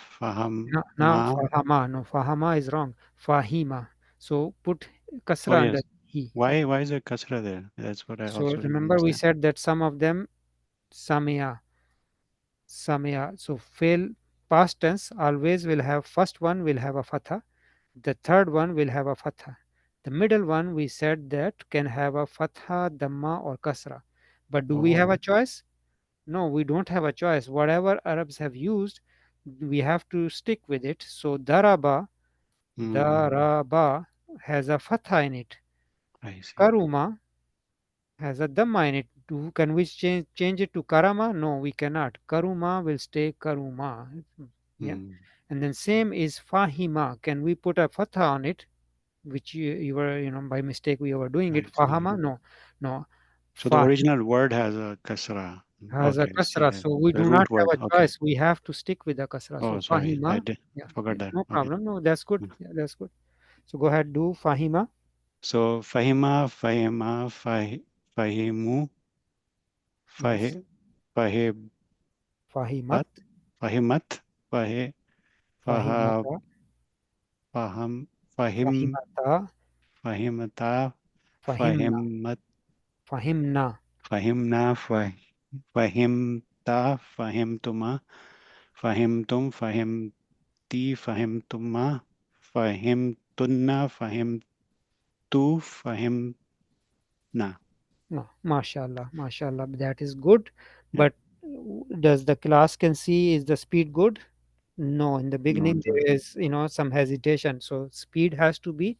No, no, fahama. fahama. No, fahama is wrong. Fahima. So put Oh kasra under yes. he. Why is there kasra there? That's what I So also didn't remember we understand. said that some of them samia. Samia. So fail past tense always will have first one will have a fatha. The third one will have a fatha. The middle one we said that can have a fatha, dhamma or kasra. But do we have Oh, a choice? No, we don't have a choice. Whatever Arabs have used, we have to stick with it. So hmm, daraba has a fatha in it. I see. Karuma has a dhamma in it. Can we change it to karama? No, we cannot. Karuma will stay karuma. Yeah. Hmm, And then same is fahima. Can we put a fatha on it? Which you were, by mistake we were doing I it. see. Fahama? No, no. So the Fa original word has a kasra. has a Okay, I see. kasra. So we The do not root have word. a Okay. choice. We have to stick with the kasra. So Oh, sorry. I fahima. did Yeah, forgot yeah, that. no Okay. problem. No, that's good. Mm. Yeah, that's good. So go ahead, do fahima. So fahimu, Yes. fahi, fahibat, Fahimat. fahimat, fahi, faha, Fahimata. faham, fahim, Fahimata. fahimata, Fahimna. fahimat, Fahimna. Fahimna, fahimta, fahimtuma, fahimtum, fahimti, fahimtuma, fahimtunna, fahimtu, fahimna. No, mashallah, mashallah. That is good. But does the class can see is the speed good? No, in the No, beginning there is, some hesitation. So speed has to be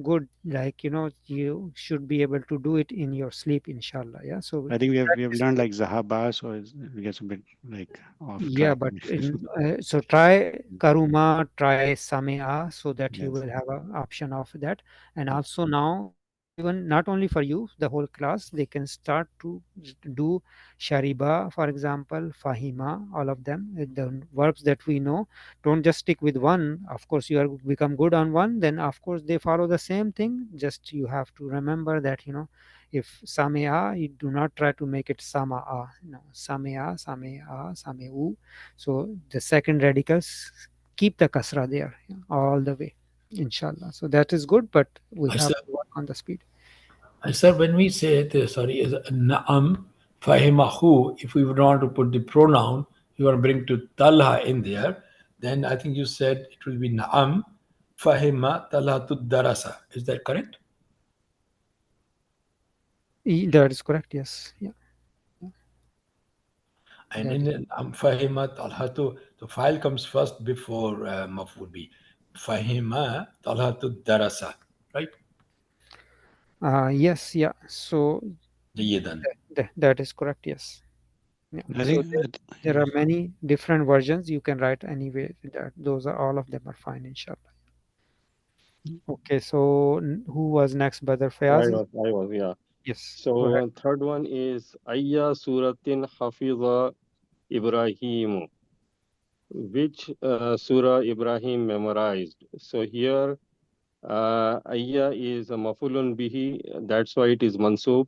good. Like, you should be able to do it in your sleep, inshallah. Yeah. So I think we have practice. learned like Zahaba, so it gets a bit like off Yeah, track. but so try Karuma, try Samea, so that you will Yes. have an option of that. And also now, even not only for you, the whole class, they can start to do Shariba, for example, Fahima, all of them, the verbs that we know. Don't just stick with one. Of course, you are become good on one, then of course they follow the same thing. Just you have to remember that, if samea, you do not try to make it samaa. No, samea, samea, sameu. So the second radicals, keep the kasra there, all the way, inshallah. So that is good, but we I have said, to work on the speed. when we say it, sorry, is na'am, fahimahu, if we would want to put the pronoun, you want to bring to talha in there, then I think you said it will be na'am, fahima talhatu darasa. Is that correct? That is correct, yes. Yeah, And that in is. fahima talhatu, the file comes first before maf'ul bi. Fahima talhatu darasa, right? Yes, yeah. So Jayyidan. that is correct, yes. Yeah. I So think, there are many different versions. You can write anyway. That those are all of them are fine, inshallah. Okay, so who was next, Brother Fayaz? I was, yeah. Yes, go ahead. So third one is Ayya Suratin Hafiza Ibrahim. Which surah Ibrahim memorized? So here, Ayya is a mafulun bihi, that's why it is mansub.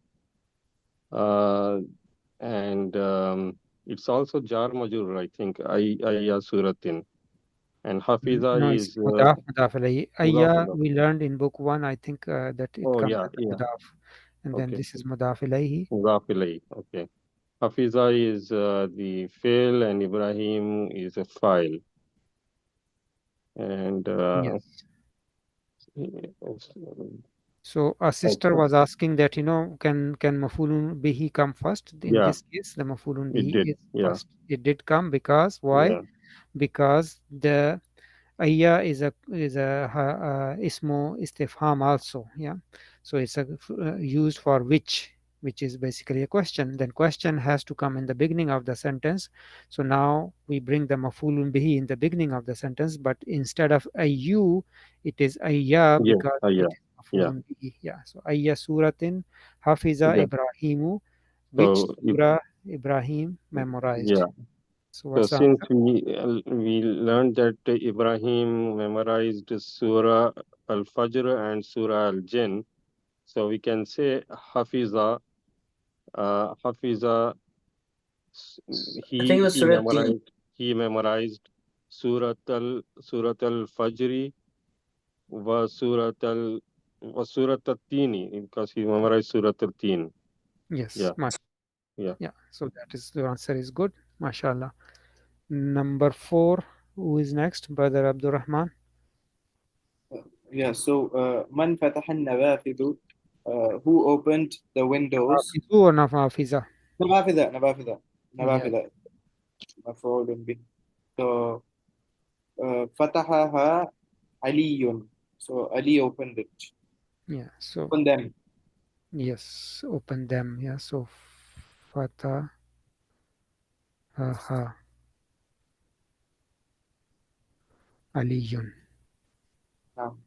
Uh, and it's also jar majur, I think, Ayya Suratin. And Hafiza No, it's is mudaf alayhi. mudaf Ayya, mudaf. we learned in book one, I think that it Oh, comes yeah, under yeah. mudaf. And then Okay. this is mudaf alayhi. Mudaf ilayhi. Okay. Hafiza is the fail and Ibrahim is a file. And Yes. So a sister okay. was asking that, can mafulun bihi come first? In Yeah, this case, the mafulun it bihi did. is Yeah, first. It did come because why? yeah, Because the ayya is a ismo istifham also. Yeah. So it's used for which is basically a question. Then question has to come in the beginning of the sentence. So now we bring the mafulun bihi in the beginning of the sentence, but instead of ayu, it is ayya yes, because it yeah, is yeah. mafulun bihi. Yeah. So ayya suratin hafiza Yeah. Ibrahimu, which So, surah Ibrahim memorized. yeah. So So what's the since answer? we learned that Ibrahim memorized Surah Al-Fajr and Surah Al-Jinn, so we can say Hafiza. Hafiza, I think it was Surah D. he memorized Surat Al-Fajr Surat Al-Tini because he memorized Surat Al-Tin. Yes, Yeah, yeah. yeah. So that is the answer is good, mashallah. Number four, who is next? Brother Abdurrahman. Yeah, so Man fataha nawafidhu, who opened the windows? Hafizu or Nafiza? Nawafida, nawafida, Yeah, nawafida, maf'ulun bih. So fatahaha Aliyun. So Ali opened it. yeah. So Open them. yes, open them. Yeah. So Fata ha Aliyun. Now,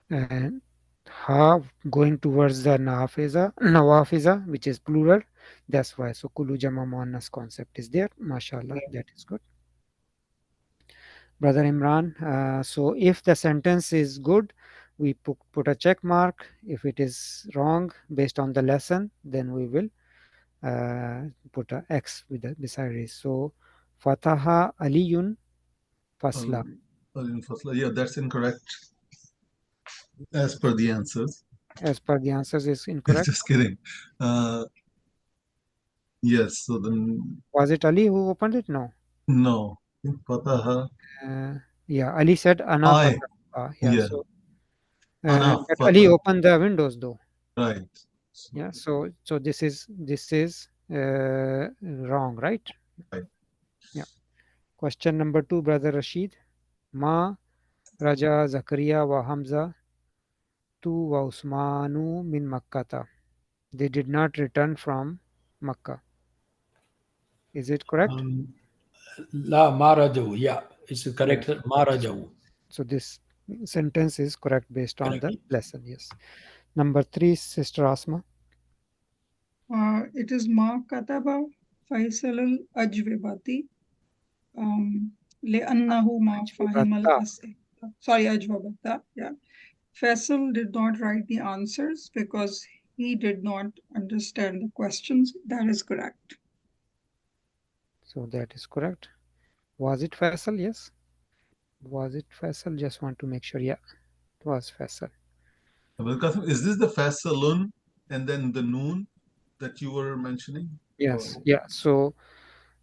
And ha going towards the Nawafiza, which is plural. That's why. So Kulu Jama Muannas concept is there. Mashallah, yeah. that is good. Brother Imran, so if the sentence is good, we put a check mark. If it is wrong based on the lesson, then we will put a X with the beside it. So Fataha Aliyun Al- Fasla. Al-Fasla. Yeah, that's incorrect as per the answers. as per the answers is incorrect? Just kidding. Yes. So then, Was it Ali who opened it? No. no. I think Fataha. Yeah, Ali said Ana I. Fataha. Yeah, Yeah. so Ana but Ali Fatah. opened the windows though. Right. So, Yeah, so this is wrong, right? right. Yeah. Question number 2, brother Rashid. Ma Raja Zakaria wa Hamza tu wa Usmanu min Makkata. They did not return from Makkah. Is it correct? La Marajau. Yeah, it's Yeah. correct. Marajau. So this sentence is correct based on Correct. the lesson. Yes. Number 3, Sister Asma. It is Ma Kataba Faisal al Ajwibati. لأنه ما فهم Ajwibata. الأسئلة. Sorry, Ajwabata. Yeah. Faisal did not write the answers because he did not understand the questions. That is correct. So that is correct. Was it Faisal? Yes. Was it Faisal? Just want to make sure. Yeah, it was Faisal. Abul Qasim, is this the Fasalun and then the Noon that you were mentioning? Yes. Yeah. So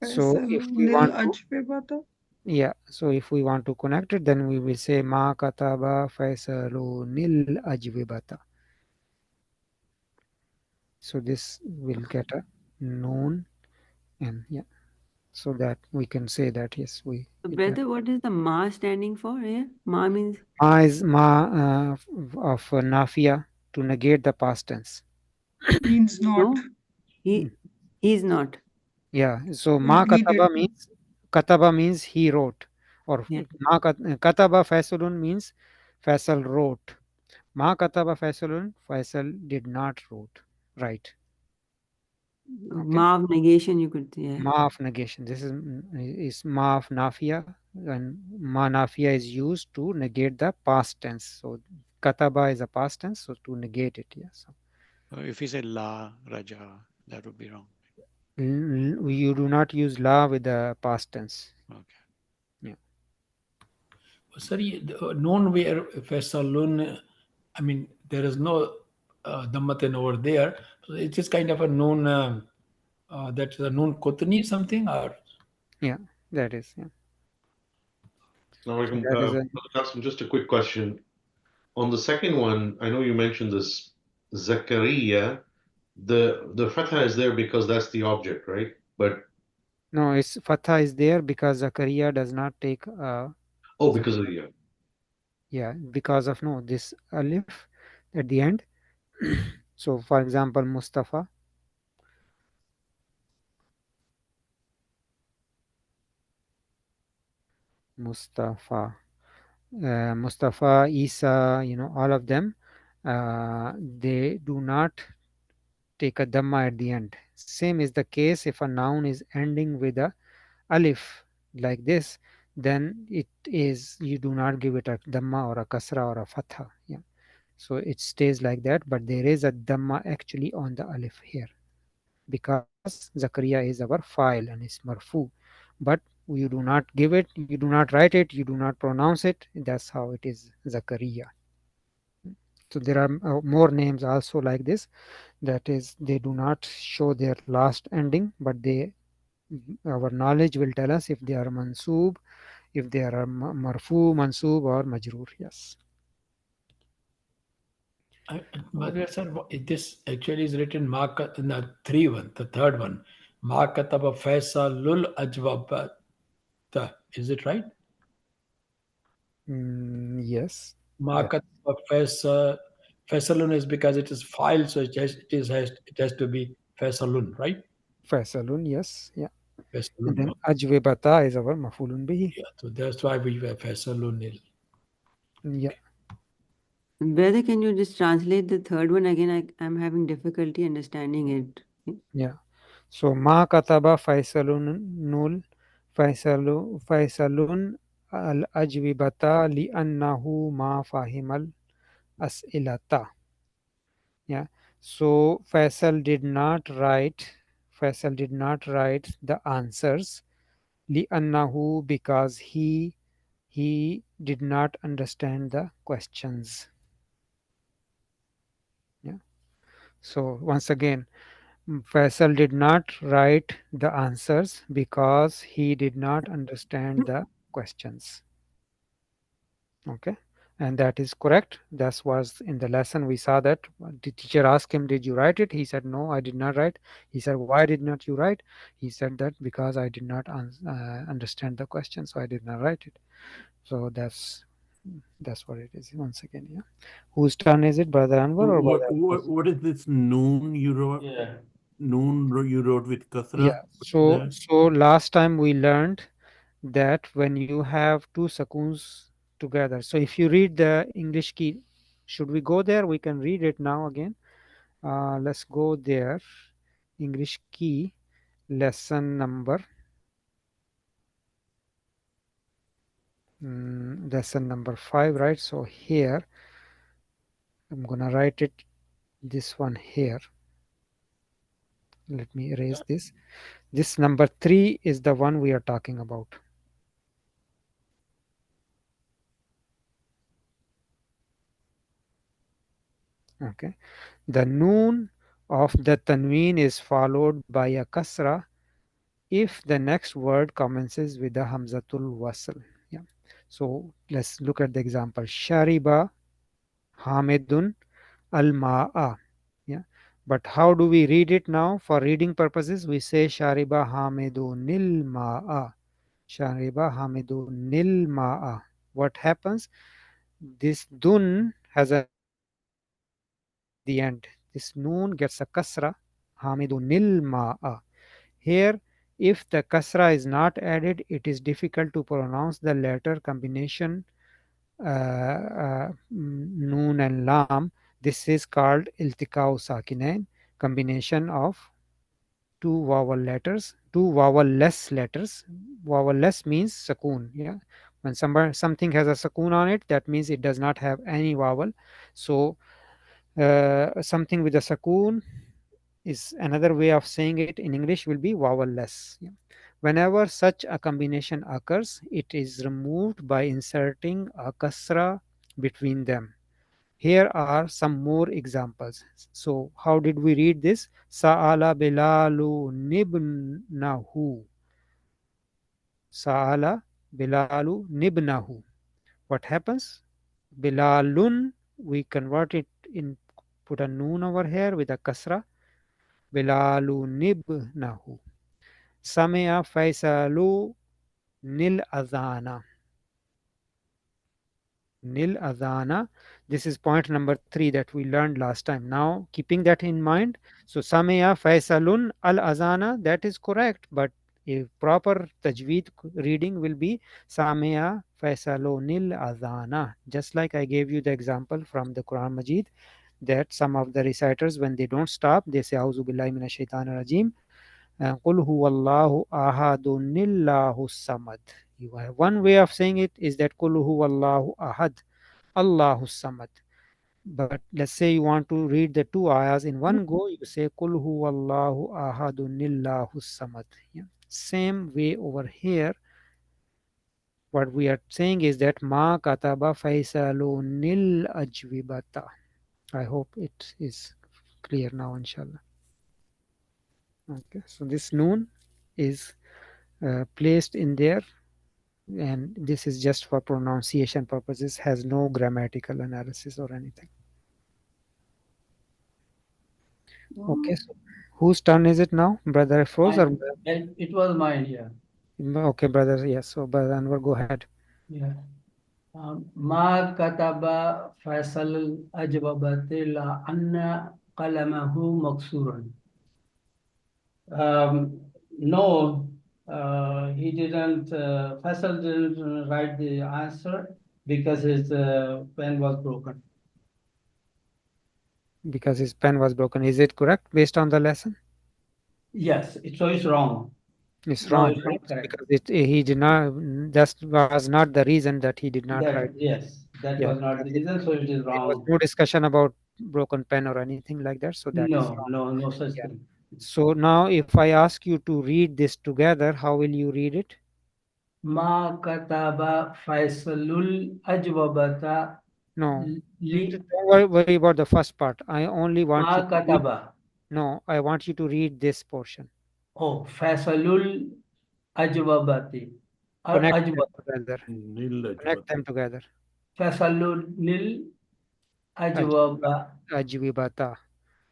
Faisal if we Nil want to, Ajwabata. yeah. So if we want to connect it, then we will say Ma kataba Faisalunil ajwibata. So this will get a noon, and yeah. So that we can say that yes, we. So, It, brother, what is the ma standing for here? Ma means ma is of nafia to negate the past tense. Means not. no. He's not. Yeah. So ma He did. kataba means he wrote, or Yeah. kataba Faisalun means Faisal wrote. Ma kataba Faisalun, Faisal did not wrote. Right. Okay. Ma of negation, you could say. Yeah. Ma of negation. This is ma of nafia, and ma nafia is used to negate the past tense. So kataba is a past tense, so to negate it. Yes. If we say La Raja, that would be wrong. You do not use la with the past tense. Okay. Yeah. Sorry, known where Faisalun, I mean, there is no Dhammatin over there. So it is kind of a known, that's a known Kotani something, or? Yeah, that is. Yeah. Now, So that is a Qasim, just a quick question. On the second one, I know you mentioned this Zakaria. The fatha is there because that's the object, right? But no. It's fatha is there because Zakaria does not take oh, because of the yeah, because of no this alif at the end. So for example, Mustafa, Mustafa, Isa, all of them, they do not take a dhamma at the end. Same is the case if a noun is ending with a alif like this, then it is you do not give it a dhamma or a kasra or a fatha. Yeah. So it stays like that, but there is a dhamma actually on the alif here because Zakaria is our file and it's marfu. But you do not give it, you do not write it, you do not pronounce it. That's how it is Zakaria. So there are more names also like this. That is, they do not show their last ending, but our knowledge will tell us if they are mansoob, if they are marfu, mansoob, or majroor. Yes. But sir, this actually is written Mark in the the third one. Makataba Faisalul Ajwabata. Is it right? Yes. Makataba Faisalun is because it is file, so it has to be Faisalun, right? Faisalun, yes. Yeah. And Faisalun. then ajwebata is our mafulun bihi. Yeah, so that's why we were Faisalun. Yeah. Brother, can you just translate the third one again? I'm having difficulty understanding it. Yeah. So ma kataba Faisalun nul Faisalun al ajwibata li annahu ma fahimal as'ilata. Yeah. So Faisal did not write the answers li annahu because he did not understand the questions. So once again, Faisal did not write the answers because he did not understand the questions. Okay, and that is correct. That was in the lesson we saw that the teacher asked him, did you write it? He said, no, I did not write. He said, why did not you write? He said that because I did not understand the question, so I did not write it. So that's what it is. Once again, yeah. Whose turn is it, Brother Anwar or Brother Alfaz? What is this noon you wrote? Yeah. Noon you wrote with kasra? Yeah. So last time we learned that when you have two sukoons together. So if you read the English key, should we go there? We can read it now again. Let's go there. English key lesson number lesson number 5, right? So here I'm gonna write it, this one here. Let me erase this. This number 3 is the one we are talking about. Okay, the noon of the tanween is followed by a kasra if the next word commences with the hamzatul wasl. Yeah. So let's look at the example. Shariba Hamidun al-ma'a. Yeah. But how do we read it now? For reading purposes, we say Shariba Hamidunil ma'a. Shariba Hamidunil ma'a. What happens? This dun has a noon at the end. This noon gets a kasra. Hamidunil ma'a. Here, if the kasra is not added, it is difficult to pronounce the letter combination noon and lam. This is called iltikau sakinain, combination of two vowel letters, two vowel-less letters. Vowel-less means sakoon. Yeah, when something has a sakoon on it, that means it does not have any vowel. So something with a sakoon is another way of saying it in English will be vowel-less. Yeah. Whenever such a combination occurs, it is removed by inserting a kasra between them. Here are some more examples. So how did we read this? Sa'ala Bilalu nibnahu. Sa'ala Bilalu nibnahu. What happens? Bilalun, we convert it in, put a noon over here with a kasra. Bilalu nibnahu. Samea Faisalu nil adhana. Nil adhana. This is point number 3 that we learned last time. Now, keeping that in mind, so Samea Faisalun al azana, that is correct, but a proper tajweed reading will be Samea Faisalunil adhana. Just like I gave you the example from the Quran Majid, that some of the reciters, when they don't stop, they say Auzu billahi minash shaitanir rajim. Qul huwallahu ahadunillahu samad. You have one way of saying it is that Qul huwallahu ahad, Allahu samad. But let's say you want to read the two ayahs in one go, you say Qul huwallahu ahadunillahu samad. Yeah. Same way over here. What we are saying is that Ma kataba faisalunil ajwibata. I hope it is clear now, inshallah. Okay, so this noon is placed in there, and this is just for pronunciation purposes, has no grammatical analysis or anything. Okay, so whose turn is it now, Brother Froz or It was mine, yeah. okay, brother? Yes, so Brother Anwar, go ahead. Yeah. ما كتب فيصل الأجوبة إلا أن قلمه مكسور. No, he didn't. Faisal didn't write the answer because his pen was broken. Because his pen was broken. Is it correct based on the lesson? Yes, so it's wrong. It's No, wrong, it's right? not correct. Because he did not. That was not the reason that he did not write. Yes, that Yeah, was not the reason, so it is there was wrong. no discussion about broken pen or anything like that. So that is wrong. No such Yeah. thing. So now, if I ask you to read this together, how will you read it? ما كتب فيصل الأجوبة No, Li don't worry about the first part. I only want Ma you to read. kataba. No, I want you to read this portion. Oh, Fasalul Ajwabati. Connect them Ajwab. together. Nil Connect them together. Fasalul Nil Ajwiba, Ajwaba. ajwibata.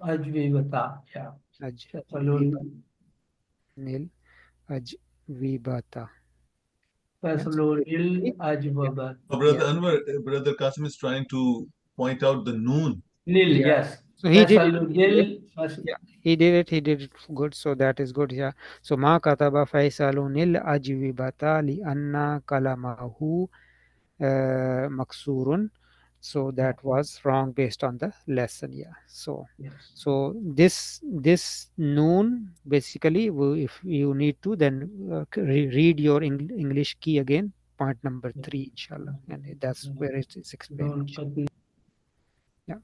Ajwibata. Yeah. Ajwiba, Fasalul nil, ajwibata. Yeah. So Fasalul read. Nil Yeah. Ajwabat. Yeah. Brother Anwar, Brother Qasim is trying to point out the noon. Nil, Yeah. yes. So he did it. Fasalul Nil. Yeah, he did it. He did it good. So that is good. Yeah. So ma kataba Faisalunil ajwibata li anna kalamahu maksurun. So that was wrong based on the lesson. Yeah. So Yes. so this noon basically if you need to then read your English key again. Point number 3, inshallah, and that's where it is explained. Yeah.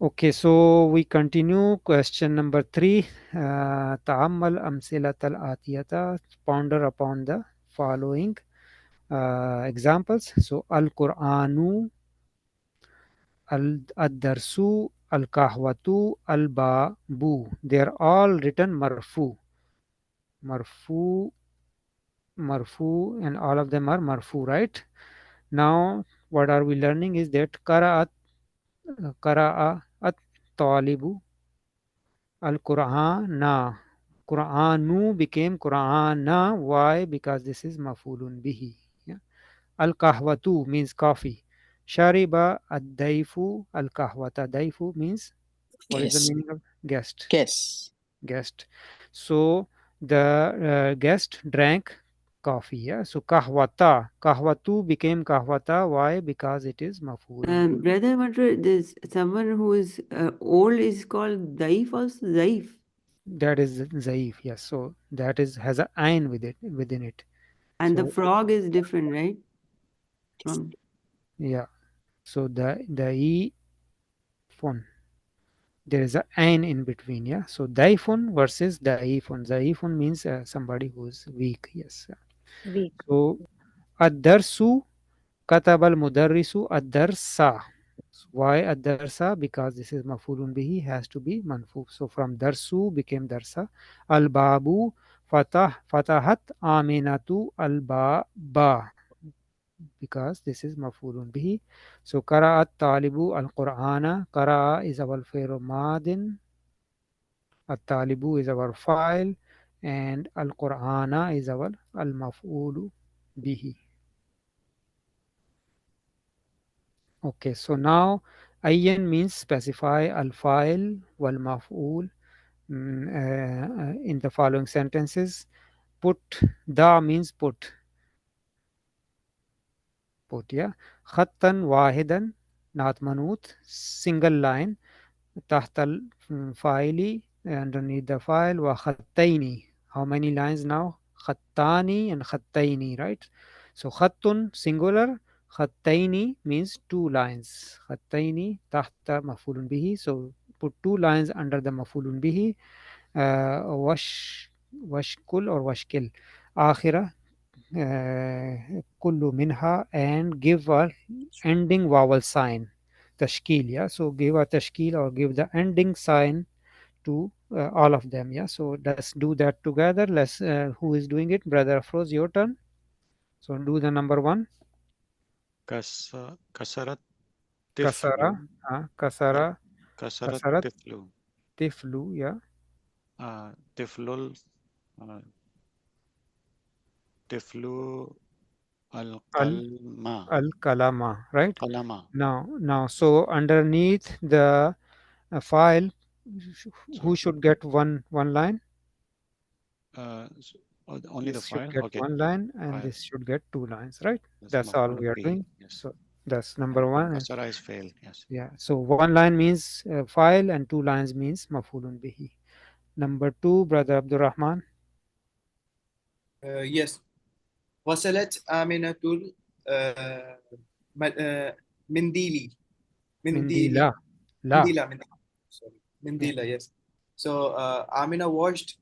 Okay, so we continue. Question number 3. Ta'ammal amsilatal atiyata. Ponder upon the following examples. So, al-Qur'anu, al-darsu, al-kahwatu, al-babu. They are all written marfu. Marfu, marfu, and all of them are marfu, right? Now, what are we learning is that qara'a at-talibu Al-Qur'ana. Qur'anu became Qur'ana. Why? Because this is mafulun bihi. Yeah. Al-kahwatu means coffee. Shariba ad-daifu. Al-kahwata. Daifu means, what is the Guess. meaning of guest? Guess. Guest. So the guest drank coffee. Yeah. So kahwata. Kahwatu became kahwata. Why? Because it is mafulun. Brother Matur, there's someone who is old is called Daif also, Zaif. That is zaif. Yes. So that is has a ayn within it. And the So frog is different, right? From yeah. So the e phone, there is a n in between. Yeah. So daifun versus daifun. Daifun means somebody who is weak. Yes. Weak. So ad-darsu katabal mudarrisu ad-darsa. Why ad-darsa? Because this is mafulun bihi, has to be manfub. So from darsu became darsa. Al-babu fatahat aminatu al-ba, because this is mafulun bihi. So qara'at talibu al-Qur'ana. Qara'a is our fi'l madin. At-talibu is our file. And al-Qur'ana is our al-maf'ulu bihi. Okay, so now ayyan means specify al-file wal-maf'ul in the following sentences. Put, da means put, yeah. Khattan wahidan, not manut, single line. تحت الفاعل, underneath the file, وخطين. How many lines now? خطاني and خطيني, right? So خط singular, خطيني means 2 lines. خطيني تحت مفعول به. So put 2 lines under the مفعول به. وشكل or وشكل آخرة كل منها, and give a ending vowel sign. Tashkil, yeah. So give a tashkil or give the ending sign to all of them, yeah. So let's do that together. Let's who is doing it? Brother Afroz, your turn. So do the number 1. Kasarat Kasara, tiflu. kasara, Kasarat kasarat, tiflu. tiflu, yeah. Tiflul. Tiflu Al al-qalma. kalama, right? Qalama. Now, so underneath the file, who So, should get one line? only the This should file. get Okay. 1 line, and File. this should get 2 lines, right? That's That's all maf'ulun we are bihi. doing. Yes. So that's number And 1. kasara is fail. Yes. Yeah. So 1 line means file, and 2 lines means mafulun bihi. Number 2, Brother Abdul Rahman. Yes. غسلت آمنة منديلي. Mindila. La. Mindila. Sorry. Yeah. Mindila, yes. So Amina washed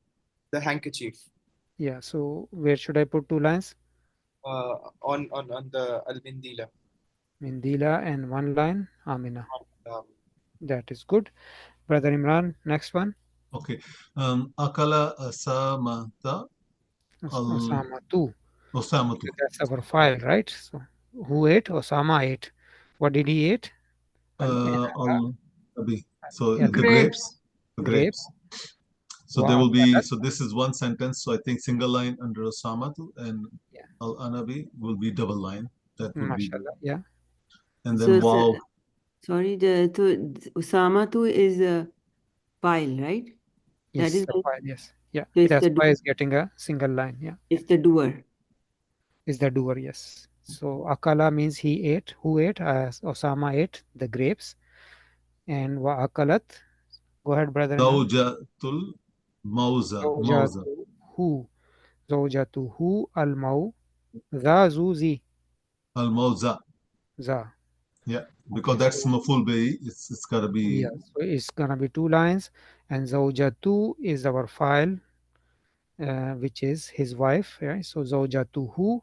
the handkerchief Yeah. So where should I put 2 lines? on the al Mindila. Mindila, and one line Amina. That is good. Brother Imran, next one. Okay. Akala Asamata al Osama 2. Osamatu. That's our file, right? So who ate? Osama ate. What did he eat? Al Abi. So Yeah, the Grapes. grapes. The grape. grapes. So there Wa will be, akalat. so this is one sentence. So I think single line under Osamatu, and Yeah, Al Anabi will be double line. That would be the, mashallah. Yeah. and then So, wow. sorry, Usama tu is a file, right? That Yes, is the the, file. Yes. Yeah. so it's That's the why it's getting a single line. Yeah. it's the doer. Is the doer. Yes. So akala means he ate. Who ate? Osama ate the grapes. And wa akalat. Go ahead, brother Imran. Zawjatul Mauza. Zawjatuhu. Zawjatuhu al-mau. Za zuzi. Al Mauza. Za. Yeah, Okay. because So that's maful bay. It's gotta be. yeah. So it's gonna be two lines, and zawjatu is our file, which is his wife. Right. So zawjatuhu.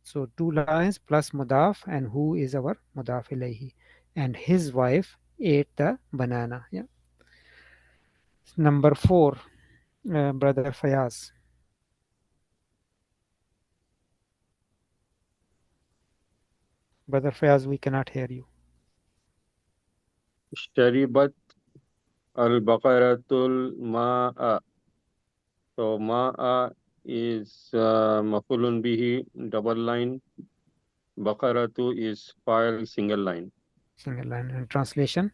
So two lines plus mudaf, and who is our mudaf ilayhi, and his wife ate the banana. Yeah. Number 4, brother Fayaz. Brother Fayaz, we cannot hear you. Sharibat al-baqaratul ma'a. So ma'a is mafulun bihi, double line. Baqaratu is file, single line. Single line. And translation.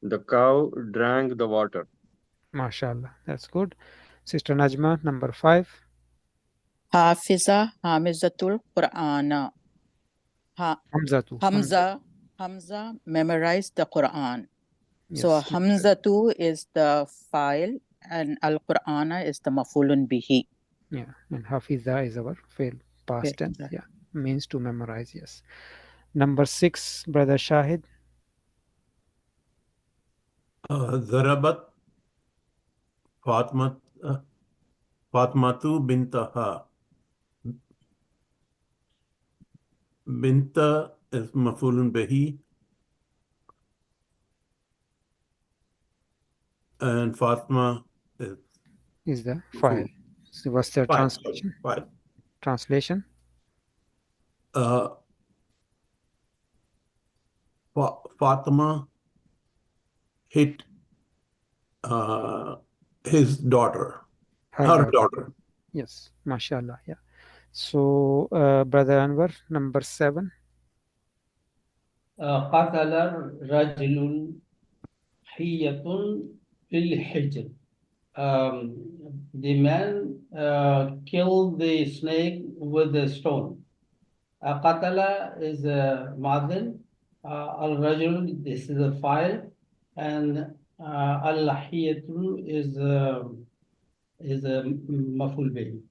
The cow drank the water. MashaAllah. That's good. Sister Najma, number 5. Hafiza Hamizatul Qur'ana. Hamzatu. Hamza memorized the Quran. So Yes. Hamzatu is the file and Al Qur'ana is the mafulun bihi. Yeah. And Hafiza is our fail past tense. Yeah. Means to memorize. Yes. Number 6, brother Shahid. Zarabat Fatmatu bintaha. Binta is mafulun bihi, and Fatma Is the file. So what's the translation? File. Translation. Fatima hit his daughter, her daughter. Yes. MashaAllah. Yeah. So, brother Anwar, number 7. قتل رجل حية في الحجر. The man killed the snake with a stone. Qatala is a madin. Al-Rajul, this is a file. And Al-Lahiyatu is a maful bihi.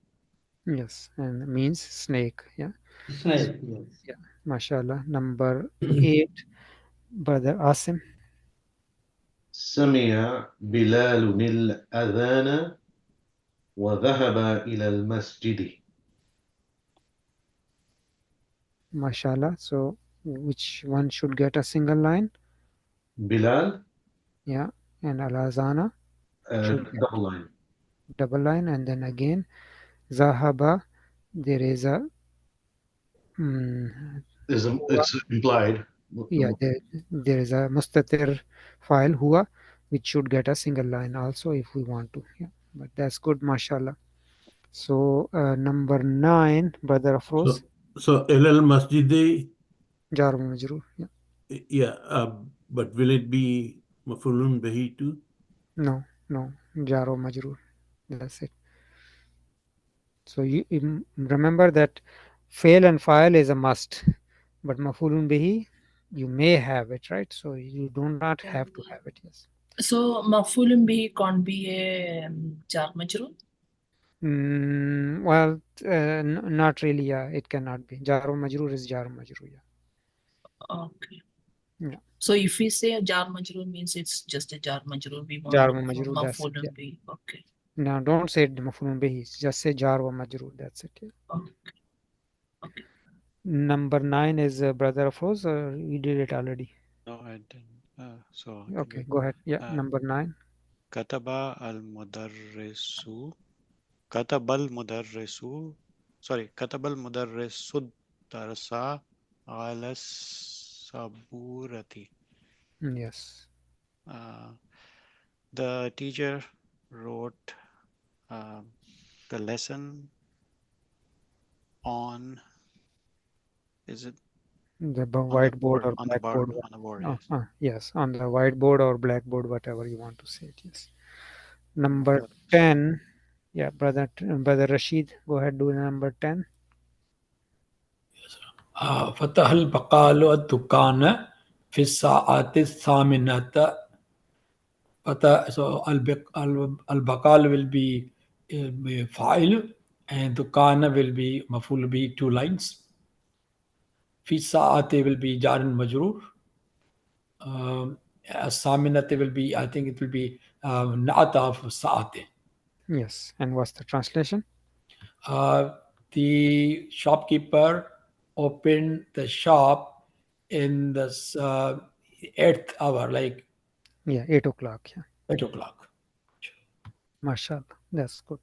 Yes, and means snake. Yeah. Snake, yes. Yeah. MashaAllah. Number 8, brother Asim. سمع بلال الأذان وذهب إلى المسجد. MashaAllah. So, which one should get a single line? Bilal. Yeah. And Al-Azana should get Double line. double line, and then again Zahaba. There is a It's implied. Yeah, there is a mustatir file huwa, which should get a single line also if we want to. Yeah, but that's good, mashallah. So number 9, brother Afroz. So ilal masjidi. Jar wa majroor. Yeah. Yeah, but will it be mafulun bihi too? No, jar wa majroor. That's it. So you remember that fail and file is a must, but mafulun bihi you may have it, right? So you do not have to have it. Yes. So maf'ulun bihi can't be a jar majroor? Well, not really. Yeah, it cannot be. Jar wa majroor is jar wa majroor. Yeah. Okay. Yeah. So if we say a jar majroor means it's just a jar majroor. We want Jar wa majroor. That's it. maf'ulun Yeah. bihi. Okay. Now don't say maf'ulun bihi. Just say jar wa majroor. That's it. Yeah. Okay. Number 9 is Brother Afroz, or you did it already? No, I didn't. So I can do Okay, it. go ahead. Yeah, number 9. Kataba al-mudarrisu. Katabal mudarrisu. Sorry, Katabal mudarrisud darsa ala saburati. Yes. The teacher wrote the lesson on, is it The on the whiteboard board, or on the board, blackboard. on the board, yes. Yes, on the whiteboard or blackboard, whatever you want to say it. Yes. Number 10. Yeah, brother Rashid, go ahead, do number 10. فتح البقال الدكان في الساعات الثامنة. So al-baqal will be fa'il, and dukana will be maful be 2 lines. Fi sa'ati will be jar and majroor. Saminati will be, I think it will be na'ata of sa'ati. Yes. And what's the translation? The shopkeeper opened the shop in the 8th hour, like 8 o'clock. Yeah. 8 o'clock. Mashallah. That's good.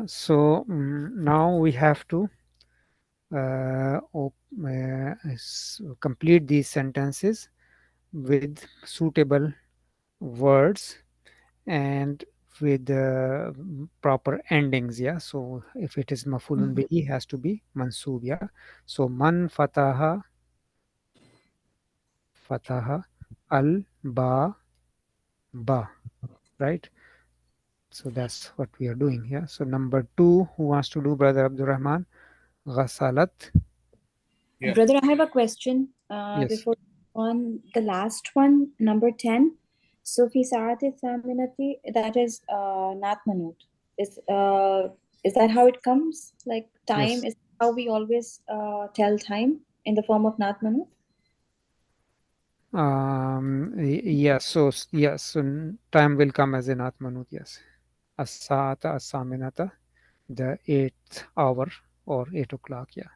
So now we have to complete these sentences with suitable words and with proper endings. Yeah, so if it is mafulun bihi, has to be mansub. Yeah, so man fataha al ba, right? So that's what we are doing here. So number 2, who wants to do, Brother Abdurrahman? Ghasalat. Yeah. Brother, I have a question Yes. before on the last one, number 10. So fi sa'ati thaminati, that is not manut. Is that how it comes? Like time Yes. is how we always tell time in the form of not manut? Yes. So yes. So time will come as an atmanut. Yes. As-saata as-saminata, the 8th hour or 8 o'clock. Yeah.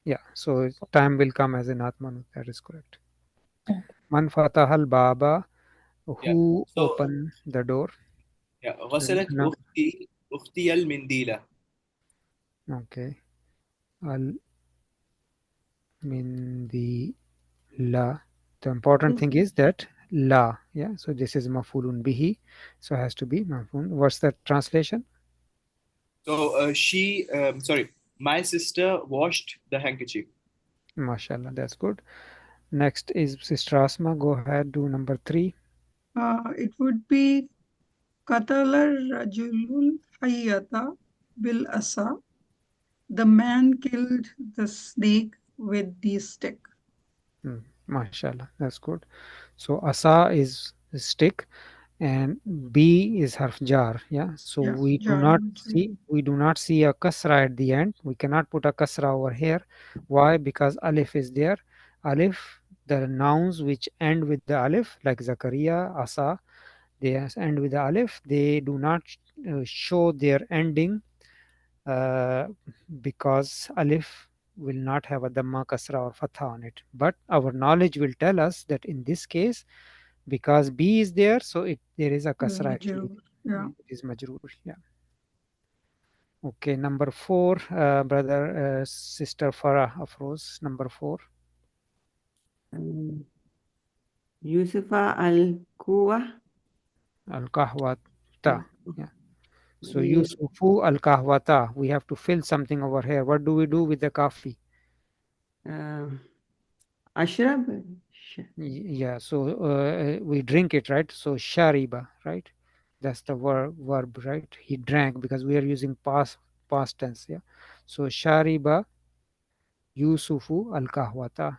Yeah. So time will come as an atmanut. That is correct. Man fatahal baba, Yeah. who So opened the door? yeah, غسلت أختي المنديلة. Okay. Al min the la. The important thing is that la. Yeah. So this is mafulun bihi. So has to be mafulun. What's the translation? So my sister washed the handkerchief. MashaAllah. That's good. Next is Sister Asma. Go ahead. Do number 3. It would be Qatala Rajulul Hayyata bil Asa. The man killed the snake with the stick. MashaAllah. That's good. So asa is stick and B is harf jar. Yeah. So Yeah, we do jar not majroor. see a kasra at the end. We cannot put a kasra over here. Why? Because alif is there. Alif, the nouns which end with the alif, like Zakaria, Asa, they end with the alif. They do not show their ending uh, because alif will not have a dhamma, kasra or fatha on it. But our knowledge will tell us that in this case, because B is there, so there is a kasra actually. Majroor. Yeah. It is majroor. Yeah. Okay, number 4, brother, sister Farah Afroz, number 4. Yusufa al-Kuwa. Al-Kahwata. Yeah. So Yusufu al-Kahwata. We have to fill something over here. What do we do with the kafi? Ashrab. Yeah, so we drink it, right? So shariba, right? That's the verb, right? He drank, because we are using past tense. Yeah. So shariba Yusufu al-Kahwata.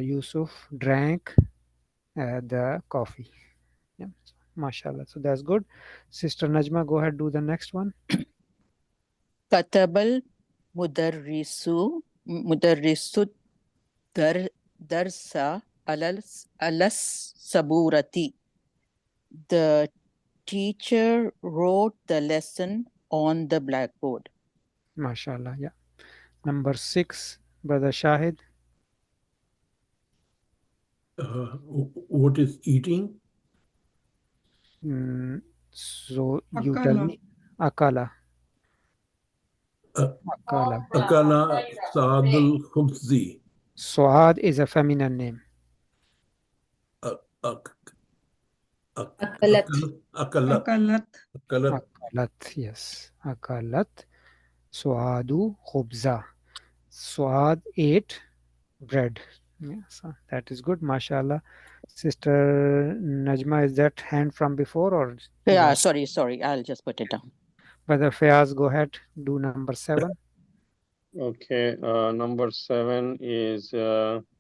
Yusuf drank the coffee. Yeah. MashaAllah. So that's good. Sister Najma, go ahead, do the next one. Katabal mudarrisu darsa alas saburati. The teacher wrote the lesson on the blackboard. MashaAllah. Yeah. Number 6, Brother Shahid. What is eating? So you tell Akala. me. Akala. Akala. Akala Saadul Khubzi. Suad is a feminine name. Akalat. Akalat. Akalat. Akalat. Akalat, yes. Akalat. Suadu khubza. Suad ate bread. Yeah, so that is good, mashallah. Sister Najma, is that hand from before or? Yeah, sorry. I'll just put it down. Brother Fayaz, go ahead. Do number 7. Okay, number 7 is قرأت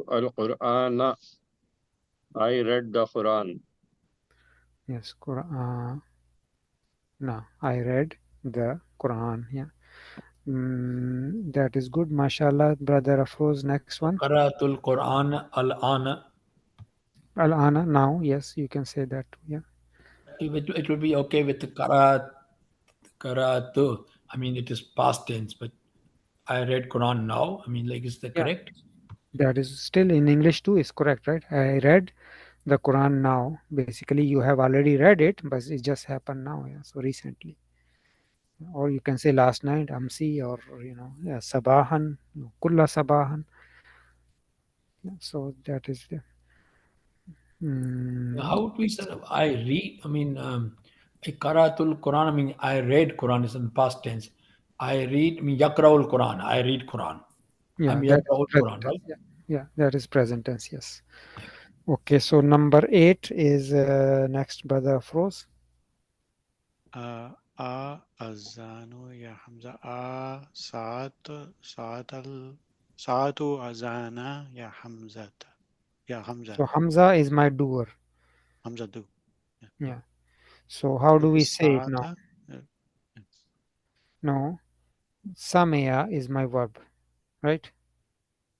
al-Qur'an. I read the Quran. Yes, Quran. No, I read the Quran. Yeah. That is good, mashallah. Brother Afroz, next one. Qira'atul Quran al-ana. Al-ana, now, yes, you can say that. Yeah. It will be okay with the qara'atu. I mean, it is past tense, but I read Quran now. I mean, like, is that Yeah. correct? That is still in English too, is correct, right? I read the Quran now. Basically, you have already read it, but it just happened now, yeah, so recently. Or you can say last night, amsi, or yeah, sabahan, kulla sabahan. Yeah, so that is the. How would we say I read? I mean, Qira'atul Quran. I mean, I read Quran is in past tense. I read. I mean, Yakraul Quran. I read Quran. Yeah, I'm that is Yakraul present Quran, tense. right? Yeah, that is present tense. Yes. Okay, so number 8 is next, Brother Afroz. Azanu ya Hamza. Saatu azana ya Hamzata. Ya Hamza. So Hamza is my doer. Hamza do. Yeah. So how do we say it now? Saata. No, Samaya is my verb, right?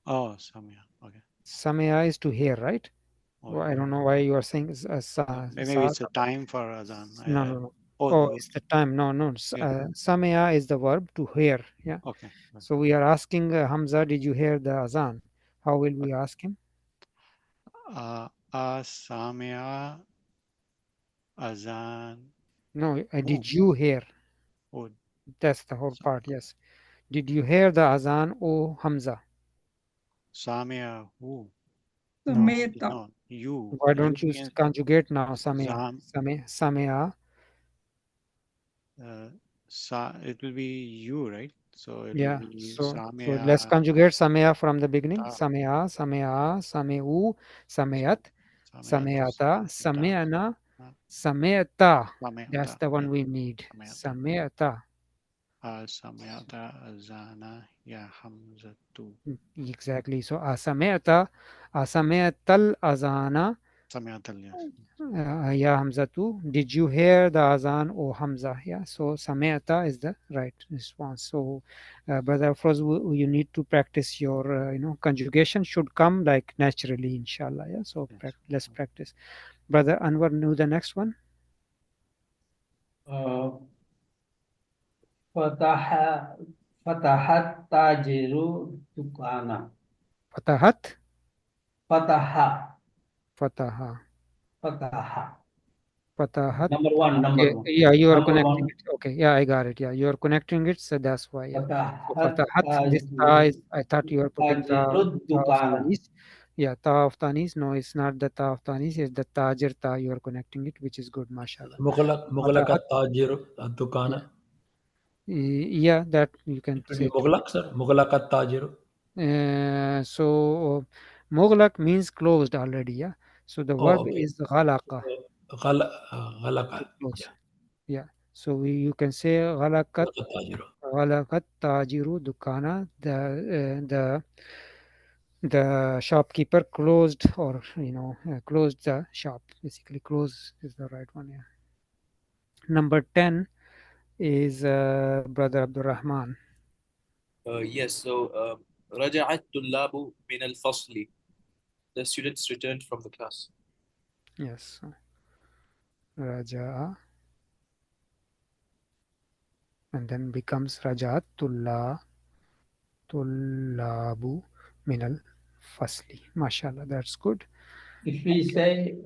Oh, Samya. Okay. Samaya is to hear, right? Oh, Well, I don't know why you are saying maybe it's a time for Azan. No. Oh, Oh, it's the time. No. yeah. Samaya is the verb to hear. Yeah. Okay. So we are asking Hamza, did you hear the azan? How will we ask him? Samya Azan. No, did you hear? Oh, That's the whole part. Yes. Did you hear the azan, O Hamza? Samya who? No. No, you. Why You don't you mean conjugate now? Samaya. Zam. Samaya. It will be you, right? So it will Yeah. be So let's Samya. conjugate Samaya from the beginning. Samaya, Samaya, Sameu, Samayat, Samayata, Samayana, Samayata. That's the one we need. Samayata. Samyata Azana ya Hamzatu. Exactly. So Asamayata, Asamayatal Azana. Samyatal, yes. Ya Hamzatu. Did you hear the Azan, O Hamza? Yeah. So Samayata is the right response. So, Brother Afroz, you need to practice your, conjugation should come like naturally, inshallah. Yeah. So let's practice. Brother Anwar, knew the next one. Fatahat tajiru dukana. Fatahat. Fataha. Fataha. Fataha. Fatahat. Number one. Okay. Yeah, you are Number connecting one. it. Okay. Yeah, I got it. Yeah, you are connecting it. So that's why. Yeah. So Fatahat Fatahat. This ta is. tajiru. I thought you were putting Tajiru ta of dukana. tanis. Yeah, ta of tanis. No, it's not the ta of tanis. It's the tajir ta. You are connecting it, which is good, mashallah. Mughlaqat tajir Yeah. dukana. Yeah, that you can It will say be too. Mughlaq, sir. Mughlaqat tajir. So Mughlaq means closed already. Yeah. So the Oh, verb okay. is ghalaqa. Ghalaqa. To close. Yeah. So you can say ghalaqat. Ghalaqat tajiru dukana. The shopkeeper closed, or closed the shop. Basically, close is the right one. Yeah. Number 10 is Brother Abdul Rahman. Yes, so رجع الطلاب من الفصل. The students returned from the class. Yes. Raja. and then becomes rajat tullabu minal fasli. MashaAllah, that's good. If we say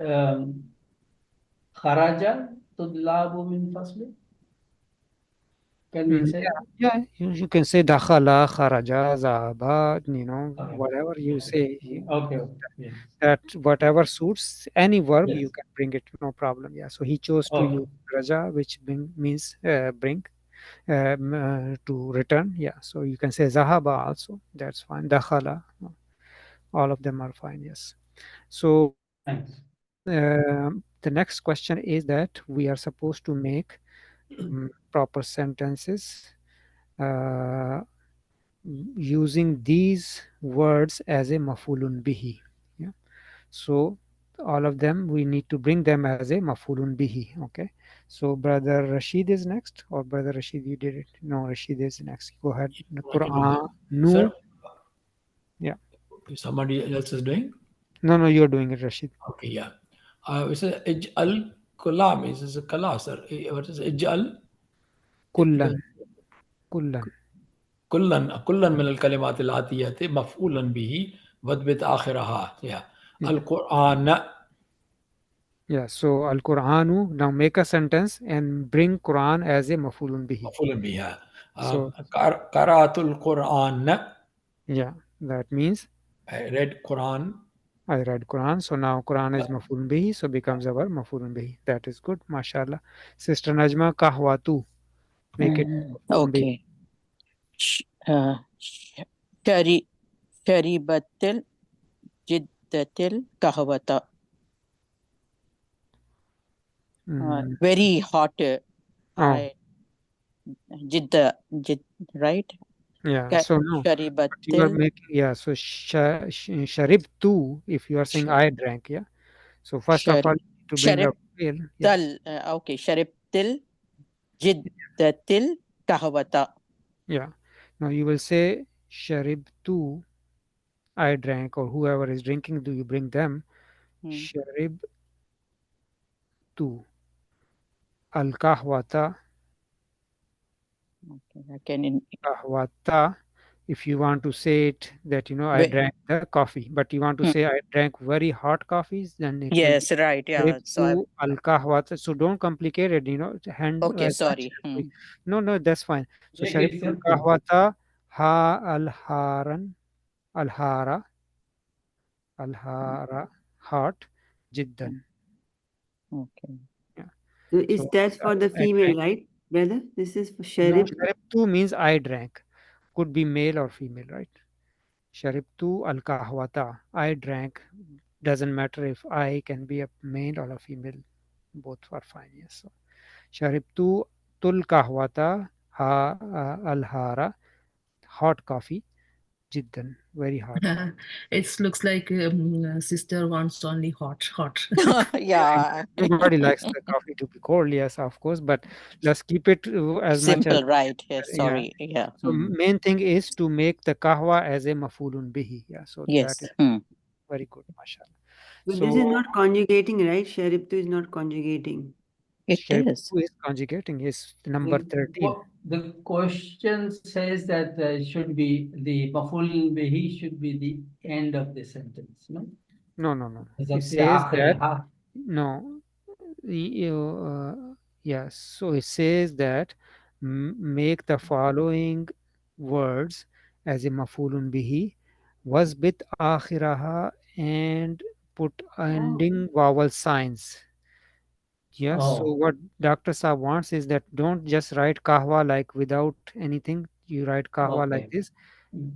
kharaja tudlabu min fasli, can we say that? Yeah, you can say dakhala, kharaja, zahaba, Okay. whatever you say. Okay. Yes. That whatever suits any verb, Yes. you can bring it, no problem. Yeah, so he chose to Okay. use raja, which means bring, to return. Yeah, so you can say zahaba also. That's fine. Dakhala, all of them are fine. Yes. So Thanks. the next question is that we are supposed to make proper sentences uh, using these words as a mafulun bihi. Yeah. So all of them we need to bring them as a mafulun bihi. Okay. So brother Rashid is next, or brother Rashid you did it? No, Rashid is next. Go ahead. The Quran. Sir, No. Yeah. somebody else is doing? No, no, you're doing it, Rashid. Okay, yeah. It says ij'al kalam. This is a kala, sir. What is ij'al? Kullan. Kullan. كلا من الكلمات الآتية مفعولا به واثبت آخرها. Yeah. القرآن. Yeah, so Al Quranu, now make a sentence and bring Quran as a mafulun bihi. مفعول بها. So قرأت القرآن. yeah, that means I read Quran. I read Quran. So now Quran is mafulun bihi, so becomes our mafulun bihi. That is good, mashallah. Sister Najma, kahwatu, make it mafulun bihi. Okay. Shari sharibatil jiddatil kahwata. Very hot. I jid, right? Yeah, so no, but you are Sharibatil. making, yeah, so sharib tu, if you are saying I drank, yeah. So first of all, to bring Sharib up fail, yeah. tal. Okay. Sharibtil jiddatil kahwata. Yeah. Now you will say sharib tu, I drank, or whoever is drinking, do you bring them? Sharib tu al kahwata. Okay. Kahwata. If you want to say it that I drank the coffee, but you want to say I drank very hot coffees, then it will be Yes, right. Yeah. So I. Sharibtu al kahwata. So don't complicate it, hand Okay. as much Sorry. as we. No, no, that's fine. So Make it sharibtu al simple. kahwata ha al haran al hara hot jiddan. Okay. Yeah. So is that for the I female, drank. right, brother? This is for No, Sharib. sharibtu means I drank. Could be male or female, right? Sharibtu al kahwata. I drank. Doesn't matter if I can be a male or a female. Both are fine. Yes. So, sharibtu tul kahwata ha al hara. Hot coffee. Jiddan. Very hot. It looks like sister wants only hot. Yeah. Everybody likes the coffee to be cold. Yes, of course. But let's keep it as much as Simple, right? Yes. yeah. Sorry. Yeah. So main thing is to make the kahwa as a mafulun bihi. Yeah. So that Yes. is very good, mashallah. But this is So not conjugating, right? Sharibtu is not conjugating. It is. Sharibtu is conjugating. Is number 13. The question says that it should be the maful bihi should be the end of the sentence, no? No, no, no. It That's the says that akhir. no. Yes. So it says that make the following words as a mafulun bihi was bit akhiraha and put ending vowel signs. Yes. So Oh. what Dr. Saab wants is that don't just write kahwa like without anything. You write kahwa like Okay. this.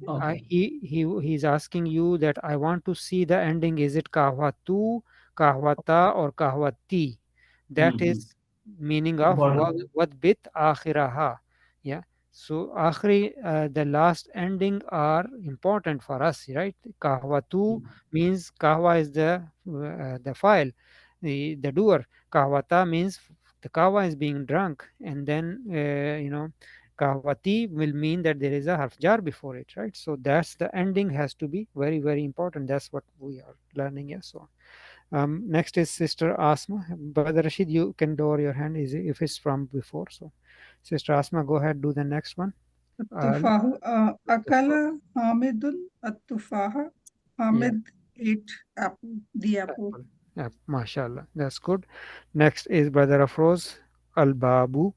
Okay. He's asking you that I want to see the ending. Is it kahwatu, kahwata, or kahwati? That is meaning of Important. what bit akhiraha. Yeah. So akhri, the last ending are important for us, right? Kahwatu means kahwa is the file, the doer. Kahwata means the kahwa is being drunk, and then kahwati will mean that there is a harf jar before it, right? So that's the ending has to be very, very important. That's what we are learning. Yes. So next is Sister Asma. Brother Rashid, you can lower your hand. Is it, if it's from before? So Sister Asma, go ahead, do the next one. التفاح أكل حامد التفاح. Hamid ate the apple. Yeah, mashallah. That's good. Next is brother Afroz, Al Babu.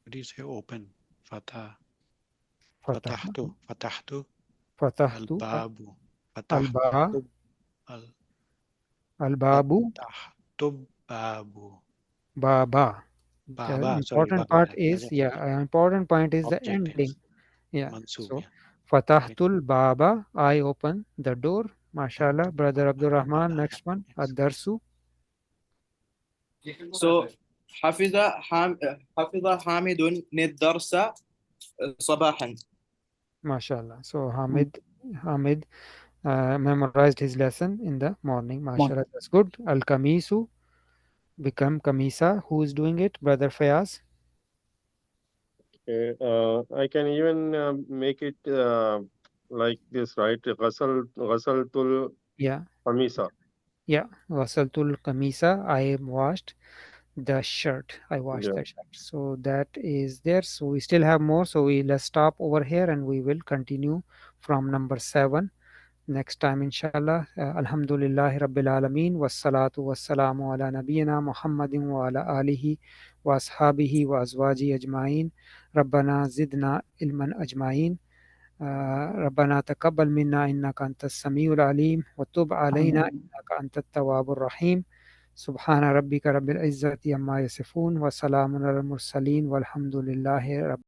What do you say? Open. Fatah. Fatah. Fatahtu. Fatahtu. Fatahtu. Al-babu. Al Ba. Fatahtu. Al- Al Babu. Fatahtu babu. Baba. The Baba. Sorry, important Baba. part is, important point is the Object ending. is Yeah. mansub. So, Yeah. Fatahtul Baba, I open the door. Mashallah. Brother Abdul Rahman, next one. Ad-Darsu. So حفظ حامد الدرس صباحا. Mashallah. So, Hamid memorized his lesson in the morning. Mashallah. That's good. Al Kamisu become Kamisa. Who is doing it? Brother Fayaz. Okay, I can even make it like this, right? Ghasaltul Yeah. Hamisa. Yeah. Wasaltul Kamisa. I washed the shirt. I washed Yeah. the shirt. So that is there. So we still have more. So let's stop over here and we will continue from number 7 next time, inshallah. Alhamdulillahi Rabbil Alameen. Wassalatu wassalamu ala nabiyyina Muhammadin wa ala alihi wa ashabihi wa azwaji ajma'in. Rabbana zidna ilman ajma'in. ربنا تقبل منا إنك أنت السميع العليم وتب علينا إنك أنت التواب الرحيم سبحان ربك رب العزة عما يصفون وسلام على المرسلين والحمد لله رب